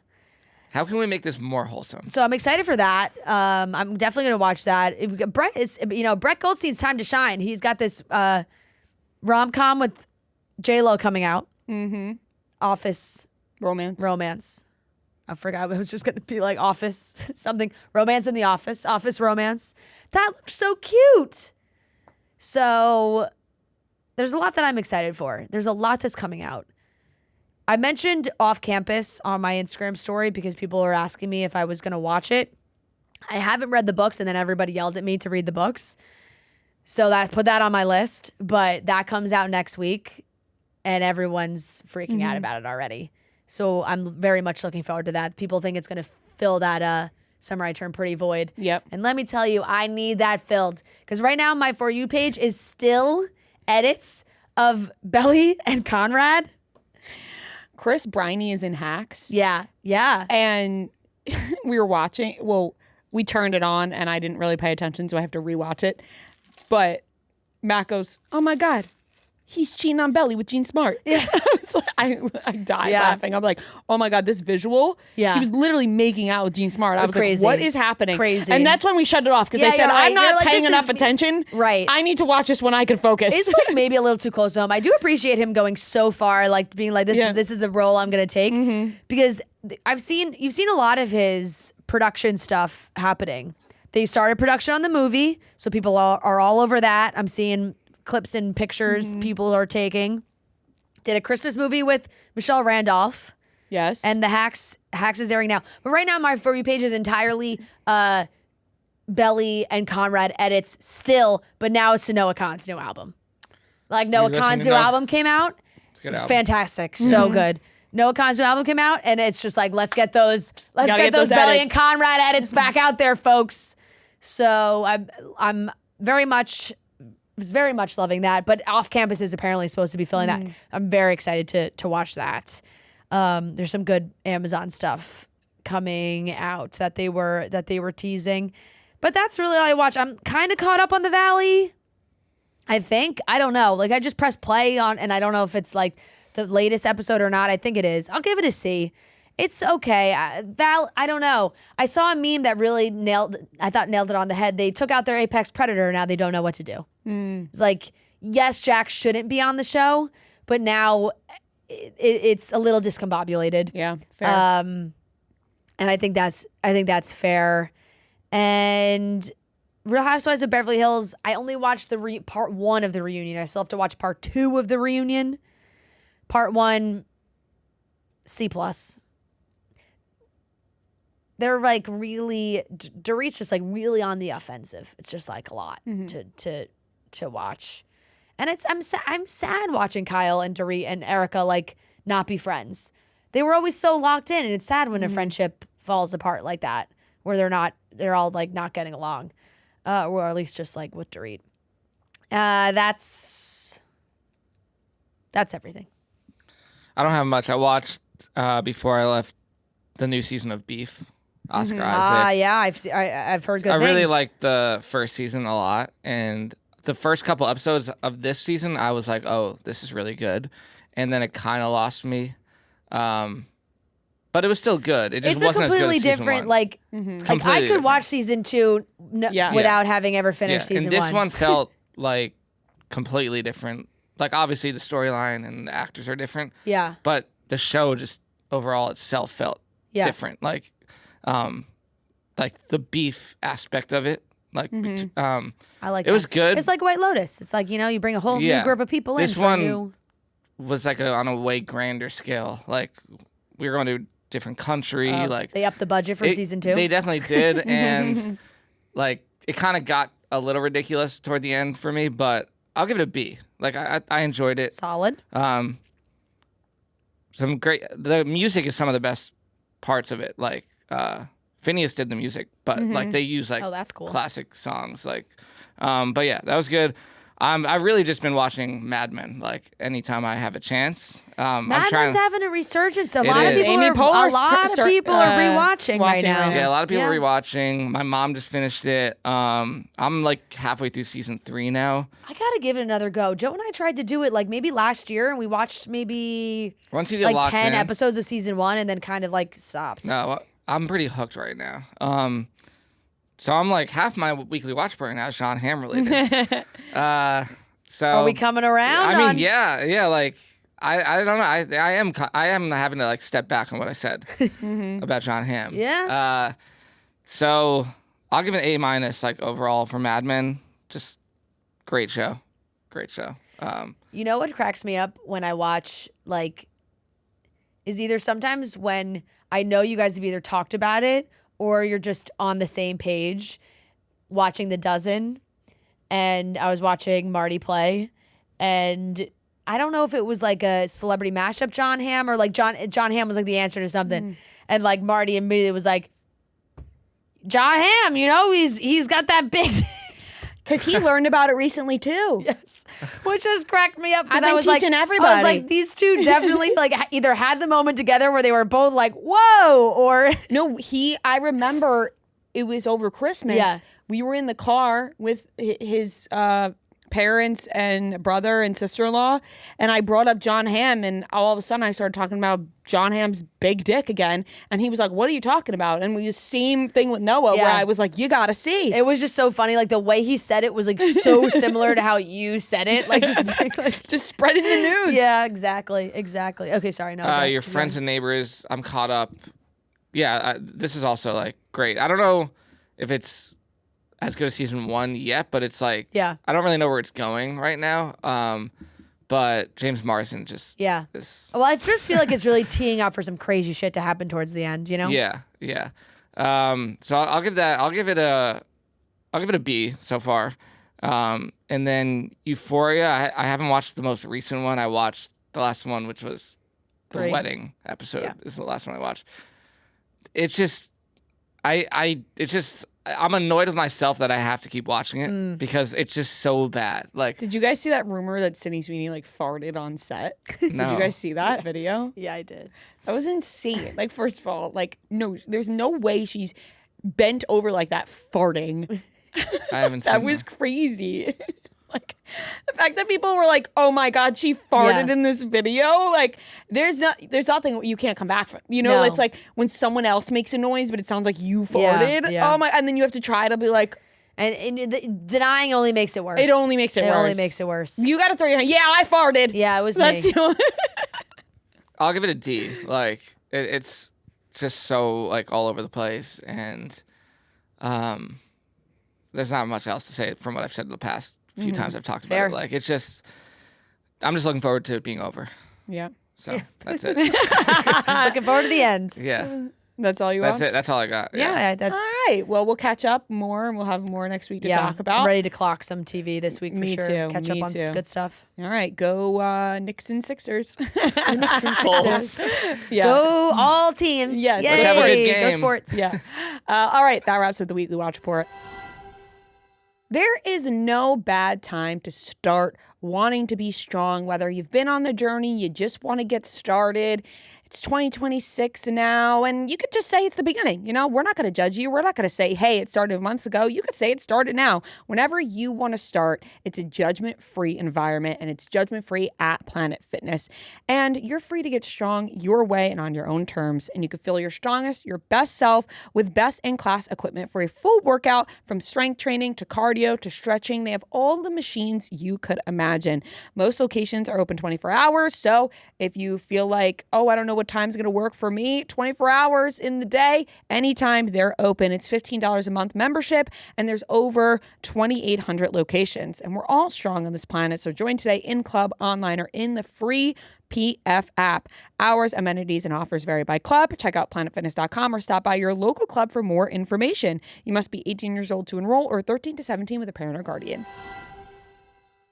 How can we make this more wholesome? So I'm excited for that. I'm definitely going to watch that. Brett Goldstein's time to shine. He's got this rom-com with J-Lo coming out. Mm-hmm. office Romance. I forgot. It was just going to be like office something. Romance in the office. Office romance. That looked so cute. So there's a lot that I'm excited for. There's a lot that's coming out. I mentioned Off Campus on my Instagram story because people were asking me if I was going to watch it. I haven't read the books, and then everybody yelled at me to read the books. So that put that on my list. But that comes out next week, and everyone's freaking out about it already. So I'm very much looking forward to that. People think it's going to fill that Summer I Turned Pretty void. Yep. And let me tell you, I need that filled. Because right now my For You page is still edits of Belly and Conrad. Chris Briney is in Hacks. Yeah. And we were watching. Well, we turned it on, and I didn't really pay attention, so I have to rewatch it. But Matt goes, "Oh my God, he's cheating on Belly with Gene Smart." Yeah, I died laughing. I'm like, "Oh my God, this visual." Yeah, he was literally making out with Gene Smart. I was crazy. like, "What is happening?" Crazy. And that's when we shut it off because I said, right. "I'm not like, paying enough attention. Right. I need to watch this when I can focus." It's like maybe a little too close to home. I do appreciate him going so far, like being like, "This is the role I'm going to take," because you've seen a lot of his production stuff happening. They started production on the movie, so people are all over that. I'm seeing clips and pictures people are taking. Did a Christmas movie with Michelle Randolph. Yes. And the Hacks is airing now. But right now my For You page is entirely Belly and Conrad edits still, but now it's to Noah Khan's new album. Like Noah Khan's new album came out. It's a good album. Fantastic. So good. Noah Khan's new album came out, and it's just like, let's get those Belly edits. and Conrad edits back out there, folks. So I'm very much loving that. But Off Campus is apparently supposed to be filling that. I'm very excited to watch that. There's some good Amazon stuff coming out that they were teasing. But that's really all I watch. I'm kind of caught up on The Valley. I think. I don't know. Like I just pressed play on, and I don't know if it's like the latest episode or not. I think it is. I'll give it a C. It's okay. I don't know. I saw a meme that really nailed it on the head. They took out their apex predator. Now they don't know what to do. It's like, yes, Jack shouldn't be on the show, but now it's a little discombobulated. Yeah, fair. And I think that's fair. And Real Housewives of Beverly Hills, I only watched the part 1 of the reunion. I still have to watch part 2 of the reunion. Part 1, C+. They're like really, Dorit's just like really on the offensive. It's just like a lot to watch. And I'm sad watching Kyle and Dorit and Erica like not be friends. They were always so locked in, and it's sad when a friendship falls apart like that, where they're all like not getting along. Or at least just like with Dorit. That's everything. I don't have much. I watched before I left the new season of Beef. Oscar Isaac. Yeah, I've heard good things. I really liked the first season a lot, and the first couple episodes of this season, I was like, "Oh, this is really good," and then it kind of lost me. But it was still good. It just wasn't as good as season different, 1. like, Completely like I could different. watch season 2 without having ever finished season 1. And this one felt like completely different. Like obviously the storyline and the actors are different. Yeah. But the show just overall itself felt different. Like the beef aspect of it. Like I like it was good. It's like White Lotus. It's like, you bring a whole new group of people this in. This one was like on a way grander scale. Like we were going to a different country. Like they upped the budget for season 2. They definitely did, and like it kind of got a little ridiculous toward the end for me, but I'll give it a B. Like I enjoyed it. Solid. Some great. The music is some of the best parts of it. Like Phineas did the music, but like they use like that's cool. classic songs. Like, but yeah, that was good. I've really just been watching Mad Men. Like anytime I have a chance. Mad Men's having a resurgence. A lot of is. people are rewatching right now. Yeah, a lot of people are rewatching. My mom just finished it. I'm like halfway through season 3 now. I gotta give it another go. Joe and I tried to do it like maybe last year, and we watched maybe once you get like locked 10 in, episodes of season 1, and then kind of like stopped. No, I'm pretty hooked right now. So I'm like half my weekly watch party now is John Hamm related. So are we coming around? I mean, yeah. Like I don't know. I am having to like step back on what I said about Jon Hamm. Yeah. So I'll give it an A- like overall for Mad Men. Just great show. You know what cracks me up when I watch, like, is either sometimes when I know you guys have either talked about it or you're just on the same page watching The Dozen, and I was watching Marty play, and I don't know if it was like a celebrity mashup Jon Hamm or like Jon Hamm was like the answer to something, and like Marty immediately was like, Jon Hamm, you know, he's got that big... Because he learned about it recently too. Yes, which just cracked me up. I've been teaching everybody. I was like, these two definitely like either had the moment together where they were both like, whoa, or no. I remember it was over Christmas. Yeah. We were in the car with his parents and brother and sister-in-law, and I brought up Jon Hamm, and all of a sudden I started talking about Jon Hamm's big dick again, and he was like, what are you talking about? And we the same thing with Noah, where I was like, you gotta see. It was just so funny, like the way he said it was like so similar to how you said it, like just spreading the news. Yeah, exactly. Okay, sorry, no. Your Friends and Neighbors, I'm caught up. Yeah, this is also like great. I don't know if it's as good as season 1 yet, but it's like, Yeah. I don't really know where it's going right now. But James Marsden just is. Well, I just feel like it's really teeing up for some crazy shit to happen towards the end, you know? Yeah. So I'll give it a B so far. And then Euphoria, I haven't watched the most recent one. I watched the last one, which was the 3. wedding episode. Yeah. Is the last one I watched. It's just, I'm annoyed with myself that I have to keep watching it because it's just so bad. Like, Did you guys see that rumor that Sydney Sweeney like farted on set? No. Did you guys see that video? Yeah, I did. That was insane. Like, first of all, like, no, there's no way she's bent over like that farting. I haven't seen That was crazy. Like, the fact that people were like, "Oh my God, she farted in this video." Like, there's nothing you can't come back from. You know, No. it's like when someone else makes a noise, but it sounds like you farted. Yeah. Oh my! And then you have to try to be like, And denying only makes it worse. it only makes it worse. It only makes it worse. You got to throw your hand. Yeah, I farted. Yeah, it was That's me. the only- I'll give it a D. Like, it's just so like all over the place, and there's not much else to say from what I've said in the past few times I've talked about it. Like, it's just, I'm just looking forward to it being over. Yeah. So that's it. Just looking forward to the end. Yeah. That's all you That's want? it. That's all I got. Yeah, that's All right. Well, we'll catch up more, and we'll have more next week to talk about. I'm ready to clock some TV this week for Me sure. too, Catch me up on too. some good stuff. All right. Go Knicks and Sixers. Knicks and Sixers. Yeah. Go all teams. Yes. Yay. Let's have a good Go game. sports. Yeah. All right. That wraps up the Weekly Watch Report. There is no bad time to start wanting to be strong, whether you've been on the journey, you just want to get started. It's 2026 now, and you could just say it's the beginning. You know, we're not going to judge you. We're not going to say, hey, it started months ago. You could say it started now. Whenever you want to start, it's a judgment-free environment, and it's judgment-free at Planet Fitness. And you're free to get strong your way and on your own terms, and you can feel your strongest, your best self with best-in-class equipment for a full workout, from strength training to cardio to stretching. They have all the machines you could imagine. Most locations are open 24 hours, so if you feel like, oh, I don't know what time's going to work for me, 24 hours in the day, anytime they're open. It's $15 a month membership, and there's over 2,800 locations. And we're all strong on this planet, so join today in club, online, or in the free PF app. Hours, amenities, and offers vary by club. Check out planetfitness.com or stop by your local club for more information. You must be 18 years old to enroll or 13 to 17 with a parent or guardian.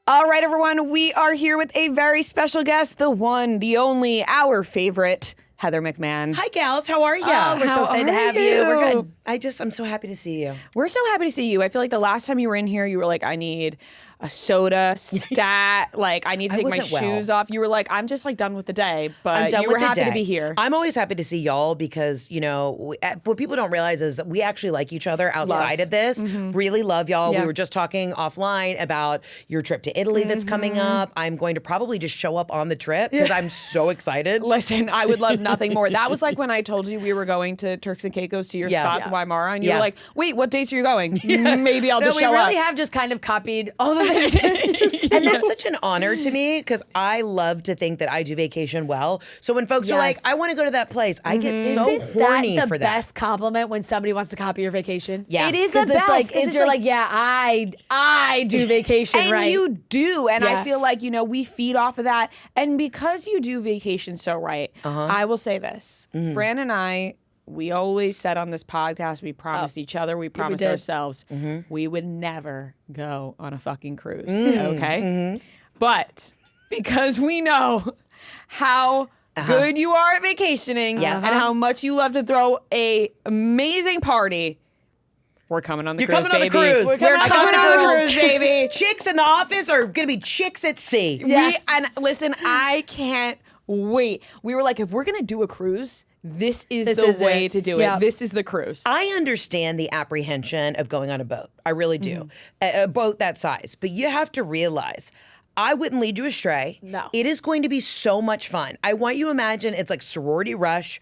All right, everyone, we are here with a very special guest, the one, the only, our favorite, Heather McMahan. Hi, gals. How are you? Oh, we're so excited to have you. We're good. I'm so happy to see you. We're so happy to see you. I feel like the last time you were in here, you were like, I need a soda, stat, like I need to I take my wasn't well. shoes off. You were like, I'm just like done with the day, but I'm done you were with the happy day. to be here. I'm always happy to see y'all because, you know, what people don't realize is we actually like each other outside of this. Really love y'all. Yeah. We were just talking offline about your trip to Italy that's coming up. I'm going to probably just show up on the trip because I'm so excited. Listen, I would love nothing more. That was like when I told you we were going to Turks and Caicos to your spot, the Waimara, and you were like, wait, what dates are you going? Maybe I'll No, just we show really up. have just kind of copied all the And that's such an honor to me because I love to think that I do vacation well. So when folks are like, I want to go to that place, I get so horny Isn't that for the that. best compliment when somebody wants to copy your vacation? Yeah. It is the 'Cause best. it's like, 'cause it's you're like, yeah, I do vacation, and right? you do. And Yeah. I feel like, we feed off of that. And because you do vacation so right, I will say this. Fran and I, we always said on this podcast, we promised each other, we promised did. ourselves, we would never go on a fucking cruise. Okay? But because we know how good you are at vacationing and how much you love to throw a amazing party, we're coming on the You're cruise, coming on the baby. cruise. We're I got coming the on the girls. cruise, baby. Chicks in the office are going to be chicks at sea. And listen, I can't wait. We were like, if we're gonna do a cruise, this is the way to do it. This is the cruise. I understand the apprehension of going on a boat. I really do. A boat that size. But you have to realize, I wouldn't lead you astray. No. It is going to be so much fun. I want you to imagine it's like sorority rush,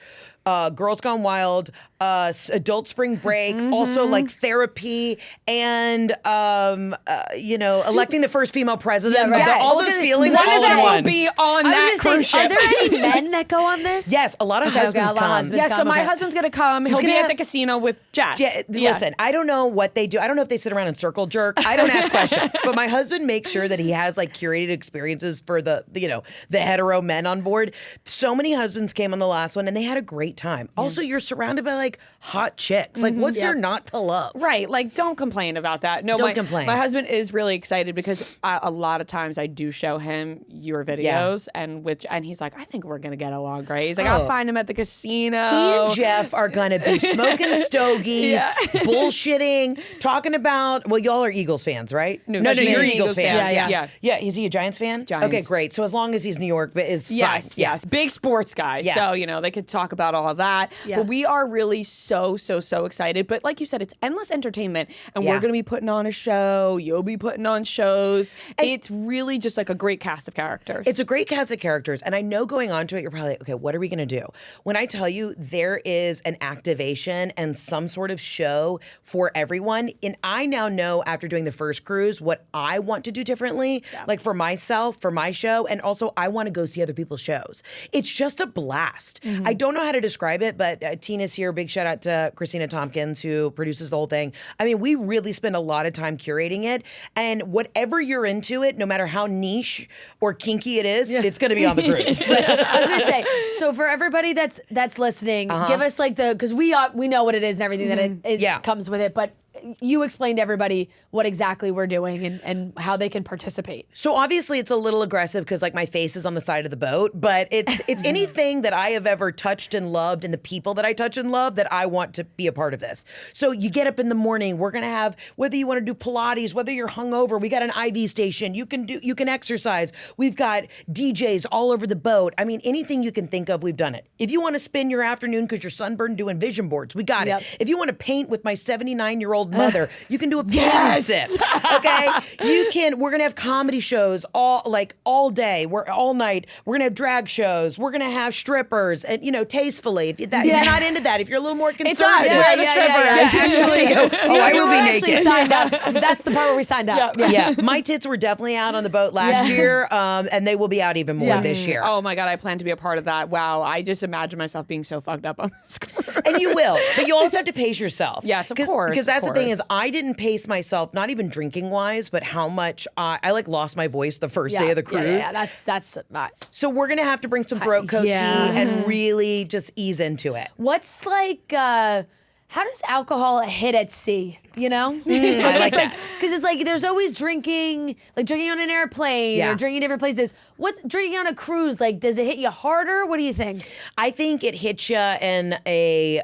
Girls Gone Wild, adult spring break, also like therapy, and electing the first female president. right. All Yes. those feelings None of all that in will one. be on I that was gonna cruise say, are ship. there any men that go on this? Yes, a lot of Okay, husbands a lot of come. husbands. Yeah, so my okay. husband's gonna come. He'll be gonna at have- the casino with Jeff. Yeah, listen, I don't know what they do. I don't know if they sit around and circle jerk. I don't ask questions. But my husband makes sure that he has like curated experiences for the hetero men on board. So many husbands came on the last one and they had a great time. Also, you're surrounded by like hot chicks. Like, what's there not to love? Right, like don't complain about that. No, Don't complain. My husband is really excited because a lot of times I do show him your videos, and he's like, I think we're gonna get along great. He's like, I'll find him at the casino. He and Jeff are gonna be smoking stogies, bullshitting, talking about. Well, y'all are Eagles fans, right? No, you're she's Eagles fans. Yeah. Is he a Giants fan? Giants. Okay, great. So as long as he's New York, but it's Yes, fine. yes. Big sports guys. Yeah. So, they could talk about all of that. Yeah. But we are really so excited. But like you said, it's endless entertainment. And Yeah. we're going to be putting on a show. You'll be putting on shows. It's really just like a great cast of characters. It's a great cast of characters. And I know going on to it, you're probably like, okay, what are we going to do? When I tell you there is an activation and some sort of show for everyone, and I now know after doing the first cruise what I want to do differently, like for myself, for my show, and also I want to go see other people's shows. It's just a blast. I don't know how to describe it, but Tina's here. Big shout out to Christina Tompkins, who produces the whole thing. I mean, we really spend a lot of time curating it. And whatever you're into it, no matter how niche or kinky it is, it's going to be on the cruise. I was gonna say, so for everybody that's listening, give us like because we know what it is and everything that it comes with it, but you explain to everybody what exactly we're doing and how they can participate. So obviously it's a little aggressive because like my face is on the side of the boat, but it's anything that I have ever touched and loved and the people that I touch and love that I want to be a part of this. So you get up in the morning, we're gonna have, whether you want to do Pilates, whether you're hungover, we got an IV station, you can exercise. We've got DJs all over the boat. I mean, anything you can think of, we've done it. If you want to spend your afternoon because you're sunburned doing vision boards, we got it. If you want to paint with my 79-year-old mother, you can do a painting sip. Okay, we're gonna have comedy shows all day. We're all night. We're gonna have drag shows. We're gonna have strippers, and tastefully. If you're not into that, if you're a little more conservative, We're the strippers. I will be actually naked. signed up. That's the part where we signed up. Yeah, my tits were definitely out on the boat last year, and they will be out even more this year. Oh my God, I plan to be a part of that. Wow, I just imagine myself being so fucked up on this cruise. And you will, but you also have to pace yourself. Yes, of course. Because that's the thing is, course. I didn't pace myself, not even drinking wise, but how much I lost my voice the first day of the cruise. Yeah, that's So we're gonna have to bring some throat coat tea and really just ease into it. what's like how does alcohol hit at sea? You know, I like that. Because it's like there's always drinking on an airplane or drinking different places. What's drinking on a cruise like? Does it hit you harder? What do you think? I think it hits you in a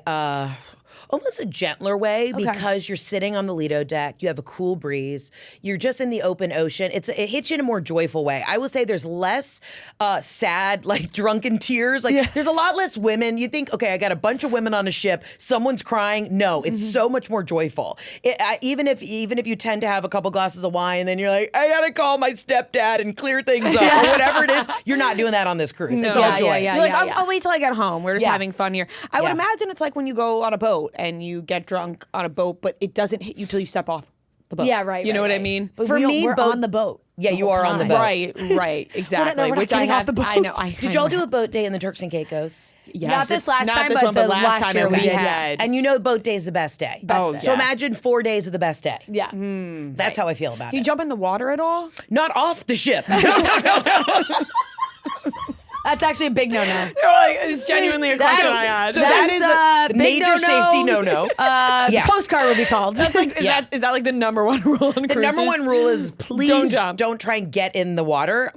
almost a gentler way because you're sitting on the Lido deck, you have a cool breeze, you're just in the open ocean. It hits you in a more joyful way. I will say there's less sad, like drunken tears. There's a lot less women. You think, okay, I got a bunch of women on a ship, someone's crying. No, it's so much more joyful. Even if you tend to have a couple glasses of wine and then you're like, I gotta call my stepdad and clear things up or whatever it is, you're not doing that on this cruise. It's all joy. You're like, I'll wait till I get home. We're just having fun here. I would imagine it's like when you go on a boat and you get drunk on a boat, but it doesn't hit you till you step off the boat. Yeah, right. You know right, what I right. mean? But For me, we're boat- on the boat. Yeah, the you whole are on the time. boat. Right, exactly. we're not Which I getting off have. the boat. I know. Did y'all do a boat day in the Turks and Caicos? Yes. Not this last Not time, this but one, the last last time year we we did, yeah. had. And you know, boat day is the best day. Best day. So yeah. imagine 4 days of the best day. Yeah. That's how I feel about You it. jump in the water at all? Not off the ship. That's actually a big no-no. It's genuinely a question I had. So that is a big major no-no. safety no-no. The Coast Guard would be called. That's like, is that like the number one rule on The cruises? number one rule is please Don't jump. try and get in the water.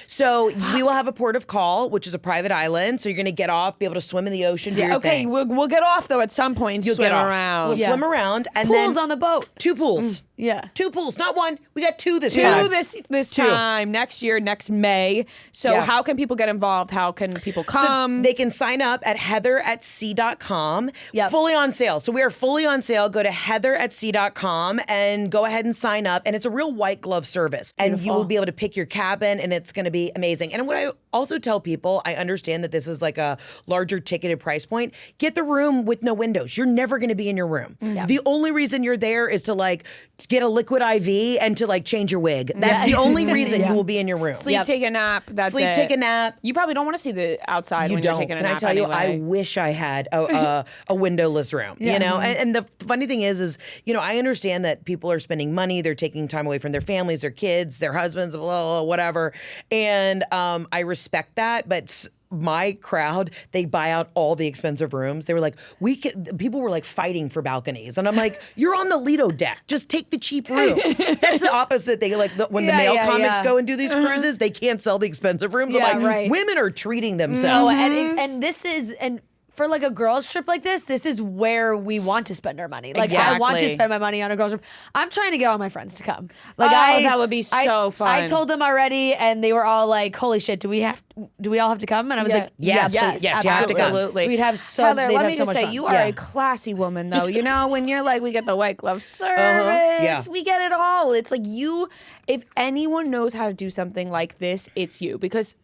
So we will have a port of call, which is a private island. So you're going to get off, be able to swim in the ocean, do your Okay, thing. we'll get off though at some point. You'll Swim get off. around. We'll swim around. And Pools then on the boat. 2 pools. Yeah. 2 pools, not 1. We got 2 this Two time. this time next year, next May. So Yeah. how can people get involved? How can people So come? they can sign up at heatheratsea.com. Yep. Fully on sale. So we are fully on sale. Go to heatheratsea.com and go ahead and sign up. And it's a real white glove service. And you will be able to pick your cabin and it's going to be amazing. And what I also tell people, I understand that this is like a larger ticketed price point. Get the room with no windows. You're never going to be in your room. The only reason you're there is to like get a liquid IV and to like change your wig. That's the only reason you will be in your room. Sleep, take a nap. That's Sleep, it. take a nap. You probably don't want to see the outside You when don't. you're taking a Can nap. I tell you? I anyway. wish I had a windowless room. You know, and the funny thing is you know, I understand that people are spending money, they're taking time away from their families, their kids, their husbands, blah, blah, blah, whatever, and I respect that, but. My crowd, they buy out all the expensive rooms. They were like, people were like fighting for balconies. And I'm like, you're on the Lido deck. Just take the cheap room. That's the opposite thing. Like when the male comics go and do these cruises, they can't sell the expensive rooms. Yeah, I'm like, right. women are treating No, themselves. and this is for like a girls trip like this is where we want to spend our money. Like I want to Exactly. spend my money on a girls trip. I'm trying to get all my friends to come. Like that would be so fun. I told them already, and they were all like, "Holy shit, do we all have to come?" And I was Yeah. like, Yes. "Yes, Yes, you have to come. Absolutely. We'd have so. Heather, they'd let have me so just much say, fun. you are Yeah. a classy woman, though. You know, when you're like, we get the white glove service, Yeah. we get it all. It's like if anyone knows how to do something like this, it's you. Because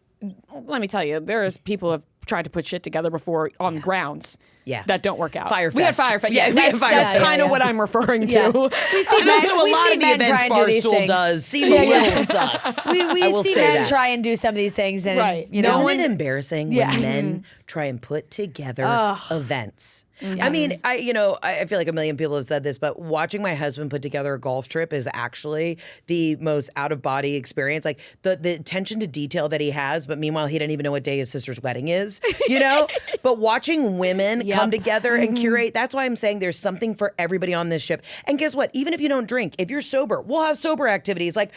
let me tell you, there's people who have tried to put shit together before on grounds. Yeah. That don't work out. Fire We had Fest. Fire Fest. Yeah, we had that's, Fire that's Fest. kind of Yeah. what I'm referring to. Yeah. We see And men, also a we lot see of the men events try and do these Barstool things. does seem a little sus. We I will see say men that. try and do some of these things, and Right. you know, Isn't it embarrassing Yeah. when men try and put together events? I mean, I feel like a million people have said this, but watching my husband put together a golf trip is actually the most out of body experience. Like the attention to detail that he has, but meanwhile, he didn't even know what day his sister's wedding is, you know? But watching women come together and curate, that's why I'm saying there's something for everybody on this ship. And guess what? Even if you don't drink, if you're sober, we'll have sober activities. Like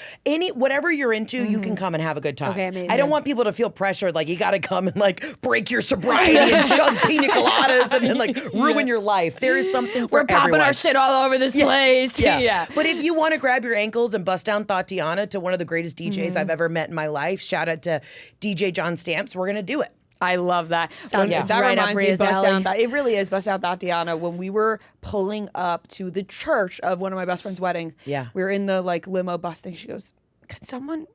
whatever you're into, you can come and have a good time. Okay, amazing. I don't want people to feel pressured, like you got to come and like break your sobriety and chug pina coladas and then like ruin your life. There is something for We're popping everyone. our shit all over this place. Yeah. But if you want to grab your ankles and bust down Tatiana to one of the greatest DJs I've ever met in my life, shout out to DJ John Stamps, we're going to do it. I love that. Sounds That right up reminds me Rhea's of Bust alley. Down. It really is Bust Down Tatiana. When we were pulling up to the church of one of my best friend's wedding, Yeah. we were in the like limo busting. She goes, Can someone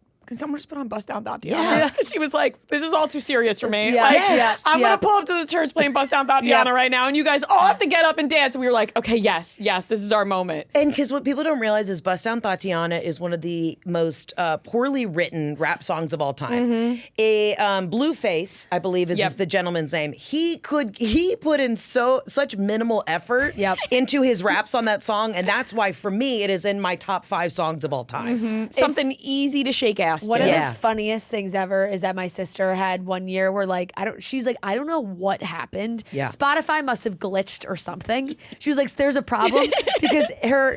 just put on Bust Down Tatiana? She was like, this is all too serious for me. Yeah. Like, Yes. I'm Yeah. going to pull up to the church playing Bust Down Tatiana right now, and you guys all have to get up and dance. And we were like, okay, yes, this is our moment. And because what people don't realize is Bust Down Tatiana is one of the most poorly written rap songs of all time. Blueface, I believe is the gentleman's name. He put in such minimal effort into his raps on that song, and that's why for me it is in my top 5 songs of all time. Something easy to shake ass One to. of Yeah. the funniest things ever is that my sister had one year where like she's like, I don't know what happened. Yeah. Spotify must have glitched or something. She was like, there's a problem because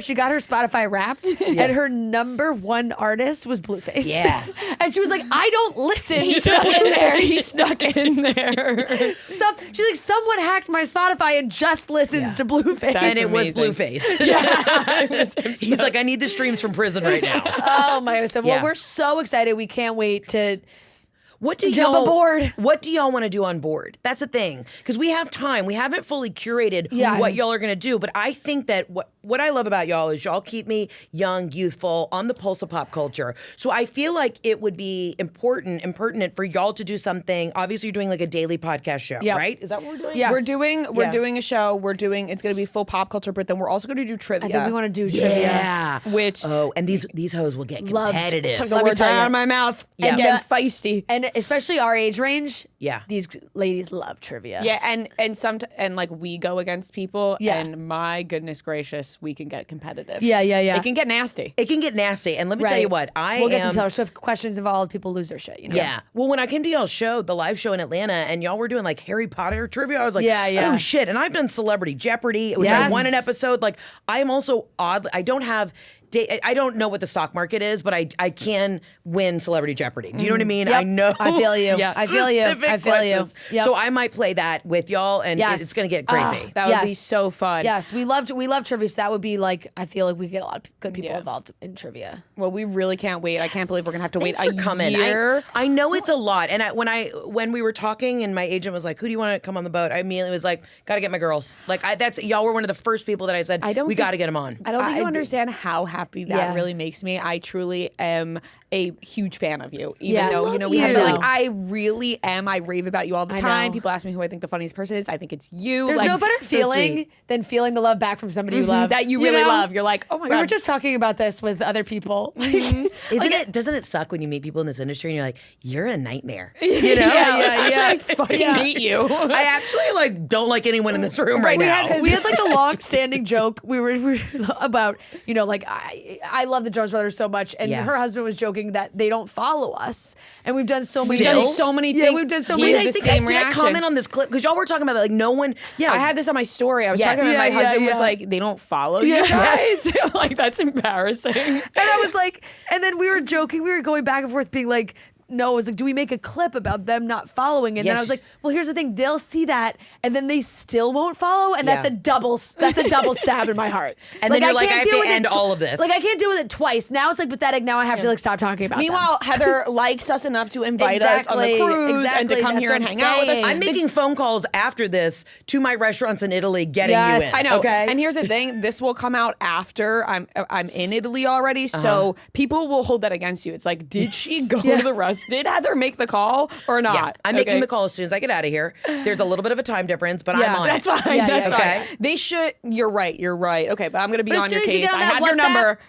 she got her Spotify Wrapped and her number 1 artist was Blueface. Yeah. And she was like, I don't listen. He snuck in there. He snuck in there. She's like, someone hacked my Spotify and just listens to Blueface. And it was amazing. Blueface. He's like, I need the streams from prison right now. Oh my God. So Yeah. we're so excited. We can't wait to What do jump y'all aboard. What do y'all want to do on board? That's the thing, because we have time. We haven't fully curated Yes. what y'all are going to do, but I think that what I love about y'all is y'all keep me young, youthful, on the pulse of pop culture. So I feel like it would be important and pertinent for y'all to do something. Obviously, you're doing like a daily podcast show, right? Is that what we're doing? Yeah. We're doing a show. It's going to be full pop culture, but then we're also going to do trivia. I think we want to do trivia. Yeah. Which and these hoes will get competitive. took the Let me words tell right you. out of my mouth. Yeah. And get feisty. And especially our age range. Yeah. These ladies love trivia. Yeah, and like we go against people, Yeah. and my goodness gracious, we can get competitive. Yeah. It can get nasty. It can get nasty. And let me tell you what, we'll get some Taylor Swift questions involved. People lose their shit. You know? Yeah. Well, when I came to y'all's show, the live show in Atlanta, and y'all were doing like Harry Potter trivia, I was like, Yeah. oh shit. And I've done Celebrity Jeopardy, which I Yes. won an episode. Like, I am also odd. I don't have. I don't know what the stock market is, but I can win Celebrity Jeopardy. Do you know what I mean? Yep. I know. I feel you. Yes. I feel you. specific I feel you. questions. Yep. So I might play that with y'all, and Yes. it's going to get crazy. That would be Yes. so fun. Yes, we love trivia. So that would be like, I feel like we get a lot of good people involved in trivia. Well, we really can't wait. I can't believe we're gonna have to wait Thanks a for coming. year. I know it's a lot, and when we were talking, and my agent was like, "Who do you want to come on the boat?" I immediately was like, "Got to get my girls." Like y'all were one of the first people that I said, we got to get them on. I don't think I you agree. understand how happy that Yeah. really makes me. I truly am a huge fan of you. Even Yeah. though, I you know, love we have you. like, I really am. I rave about you all the I time. know. People ask me who I think the funniest person is. I think it's you. There's like, no better feeling sweet. than feeling the love back from somebody you love. that you really know? love. You're like, oh my We God. were just talking about this with other people. Doesn't it suck when you meet people in this industry and you're like, "You're a nightmare." You know? Actually, I fucking hate you. I actually like don't like anyone in this room right we now. had like a long-standing joke. We were about, you know, like I love the Jonas Brothers so much, and Yeah. her husband was joking that they don't follow us, and we've done so many. We've done so many Yeah, things. we've done so He many. had I the think same did I reaction. comment on this clip because y'all were talking about that, like no one. Yeah, I had this on my story. I was Yes. talking about Yeah, my husband yeah. was like, they don't follow you guys. Like, that's embarrassing. And I was like, and then we were joking. We were going back and forth, being like, no, I was like, do we make a clip about them not following? And then I was like, well, here's the thing: they'll see that, and then they still won't follow, and that's Yeah. a double stab in my heart. And then you're like, I have deal to with it end all of this. Like I can't deal with it twice. Now it's like pathetic. Now I have to like stop talking about. Meanwhile, Heather likes us enough to invite us on the Exactly, cruise and to exactly. come That's here what and I'm hang out with us. saying. I'm making phone calls after this to my restaurants in Italy, getting Yes. you in. I know. Okay. And here's the thing: this will come out after I'm in Italy already, so people will hold that against you. It's like, did she go to the rest? Did Heather make the call or not? Yeah, I'm making the call as soon as I get out of here. There's a little bit of a time difference, but I'm on That's it. fine. Yeah, That's yeah, fine. okay. They should. You're right. Okay, but I'm gonna be But as on soon your as you case. get on I that have your WhatsApp- number.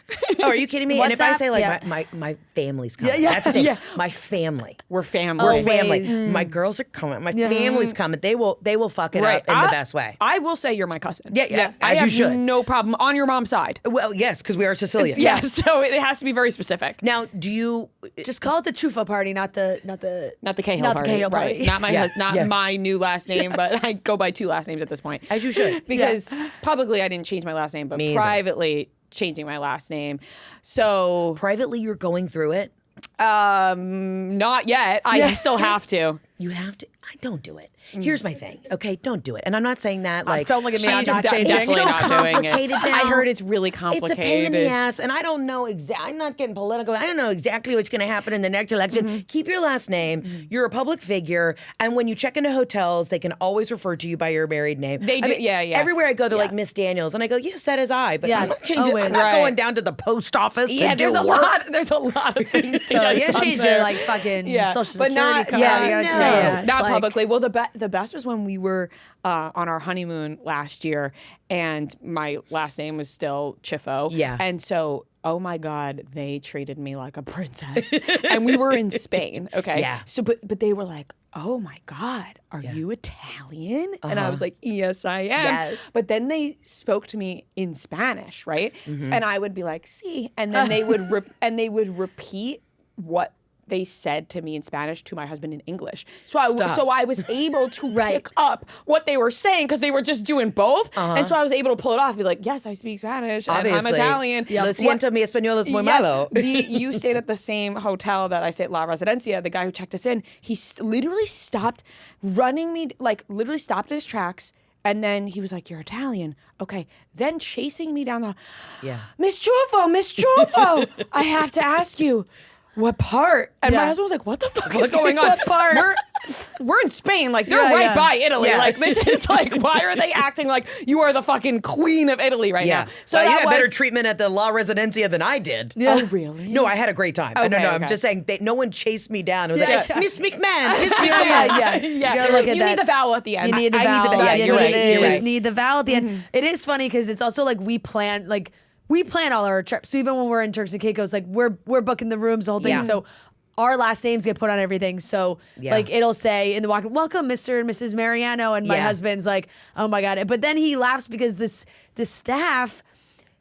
Oh, are you kidding me? And if I WhatsApp? say like Yeah. my family's coming, yeah, that's the thing. yeah. My family. We're family. We're Always. family. My girls are coming. My family's coming. They will fuck it Right. up in the best way. I will say you're my cousin. Yeah, I as have you should. no problem on your mom's side. Well, yes, because we are Sicilian. Yes, so it has to be very specific. Now, do you? Just call it the Chufa party, not the Not the Cahill Not the party. Cahill right. party. Not my Yeah, not yeah. my new last name, but I go by two last names at this point. As you should. Because publicly I didn't change my last name, but Me either. privately changing my last name. So Privately, you're going through it. not yet. I still have to. You have to. I don't do it. Here's my thing. Okay, don't do it. And I'm not saying that like. don't look at me. I'm She's not de- changing. definitely It's so not doing it. complicated now. I heard it's really complicated. It's a pain in the ass, and I don't know I'm not getting political. I don't know exactly what's going to happen in the next election. Keep your last name. You're a public figure, and when you check into hotels, they can always refer to you by your married name. They I do- yeah. Everywhere I go, they're like Miss Daniels, and I go, yes, that is I. But I'm not Yes, changing. always. I'm not Right. going down to the post office Yeah, to there's do a work. lot. There's a lot of things. So you gotta change your like fucking social security not, card. Yeah, You gotta no. change- yeah, it's not like- publicly. Well, the best was when we were on our honeymoon last year, and my last name was still Chiffo. Yeah. and so. Oh my God, they treated me like a princess. And we were in Spain, okay? Yeah. So, but they were like, oh my God, are you Italian? And I was like, yes, I am. Yes. But then they spoke to me in Spanish, right? And I would be like, sí. And then they would repeat what they said to me in Spanish to my husband in English. So I was able to pick up what they were saying because they were just doing both. And so I was able to pull it off, be like, yes, I speak Spanish, and I'm Obviously. Italian. Lo siento, mi español es muy malo. You stayed at the same hotel that I stayed at La Residencia. The guy who checked us in, he literally stopped running me, like literally stopped his tracks. And then he was like, you're Italian. Okay. Then chasing me down the, Yeah. Miss Trufo, I have to ask you, what part? And my Yeah. husband was like, what the fuck is going on? What part? We're in Spain. Like, they're Yeah, right yeah. by Italy. Yeah. Like, this is like, why are they acting like you are the fucking queen of Italy right now? So you that had was, better treatment at the La Residencia than I did. Oh, really? No, I had a great time. No, Okay, I'm okay. just saying no one chased me down. It was Yeah, like, yeah. Miss McMahon, Miss Yeah, McMahon. yeah. Yeah. You gotta look at You that. need the vowel at the end. You need the I need vowel. the vowel. Yeah, You you're right, need- you're just right. need the vowel at the end. It is funny because it's also like we plan all our trips. So even when we're in Turks and Caicos, like we're booking the rooms, the whole thing. Yeah. So our last names get put on everything. So Yeah. like it'll say in the walk, welcome Mr. and Mrs. Mariano, and my Yeah. husband's like, oh my god. But then he laughs because the staff.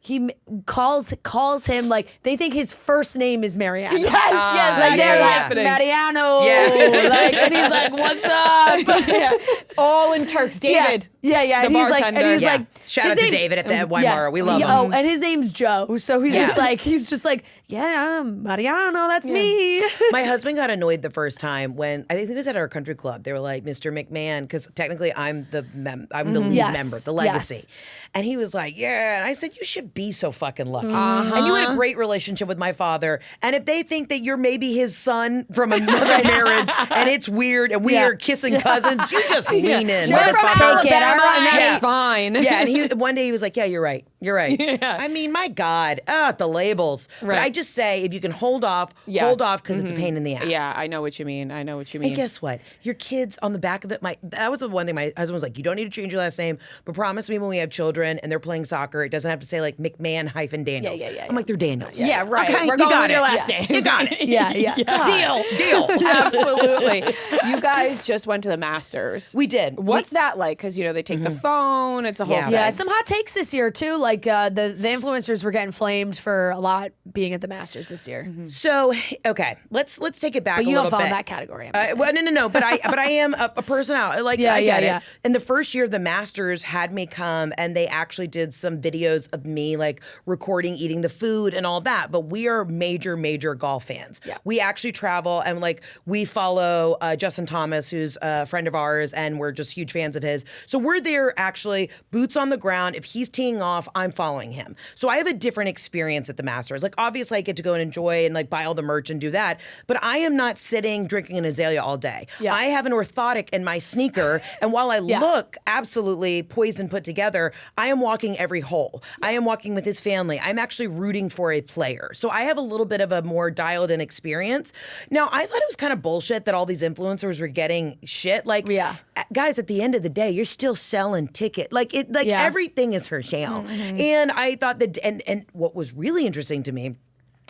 He calls him like they think his first name is Mariano. Yes, Like that they're is like happening. Mariano. Yeah. Like, and he's like, what's up? Yeah. All in Turks. David. Yeah. The And he's like, bartender. Yeah. like, Shout his out to name- David at the Weimar. We love him. Oh, and his name's Joe. So he's Yeah. just like, yeah, I'm Mariano, that's me. My husband got annoyed the first time when I think it was at our country club. They were like, "Mr. McMahon," because technically I'm the lead Yes, member, the legacy. yes. And he was like, "Yeah," and I said, "You should be so fucking lucky." And you had a great relationship with my father. And if they think that you're maybe his son from another marriage, and it's weird, and we Yeah. are kissing cousins, you just lean in. We're from motherfucker. Take it, all Alabama, right. and that's Yeah. fine. Yeah, and one day he was like, "Yeah, you're right. You're right." Yeah. I mean, my God, the labels. But Right. I just say, if you can hold off, Yeah. hold off because it's a pain in the ass. Yeah, I know what you mean. And guess what? Your kids on the back of it. That was the one thing my husband was like, "You don't need to change your last name, but promise me when we have children and they're playing soccer, it doesn't have to say like McMahon-Daniels." Yeah. I'm like, "They're Daniels." Yeah, right. Okay, We're you going got with it. your last Yeah. name. You got it. Yeah. Deal. Absolutely. You guys just went to the Masters. We did. What's that like? Because, they take the phone. It's a whole Yeah. thing. Yeah, some hot takes this year too. Like the influencers were getting flamed for a lot being at the Masters this year. So, okay, let's take it back But a you little don't fall in bit. that category. I'm just Well, no. But I am a person out. Like, Yeah, I get yeah. it. And the first year, the Masters had me come, and they actually did some videos of me like recording, eating the food, and all that. But we are major golf fans. Yeah. We actually travel, and like we follow Justin Thomas, who's a friend of ours, and we're just huge fans of his. So we're there actually, boots on the ground. If he's teeing off, I'm following him. So I have a different experience at the Masters. Like, obviously, I get to go and enjoy and like buy all the merch and do that. But I am not sitting drinking an azalea all day. Yeah. I have an orthotic in my sneaker, and while I look absolutely poised and put together, I am walking every hole. I am walking with his family. I'm actually rooting for a player. So I have a little bit of a more dialed in experience. Now, I thought it was kind of bullshit that all these influencers were getting shit. Like, Yeah. guys, at the end of the day, you're still selling tickets. Like Yeah. everything is for sale. And I thought that, and what was really interesting to me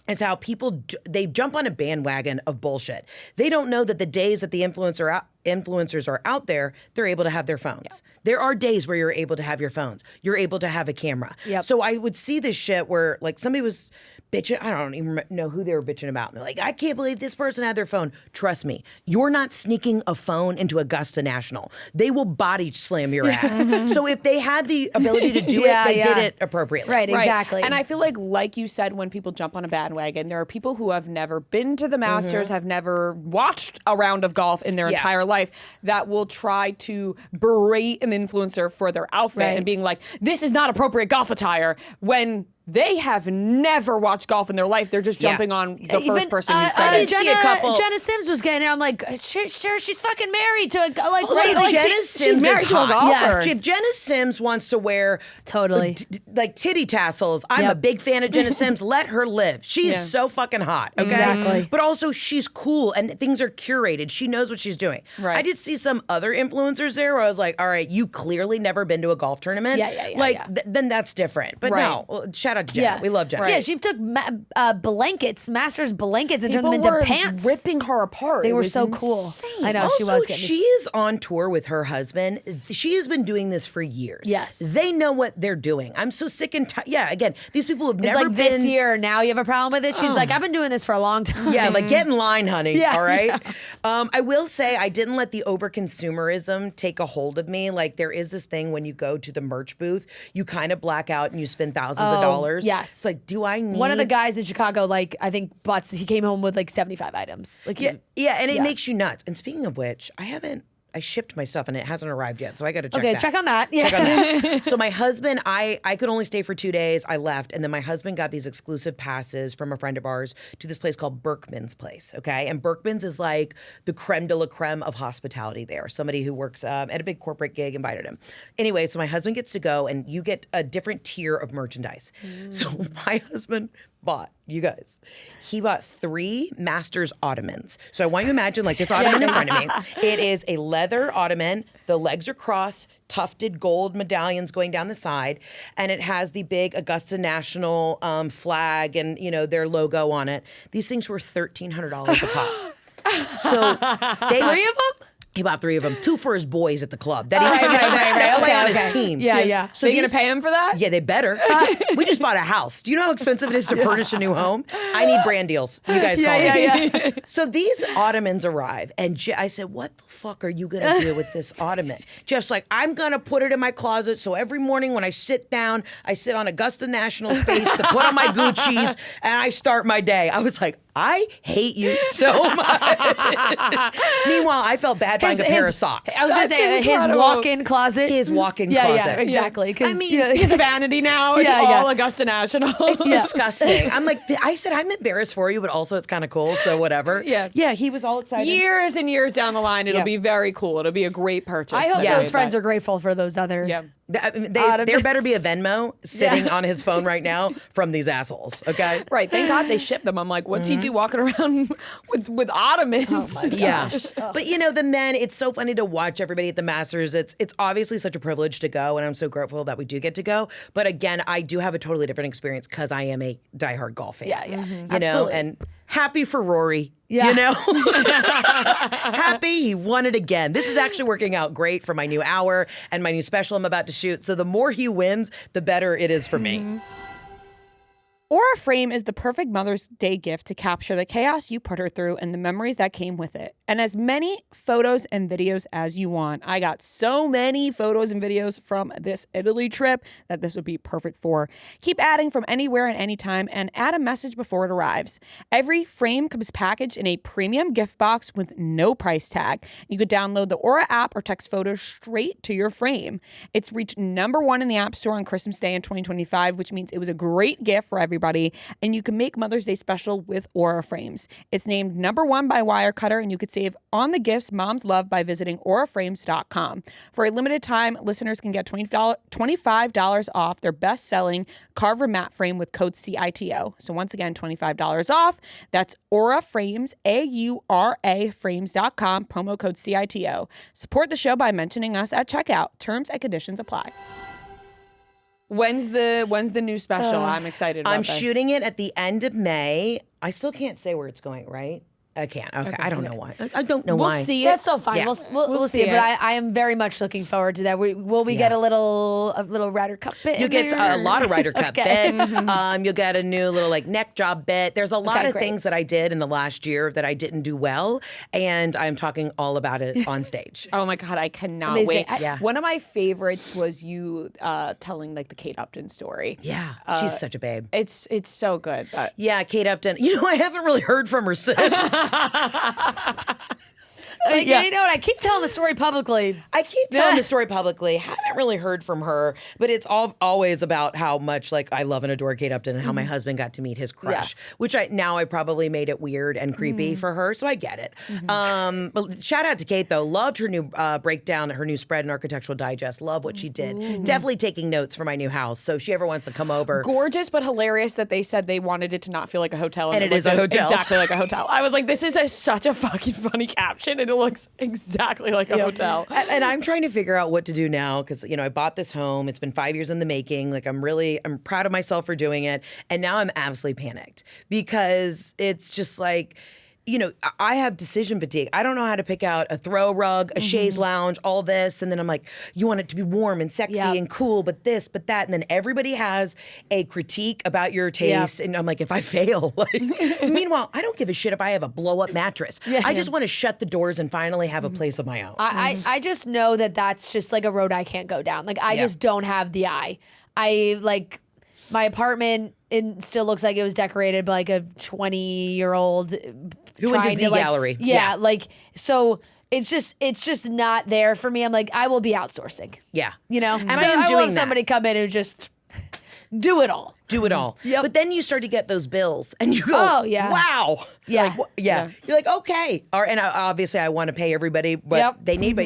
is how people they jump on a bandwagon of bullshit. They don't know that the days that the influencers are out there, they're able to have their phones. There are days where you're able to have your phones. You're able to have a camera. Yep. So I would see this shit where like somebody was bitching. I don't even know who they were bitching about. And they're like, I can't believe this person had their phone. Trust me, you're not sneaking a phone into Augusta National. They will body slam your ass. So if they had the ability to do Yeah, it, they yeah. did it appropriately. Right, exactly. And I feel like you said, when people jump on a bandwagon, there are people who have never been to the Masters, have never watched a round of golf in their Yeah. entire life, that will try to berate an influencer for their outfit Right. and being like, this is not appropriate golf attire, when they have never watched golf in their life. They're just Yeah. jumping on the first person who I said did it. see a couple- Jenna Sims was getting it. I'm like, sure, she's fucking married to a like. Also, right, like Jenna she- Sims she's married is to a hot. golfer. Yes. If Jenna Sims wants to wear Totally. like titty tassels, I'm Yep. a big fan of Jenna Sims. Let her live. She's Yeah. so fucking hot. Okay? Exactly. But also she's cool and things are curated. She knows what she's doing. Right. I did see some other influencers there where I was like, all right, you clearly never been to a golf tournament. Yeah, Like yeah. then that's different. But Right. no, well, shout out to Jenna. We love Jenna. Yeah, she took blankets, Masters blankets, and turned them People into were pants. ripping her apart. They It were was so cool. insane. I know Also, she was getting. she is on tour with her husband. She has been doing this for years. Yes. They know what they're doing. I'm so sick and tired. Yeah, again, these people have It's never like been. this year. Now you have a problem with it. She's like, I've been doing this for a long time. Yeah, like get in line, honey. Yeah, all right. I will say I didn't let the over consumerism take a hold of me. Like there is this thing when you go to the merch booth, you kind of black out and you spend thousands of dollars. yes. It's like, do I need One of the guys in Chicago, like I think, he came home with like 75 items. Like, Yeah, and it Yeah. makes you nuts. And speaking of which, I haven't I shipped my stuff and it hasn't arrived yet, so I got to check Okay, that. check on that. Yeah. Check on that. So my husband, I could only stay for 2 days. I left, and then my husband got these exclusive passes from a friend of ours to this place called Berkman's Place, okay? And Berkman's is like the creme de la creme of hospitality there. Somebody who works at a big corporate gig invited him. Anyway, so my husband gets to go, and you get a different tier of merchandise. So my husband bought, you guys, he bought 3 Masters Ottomans. So I want you to imagine like this ottoman in front of me. It is a leather ottoman. The legs are crossed, tufted gold medallions going down the side, and it has the big Augusta National flag and, you know, their logo on it. These things were $1,300 a pop. So they 3 of them? He bought 3 of them, 2 for his boys at the club that he play on his team. Yeah. So you gonna pay him for that? Yeah, they better. We just bought a house. Do you know how expensive it is to furnish a new home? I need brand deals. You guys call me. So these ottomans arrive, and I said, what the fuck are you going to do with this ottoman? Jeff's like, I'm going to put it in my closet, so every morning when I sit down, I sit on Augusta National's face to put on my Gucci's, and I start my day. I was like, I hate you so much. Meanwhile, I felt bad buying a pair of socks. I was going to say his walk-in closet. His walk-in closet. Yeah, exactly. I mean, His vanity now. It's all Augusta National. It's disgusting. I'm like, I said, I'm embarrassed for you, but also it's kind of cool, so whatever. Yeah, he was all excited. Years and years down the line, it'll be very cool. It'll be a great purchase. I hope those friends are grateful for those other. Yeah. There better be a Venmo sitting on his phone right now from these assholes, okay? Right. Thank God they shipped them. I'm like, what's he do walking around with ottomans? Oh my gosh. But you know, the men, it's so funny to watch everybody at the Masters. It's obviously such a privilege to go, and I'm so grateful that we do get to go. But again, I do have a totally different experience because I am a diehard golf fan. Yeah. You know, and happy for Rory. Yeah. You know? Happy he won it again. This is actually working out great for my new hour and my new special I'm about to shoot. So the more he wins, the better it is for me. Aura Frame is the perfect Mother's Day gift to capture the chaos you put her through and the memories that came with it. And as many photos and videos as you want. I got so many photos and videos from this Italy trip that this would be perfect for. Keep adding from anywhere and anytime and add a message before it arrives. Every frame comes packaged in a premium gift box with no price tag. You could download the Aura app or text photos straight to your frame. It's reached #1 in the App Store on Christmas Day in 2025, which means it was a great gift for everybody. And you can make Mother's Day special with Aura frames. It's named #1 by Wirecutter, and you could save on the gifts moms love by visiting auraframes.com. For a limited time, listeners can get $25 off their best-selling Carver matte frame with code CITO. So once again, $25 off. That's Aura Frames, AURA frames.com, promo code CITO. Support the show by mentioning us at checkout. Terms and conditions apply. When's the new special? I'm excited about I'm this. shooting it at the end of May. I still can't say where it's going, right? I can't. Okay. I don't know why. I don't know why. We'll see it. That's so fine. Yeah. We'll see it. But I am very much looking forward to that. Will we get a little Ryder Cup bit? You'll get a lot of Ryder Cup bit. You'll get a new little like neck job bit. There's a lot of things that I did in the last year that I didn't do well, and I'm talking all about it on stage. Oh my God, I cannot Amazing. wait. One of my favorites was you telling like the Kate Upton story. Yeah, she's such a babe. It's so good. Yeah, Kate Upton. You know, I haven't really heard from her since. You know what? I keep telling the story publicly. I keep telling the story publicly. Haven't really heard from her, but it's always about how much like I love and adore Kate Upton and how my husband got to meet his crush, which I probably made it weird and creepy for her, so I get it. But shout out to Kate though. Loved her new breakdown, her new spread in Architectural Digest. Love what she did. Definitely taking notes for my new house. So if she ever wants to come over, Gorgeous but hilarious that they said they wanted it to not feel like a hotel, And it is a hotel. exactly like a hotel. I was like, this is such a fucking funny caption, and it looks exactly like a hotel. And I'm trying to figure out what to do now because, you know, I bought this home. It's been 5 years in the making. Like, I'm proud of myself for doing it. And now I'm absolutely panicked because it's just like, you know, I have decision fatigue. I don't know how to pick out a throw rug, a chaise lounge, all this. And then I'm like, you want it to be warm and sexy and cool, but this, but that. And then everybody has a critique about your taste. And I'm like, if I fail, like, meanwhile, I don't give a shit if I have a blow up mattress. I just want to shut the doors and finally have a place of my own. I just know that that's just like a road I can't go down. Like I just don't have the eye. I like my apartment. It still looks like it was decorated by like a 20-year-old who went to Z Gallery. Like so. it's just not there for me. I'm like, I will be outsourcing. Yeah. You know? And so I am I doing love that. somebody come in who just do it all. Do it all. Yep. But then you start to get those bills and you go, Oh, yeah. wow. Yeah. Like, yeah. You're like, okay. And obviously I want to pay everybody what Yep. they need, but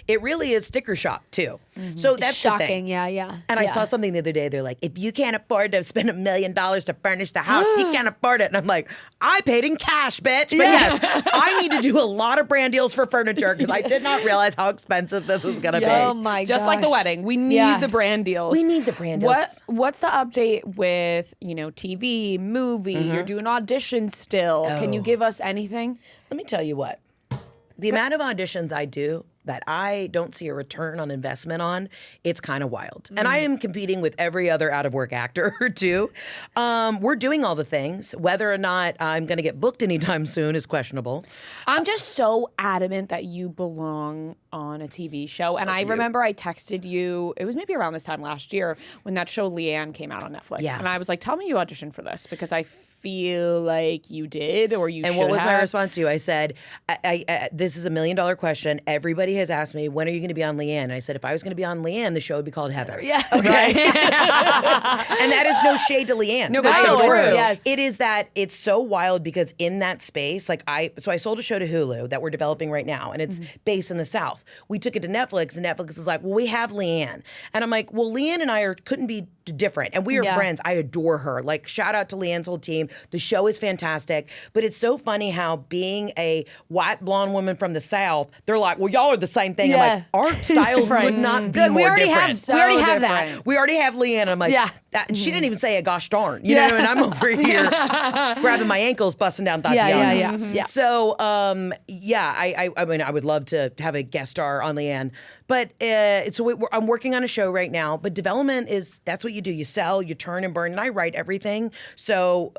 it really is sticker shock too. So that's the Shocking. thing. Yeah. And I saw something the other day. They're like, if you can't afford to spend $1 million to furnish the house, you can't afford it. And I'm like, I paid in cash, bitch. But yes, I need to do a lot of brand deals for furniture because I did not realize how expensive this was going to be. Oh my Just like the gosh. wedding, we need the brand deals. We need the brand deals. What's the update with TV, movie? You're doing auditions still. Can you give us anything? Let me tell you what. The amount of auditions I do that I don't see a return on investment on, it's kind of wild. And I am competing with every other out-of-work actor too. We're doing all the things. Whether or not I'm going to get booked anytime soon is questionable. I'm just so adamant that you belong on a TV show. And I remember I texted you, it was maybe around this time last year when that show Leanne came out on Netflix. Yeah. And I was like, tell me you auditioned for this because I feel like you did or you should have. And what was my response to you? I said, I this is $1 million question. Everybody has asked me, when are you going to be on Leanne? And I said, if I was going to be on Leanne, the show would be called Heather. Yeah. Okay. And that is no shade to Leanne. No, but That's so so true. Yes. It is that it's so wild because in that space, like I sold a show to Hulu that we're developing right now, and it's based in the South. We took it to Netflix, and Netflix was like, well, we have Leanne. And I'm like, well, Leanne and I couldn't be different. And we are Yeah. friends. I adore her. Like, shout out to Leanne's whole team. The show is fantastic. But it's so funny how being a white blonde woman from the South, they're like, well, y'all are the same thing. I'm Yeah. like, our style could not be Good. more We already different. have So we already have different. that. We already have Leanne. I'm like, Yeah. she didn't even say a gosh darn. You know, and I'm over here grabbing my ankles, busting down Tatiana. Yeah. So, I mean, I would love to have a guest star on Leanne. But I'm working on a show right now. But development that's what you do. You sell, you turn and burn, and I write everything. So,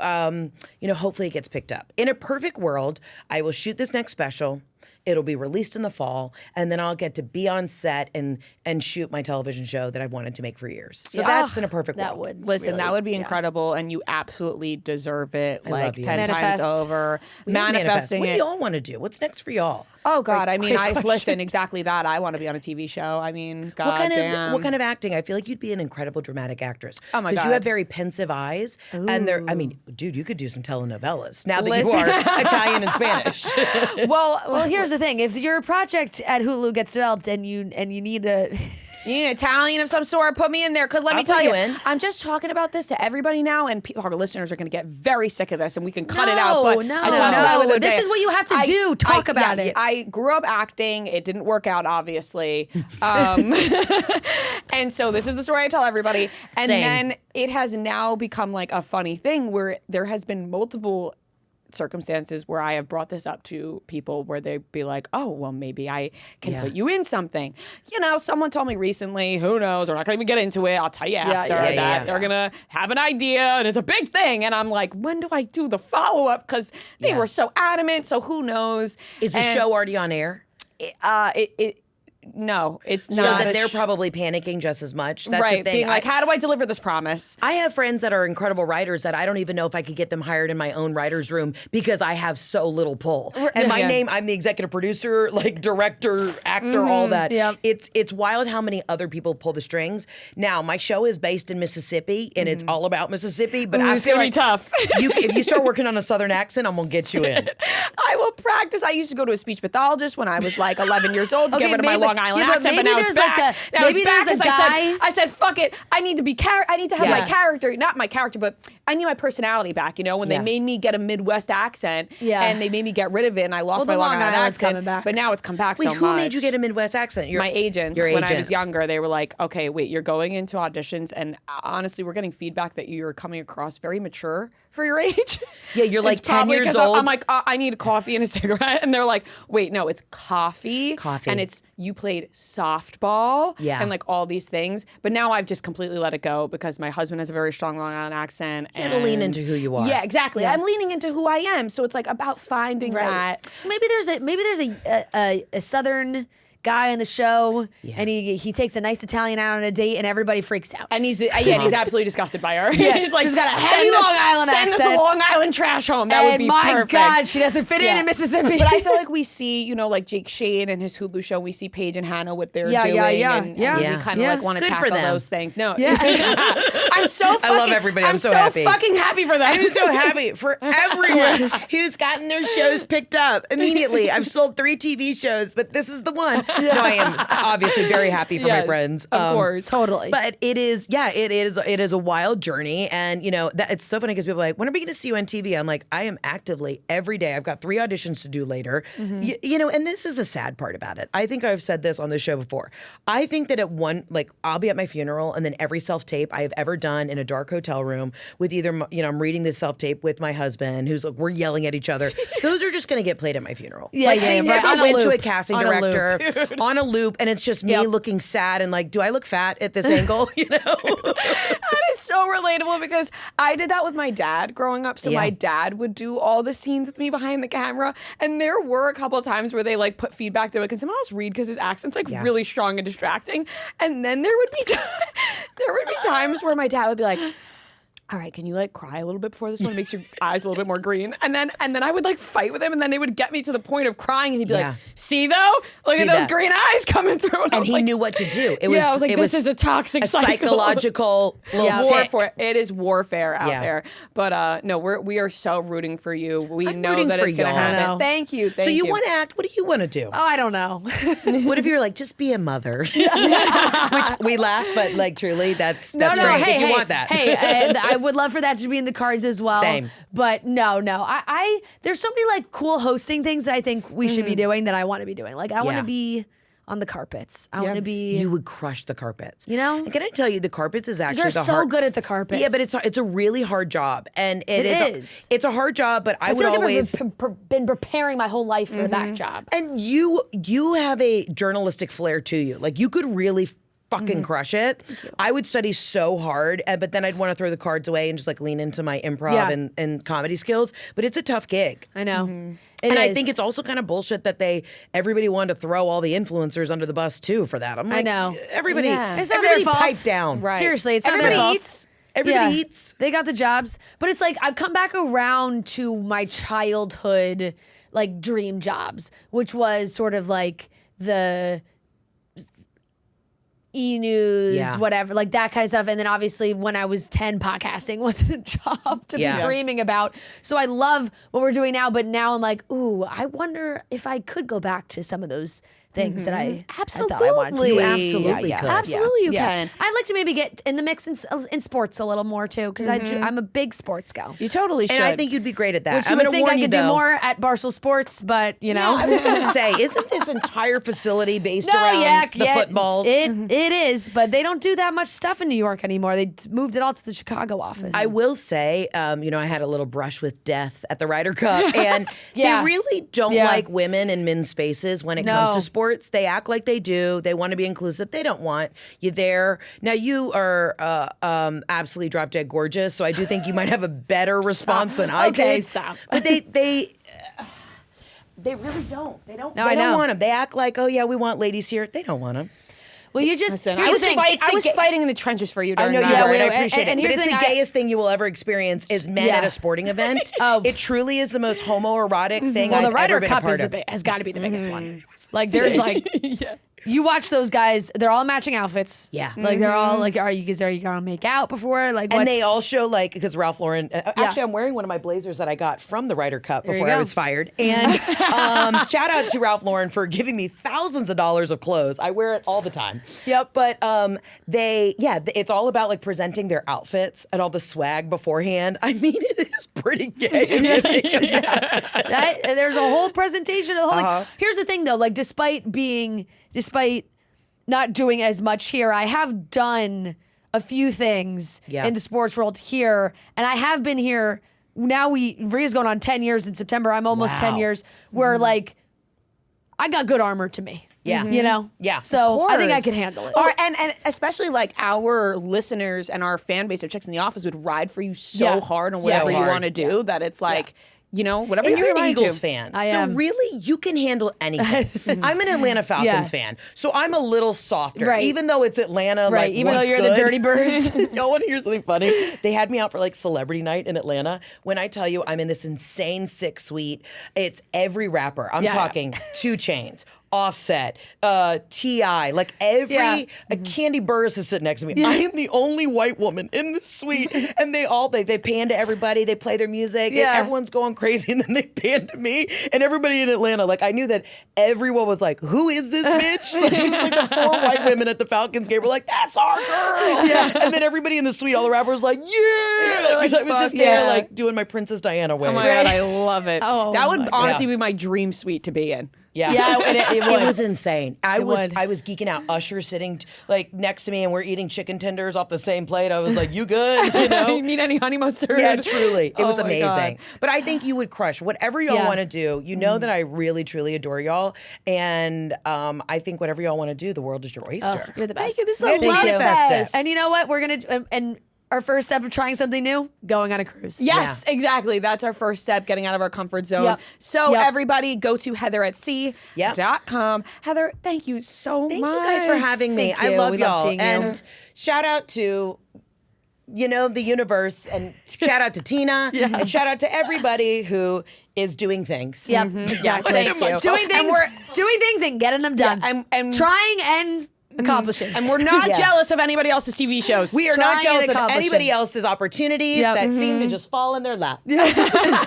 hopefully it gets picked up. In a perfect world, I will shoot this next special. It'll be released in the fall, and then I'll get to be on set and shoot my television show that I've wanted to make for years. So that's in a perfect That world. would Listen, really- that would be incredible, and you absolutely deserve it. love Like you. 10 Manifest. times over, We gotta manifest. manifesting What do it. y'all want to do? What's next for y'all? Oh God! I mean, great listen exactly that. I want to be on a TV show. I mean, God damn. What kind of acting? I feel like you'd be an incredible dramatic actress. Oh, my Because you God. have very pensive eyes, and dude, you could do some telenovelas now that Listen. you are Italian and Spanish. Well, here's the thing. If your project at Hulu gets developed and you need a You need an Italian of some sort, put me in there. Because let me I'll tell put you, you in. I'm just talking about this to everybody now, and our listeners are going to get very sick of this, and we can cut it out. But No, I talked about it with no. the This day. is what you have to do. Talk about yes, it. I grew up acting. It didn't work out, obviously. And so this is the story I tell everybody. And Same. then it has now become like a funny thing where there has been multiple circumstances where I have brought this up to people where they'd be like, oh, well, maybe I can put you in something. Someone told me recently, who knows, we're not going to even get into it. I'll tell you after that they're going to have an idea and it's a big thing. And I'm like, when do I do the follow-up? Because they were so adamant. So who knows? Is the show already on air? No, it's So not. that they're probably panicking just as much. That's right, the thing. being like, how do I deliver this promise? I have friends that are incredible writers that I don't even know if I could get them hired in my own writer's room because I have so little pull. And my name, I'm the executive producer, like director, actor, all that. Yep. It's wild how many other people pull the strings. Now, my show is based in Mississippi and it's all about Mississippi, but I it's feel gonna be like tough. if you start working on a Southern accent, I'm gonna get you in. I will practice. I used to go to a speech pathologist when I was like 11 years old to get rid of my Long Island but accent, but maybe now it's there's like back. a- Now maybe it's back there's a 'cause guy- I said, fuck it. I need to be I need to have my Yeah. character, not my character, but I need my personality back. When they made me get a Midwest accent, Yeah. and they made me get rid of it, and I lost Well, my the Long Long Island Island's accent. coming back. But now it's come back Wait, so who much. made you get a Midwest accent? My agents, Your when I was agents. younger, they were like, okay, wait, you're going into auditions, and honestly, we're getting feedback that you're coming across very mature for your age. Yeah, you're like It's 10 probably years 'cause old. I'm like, I need a coffee and a cigarette. And they're like, wait, no, it's coffee. Coffee. And it's, you played softball. Yeah. And like all these things. But now I've just completely let it go because my husband has a very strong Long Island accent. You gotta lean into who you are. Yeah, exactly. I'm leaning into who I am. So it's like about finding that. So maybe there's a Southern guy on the show, and he takes a nice Italian out on a date, and everybody freaks out. And he's absolutely disgusted by her. Yeah, He's like, she's got a heavy Long Island accent. Send us a Long Island trash home. That would be my perfect. God, she doesn't fit in Mississippi. But I feel like we see, like Jake Shane and his Hulu show, we see Paige and Hannah what they're doing. And we kind of like want to Good for tackle them. those things. No. I'm so fucking, I love everybody. I'm so happy. fucking happy for them. I'm so happy for everyone who's gotten their shows picked up immediately. I've sold 3 TV shows, but this is the one. No, I am obviously very happy for my friends. Of course. Totally. But it is a wild journey. And, that it's so funny because people are like, when are we going to see you on TV? I'm like, I am actively every day. I've got 3 auditions to do later. And this is the sad part about it. I think I've said this on the show before. I think that I'll be at my funeral and then every self-tape I have ever done in a dark hotel room with either, I'm reading this self-tape with my husband who's like, we're yelling at each other. Those are just going to get played at my funeral. They never went to a casting director on a loop and it's just me looking sad and like, do I look fat at this angle? That is so relatable because I did that with my dad growing up. So my dad would do all the scenes with me behind the camera. And there were a couple of times where they like put feedback. They're like, can someone else read? Because his accent's like really strong and distracting. And then there would be times where my dad would be like, all right, can you like cry a little bit before this one? It makes your eyes a little bit more green. And then I would like fight with him and then they would get me to the point of crying and he'd be like, see though? Look at those green eyes coming through. And he knew what to do. I was like, this is a toxic psychological warfare. It is warfare out there. But no, we are so rooting for you. We know that it's going to happen. Thank you. So you want to act? What do you want to do? Oh, I don't know. What if you're like, just be a mother? Which we laugh, but like truly, that's great. Hey, if you want that. I would love for that to be in the cards as well. Same. But no. I there's so many like cool hosting things that I think we should be doing that I want to be doing. Like I want to be on the carpets. I want to be. You would crush the carpets. And can I tell you, the carpets is actually You're so good at the carpets. Yeah, but it's a really hard job, and it is. It's a hard job, but I would feel like always I've been preparing my whole life for that job. And you have a journalistic flair to you. Like you could really fucking crush it. I would study so hard, but then I'd want to throw the cards away and just like lean into my improv and comedy skills. But it's a tough gig. I know. I think it's also kind of bullshit that everybody wanted to throw all the influencers under the bus too for that. I'm like, I know. Everybody, It's not their fault. pipe down. Right. Seriously, it's Everybody not their eats. fault. Everybody eats. They got the jobs. But it's like I've come back around to my childhood like dream jobs, which was sort of like the E-News, whatever, like that kind of stuff. And then obviously when I was 10, podcasting wasn't a job to be dreaming about. So I love what we're doing now, but now I'm like, ooh, I wonder if I could go back to some of those things that I thought I wanted to do. You absolutely could. Absolutely you can. I'd like to maybe get in the mix in sports a little more too, because I'm a big sports gal. You totally should. And I think you'd be great at that. Which you would think I could do more at Barstool Sports, but you know. I was going to say, isn't this entire facility based around the footballs? It is, but they don't do that much stuff in New York anymore. They moved it all to the Chicago office. I will say, I had a little brush with death at the Ryder Cup, and they really don't like women in men's spaces when it comes to sports. They act like they do. They want to be inclusive. They don't want you there. Now, you are absolutely drop dead gorgeous, so I do think you might have a better response than I did. Stop. But they really don't. They don't. No, they I don't know. want them. They act like, oh yeah, we want ladies here. They don't want them. Well, you just Listen, here's I was, the thing. I was fighting in the trenches for you. I During know you that. were, and I and appreciate it. and But here's it's the the thing, gayest thing you will ever experience is men at a sporting event. It truly is the most homoerotic thing Well, I've the Ryder ever been Cup a part of. has got to be the biggest one. Like, there's like, you watch those guys; they're all matching outfits. Yeah. like they're all like, are you gonna make out before? Like, And they all show like, because Ralph Lauren, actually I'm wearing one of my blazers that I got from the Ryder Cup before I was fired. And shout out to Ralph Lauren for giving me thousands of dollars of clothes. I wear it all the time. Yep. But it's all about like presenting their outfits and all the swag beforehand. I mean, it is pretty gay. If you think about it. There's a whole presentation. Here's the thing, though. Like, despite not doing as much here, I have done a few things in the sports world here, and I have been here. Now Rhea's going on 10 years in September. I'm almost 10 years. Where like, I got good armor to me. Yeah. You know? Yeah. So I think I can handle it. And especially like our listeners and our fan base of Chicks in the Office would ride for you so hard on whatever you want to do that it's like you know, whatever And you you're an remind Eagles you. fan. I so am. really, you can handle anything. I'm an Atlanta Falcons Yeah. fan. So I'm a little softer. Right. Even though it's Atlanta, Right, like, even though what's you're the good? Dirty Birds. Y'all want to hear something funny? They had me out for like celebrity night in Atlanta. When I tell you I'm in this insane sick suite, it's every rapper. I'm Yeah. talking 2 Chainz, Offset, T.I., like every Yeah. Candy Burris is sitting next to me. I am the only white woman in the suite, and they pan to everybody. They play their music. Yeah. And everyone's going crazy, and then they pan to me, and everybody in Atlanta. Like I knew that everyone was like, "Who is this bitch?" Like, it was like the 4 white women at the Falcons game were like, "That's our girl." Yeah. And then everybody in the suite, all the rappers, were like, "Yeah," because I was just there, like doing my Princess Diana way. Oh my God, I love it. Oh that would my honestly God. be my dream suite to be in. Yeah, Yeah, and it would. It was insane. I would. was geeking out. Usher sitting like next to me, and we're eating chicken tenders off the same plate. I was like, "You good?" You know. You mean any honey mustard? Yeah, truly. It was Oh my God. amazing. But I think you would crush whatever y'all Yeah. want to do. You know that I really, truly adore y'all. And I think whatever y'all want to do, the world is your oyster. You're the best. Thank you. This is We a had to lot of manifest fest. it. And you know what? We're gonna and our first step of trying something new, going on a cruise. Yes, exactly. That's our first step, getting out of our comfort zone. Yep. So Yep. everybody go to heatheratsea.com. Heather, thank you so Thank much. you guys for having me. Thank I you. love We love y'all. seeing you. And shout out to the universe, and shout out to Tina, and shout out to everybody who is doing things. Yep. Yeah, Exactly. thank you. Doing things. And we're doing things and getting them done. and trying and accomplishing. and we're not Yeah. jealous of anybody else's TV shows. We are Trying not and jealous of accomplishing. anybody else's opportunities Yep. that seem to just fall in their lap.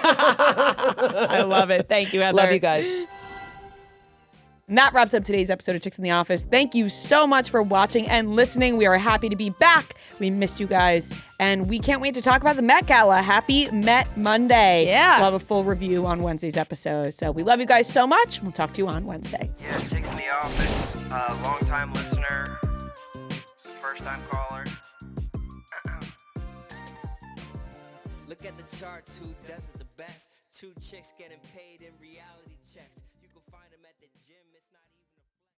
I love it. Thank you, Heather. Love you guys. And that wraps up today's episode of Chicks in the Office. Thank you so much for watching and listening. We are happy to be back. We missed you guys. And we can't wait to talk about the Met Gala. Happy Met Monday. Yeah. We'll have a full review on Wednesday's episode. So we love you guys so much. We'll talk to you on Wednesday. Yeah, Chicks in the Office, long-time listener, first-time caller. Look at the charts, who does it the best? 2 chicks getting paid in reality checks.